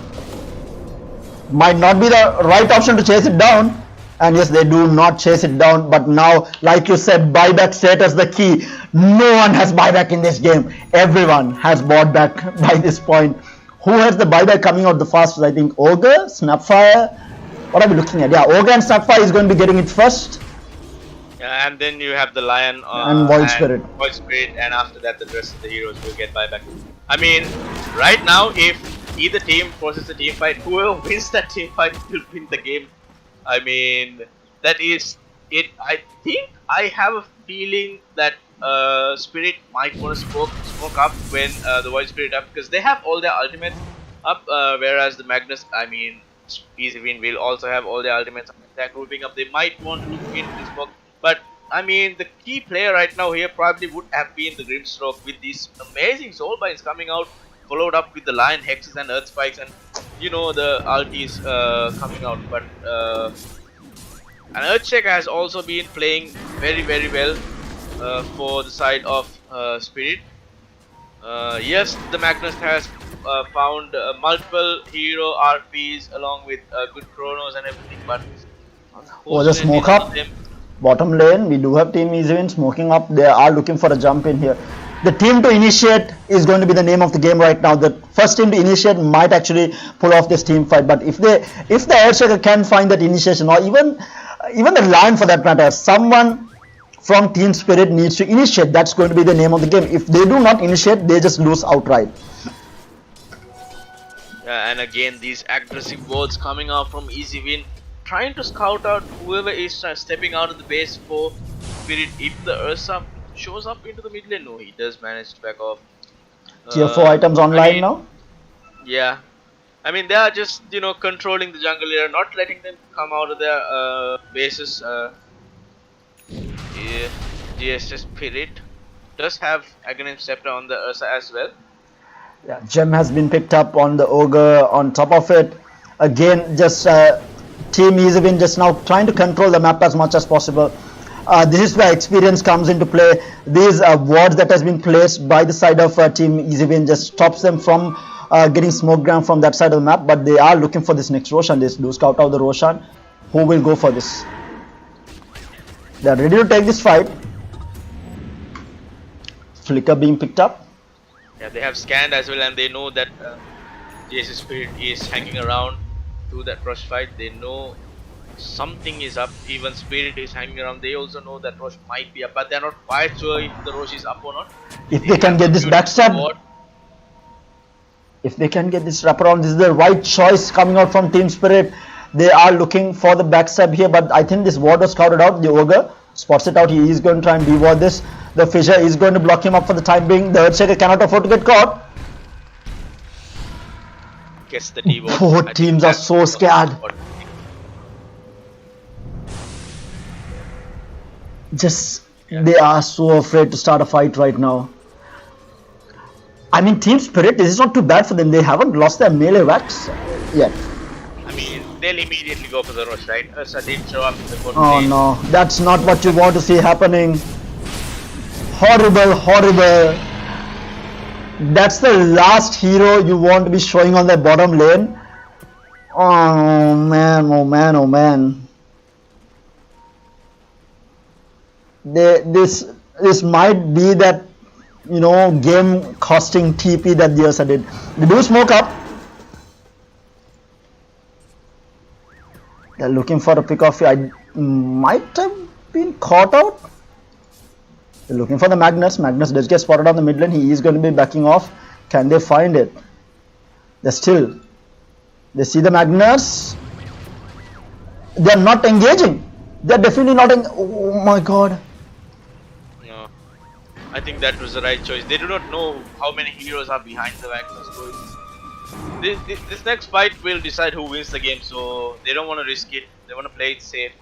Might not be the right option to chase it down. And yes, they do not chase it down. But now, like you said, buyback status the key. No one has buyback in this game. Everyone has bought back by this point. Who has the buyback coming out the fastest? I think Ogre, Snapfire. What are we looking at? Yeah, Ogre and Snapfire is going to be getting it first. Yeah, and then you have the Lion And Void Spirit. Void Spirit, and after that, the rest of the heroes will get buyback. I mean, right now, if either team forces a team fight, whoever wins that team fight will win the game. I mean, that is it. I think I have a feeling that Spirit might want to smoke up when the Void Spirit up, because they have all their ultimates up, whereas the Magnus, I mean, Easy Win will also have all their ultimates up. They're grouping up. They might want to look into the smoke, but I mean, the key player right now here probably would have been the Grimstroke with these amazing soul binds coming out, followed up with the Lion Hexes and Earth Spikes, and you know the ultis coming out. But and Earthshake has also been playing very well for the side of Spirit. Yes, the Magnus has found multiple hero RPs along with good chronos and everything, but Oh, the smoke up. Bottom lane, we do have Team Easywin smoking up. They are looking for a jump in here. The team to initiate is going to be the name of the game right now. The first team to initiate might actually pull off this team fight. But if the Earthshaker can find that initiation, or even the Lion for that matter, someone from Team Spirit needs to initiate. That's going to be the name of the game. If they do not initiate, they just lose outright. Yeah, and again, these aggressive wards coming out from Easy Win, trying to scout out whoever is stepping out of the base for Spirit. If the Ursa shows up into the mid lane, no, he does manage to back off. Tier 4 items online now? Yeah. I mean, they are just, you know, controlling the jungle here, not letting them come out of their bases. Yeah, GSS Spirit does have Aghanim Scepter on the Ursa as well. Yeah, gem has been picked up on the Ogre on top of it. Again, just Team Easywin just now trying to control the map as much as possible. This is where experience comes into play. These wards that has been placed by the side of Team Easywin just stops them from getting smoke ground from that side of the map. But they are looking for this next Roshan. They do scout out the Roshan. Who will go for this? They are ready to take this fight. Flicker being picked up. Yeah, they have scanned as well, and they know that GSS Spirit is hanging around to that rush fight. They know something is up. Even Spirit is hanging around. They also know that Rosh might be up, but they're not quite sure if the Rosh is up or not. If they can get this backstab, if they can get this wraparound, this is the right choice coming out from Team Spirit. They are looking for the backstab here, but I think this ward was scouted out. The Ogre spots it out. He is going to try and deward this. The Fissure is going to block him up for the time being. The Earthshaker cannot afford to get caught. Gets the deward. Both teams are so scared. They are so afraid to start a fight right now. I mean, Team Spirit, this is not too bad for them. They haven't lost their melee wax yet. I mean, they'll immediately go for the rush, right? Ursa didn't show up in the bottom Oh lane. no, that's not what you want to see happening. Horrible. That's the last hero you want to be showing on the bottom lane. Oh man. This might be that, you know, game costing TP that the Ursa did. They do smoke up. They're looking for a pick off here. I might have been caught out. They're looking for the Magnus. Magnus does get spotted on the mid lane. He is going to be backing off. Can they find it? They see the Magnus. They're not engaging. They're definitely not oh my god. No. I think that was the right choice. They do not know how many heroes are behind the Magnus. So this next fight will decide who wins the game. So they don't want to risk it. They want to play it safe.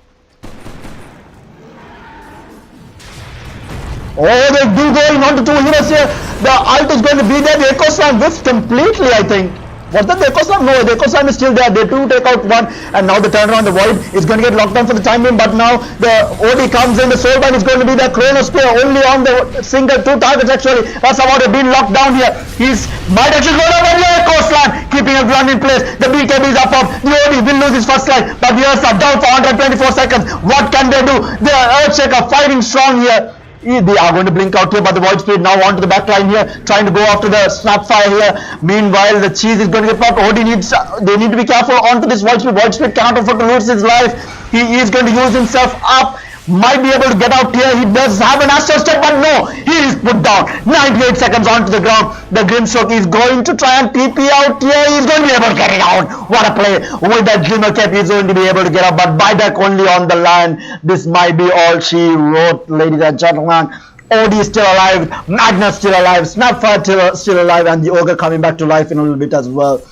Oh, they do going on to 2 heroes here. The ult is going to be there. The Echo Slam whiffs completely, I think. Was that the Echo Slam? No, the Echo Slam is still there. They do take out one, and now the turnaround. The Void is going to get locked down for the time being, but now the OD comes in. The Soulbind is going to be the Chronos player only on the single 2 targets actually. That's about it. Being locked down here. He's might actually go down with the Echo Slam, keeping everyone in place. The BKB is up. The OD will lose his first line, but the Earths are down for 124 seconds. What can they do? The Earthshaker fighting strong here. They are going to blink out here, but the Void Spirit now onto the back line here, trying to go after the Snapfire here. Meanwhile, the Cheese is going to get popped. OD needs, they need to be careful onto this Void Spirit. Void Spirit cannot afford to lose his life. He is going to use himself up. Might be able to get out here. He does have an Astral Step, but no, he is put down. 98 seconds onto the ground. The Grimstroke is going to try and TP out here. He's going to be able to get it out. What a play. With that Glimmer Cap, he's going to be able to get out, but buyback only on the land. This might be all she wrote, ladies and gentlemen. OD is still alive. Magnus still alive. Snapfire still alive, and the Ogre coming back to life in a little bit as well.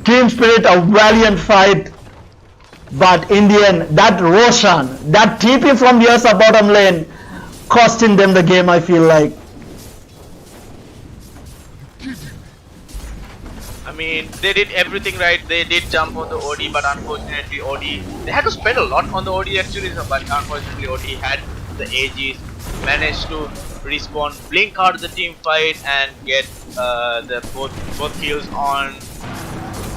Team Spirit, a valiant fight. But in the end, that Roshan, that TP from the Ursa bottom lane, costing them the game, I feel like. I mean, they did everything right. They did jump on the OD, but unfortunately OD, they had to spend a lot on the OD actually, but unfortunately OD had the AGs, managed to respawn, blink out of the team fight and get the both kills on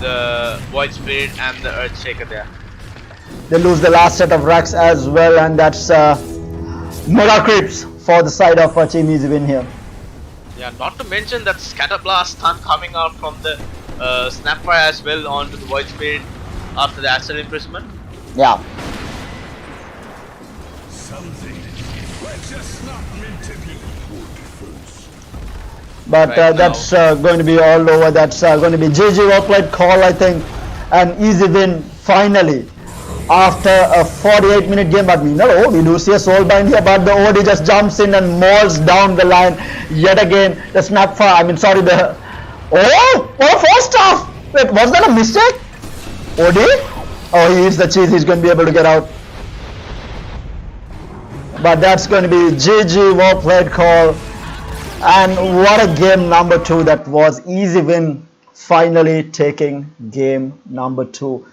the Void Spirit and the Earthshaker there. They lose the last set of racks as well, and that's Mega Creeps for the side of Team Easy Win here. Yeah, not to mention that Scatterblast stun coming out from the Snapfire as well onto the Void Spirit after the Astral Imprisonment. Yeah. Something that's just not meant to be. But Right that's going to be all over. That's going to be GG well played call, I think. An easy win finally after a 48-minute game. But meanwhile, we do see a Soulbind here, but the OD just jumps in and mauls down the line yet again. The Snapfire, the oh, what a first half. Wait, was that a mistake? OD? Oh, he is the Cheese. He's going to be able to get out. But that's going to be GG well played call. And what a game number 2 that was. Easy win, finally taking game number 2.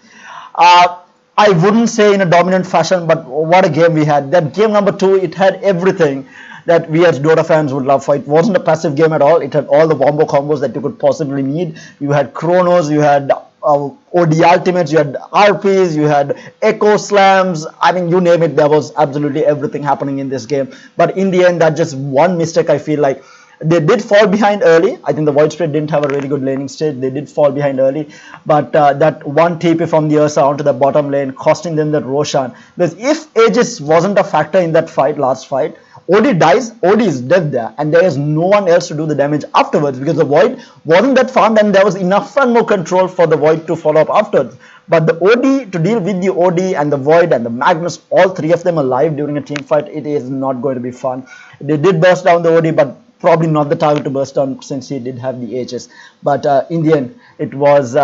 I wouldn't say in a dominant fashion, but what a game we had. That game number 2, it had everything that we as Dota fans would love for. It wasn't a passive game at all. It had all the wombo combos that you could possibly need. You had Chronos, you had OD ultimates, you had RPs, you had Echo Slams. I mean, you name it, there was absolutely everything happening in this game. But in the end, that just one mistake, I feel like. They did fall behind early. I think the Void Spirit didn't have a really good laning stage. They did fall behind early. But that one TP from the Ursa onto the bottom lane, costing them that Roshan. Because if Aegis wasn't a factor in that fight, last fight, OD dies, OD is dead there. And there is no one else to do the damage afterwards. Because the Void wasn't that farmed and there was enough and more control for the Void to follow up afterwards. But the OD, to deal with the OD and the Void and the Magnus, all three of them alive during a team fight, it is not going to be fun. They did burst down the OD, but probably not the target to burst on since he did have the Aegis. But in the end, it was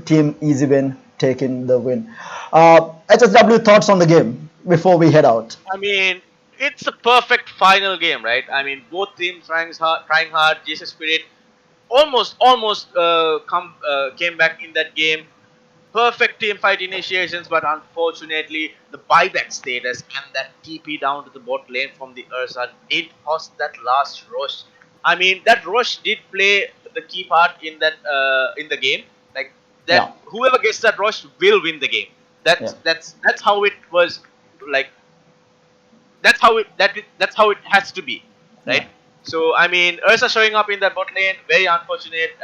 Team Easy Win taking the win. HSW, thoughts on the game before we head out? I mean, it's a perfect final game, right? I mean, both teams trying hard. Jesus Spirit almost came back in that game. Perfect team fight initiations, but unfortunately, the buyback status and that TP down to the bot lane from the Ursa did cost that last rush. I mean, that rush did play the key part in that in the game. Like that, Yeah. whoever gets that rush will win the game. That's how it was. Like that's how it has to be, right? Yeah. So I mean, Ursa showing up in that bot lane, very unfortunate.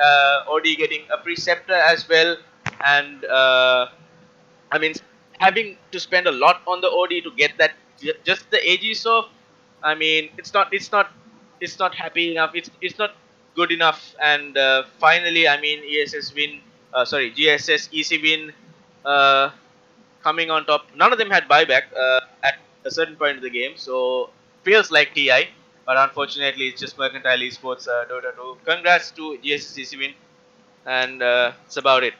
OD getting a Preceptor as well. And I mean, having to spend a lot on the OD to get that just the AG. So I mean, it's not happy enough. It's not good enough. And finally, I mean, GSS EC win coming on top. None of them had buyback at a certain point of the game, so feels like TI. But unfortunately, it's just Mercantile Esports Dota 2. Congrats to GSS EC win, and that's about it.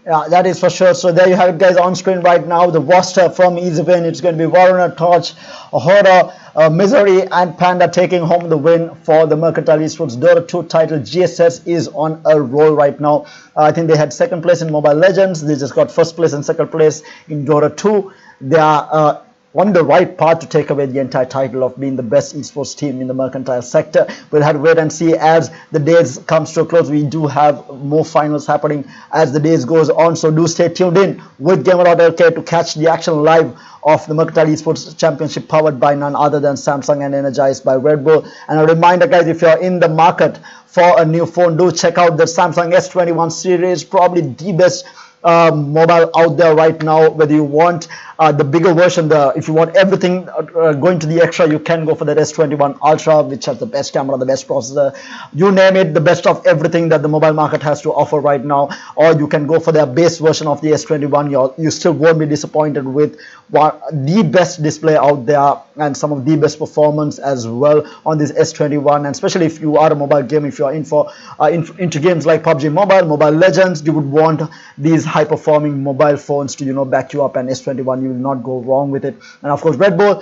Yeah, that is for sure. So there you have it, guys, on screen right now. The roster from EasyWin. It's going to be Waruna, Torch, Hordor, Misery, and Panda taking home the win for the Mercantile Esports Dota 2 title. GSS is on a roll right now. I think they had second place in Mobile Legends. They just got first place and second place in Dota 2. They are on the right path to take away the entire title of being the best esports team in the mercantile sector. We'll have to wait and see as the days comes to a close. We do have more finals happening as the days goes on, so do stay tuned in with Gamer.LK to catch the action live of the Mercantile Esports Championship, powered by none other than Samsung and energized by Red Bull. And a reminder, guys, if you're in the market for a new phone, do check out the Samsung S21 series, probably the best mobile out there right now. Whether you want the bigger version, if you want everything going to the extra, you can go for that S21 Ultra, which has the best camera, the best processor, you name it, the best of everything that the mobile market has to offer right now. Or you can go for their base version of the S21. You still won't be disappointed with the best display out there and some of the best performance as well on this S21. And especially if you are a mobile gamer, if you are into games like PUBG Mobile, Mobile Legends, you would want these high performing mobile phones to back you up, and S21, you will not go wrong with it. And of course, Red Bull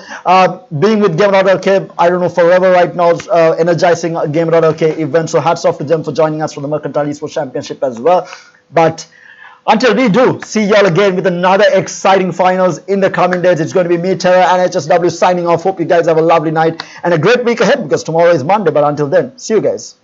being with Gamer.LK, I don't know, forever right now, energizing Gamer.LK event. So hats off to them for joining us for the Mercantile Esports Championship as well. But until we do see y'all again with another exciting finals in the coming days, it's going to be me, Terra, and HSW signing off. Hope you guys have a lovely night and a great week ahead, because tomorrow is Monday. But until then, see you guys.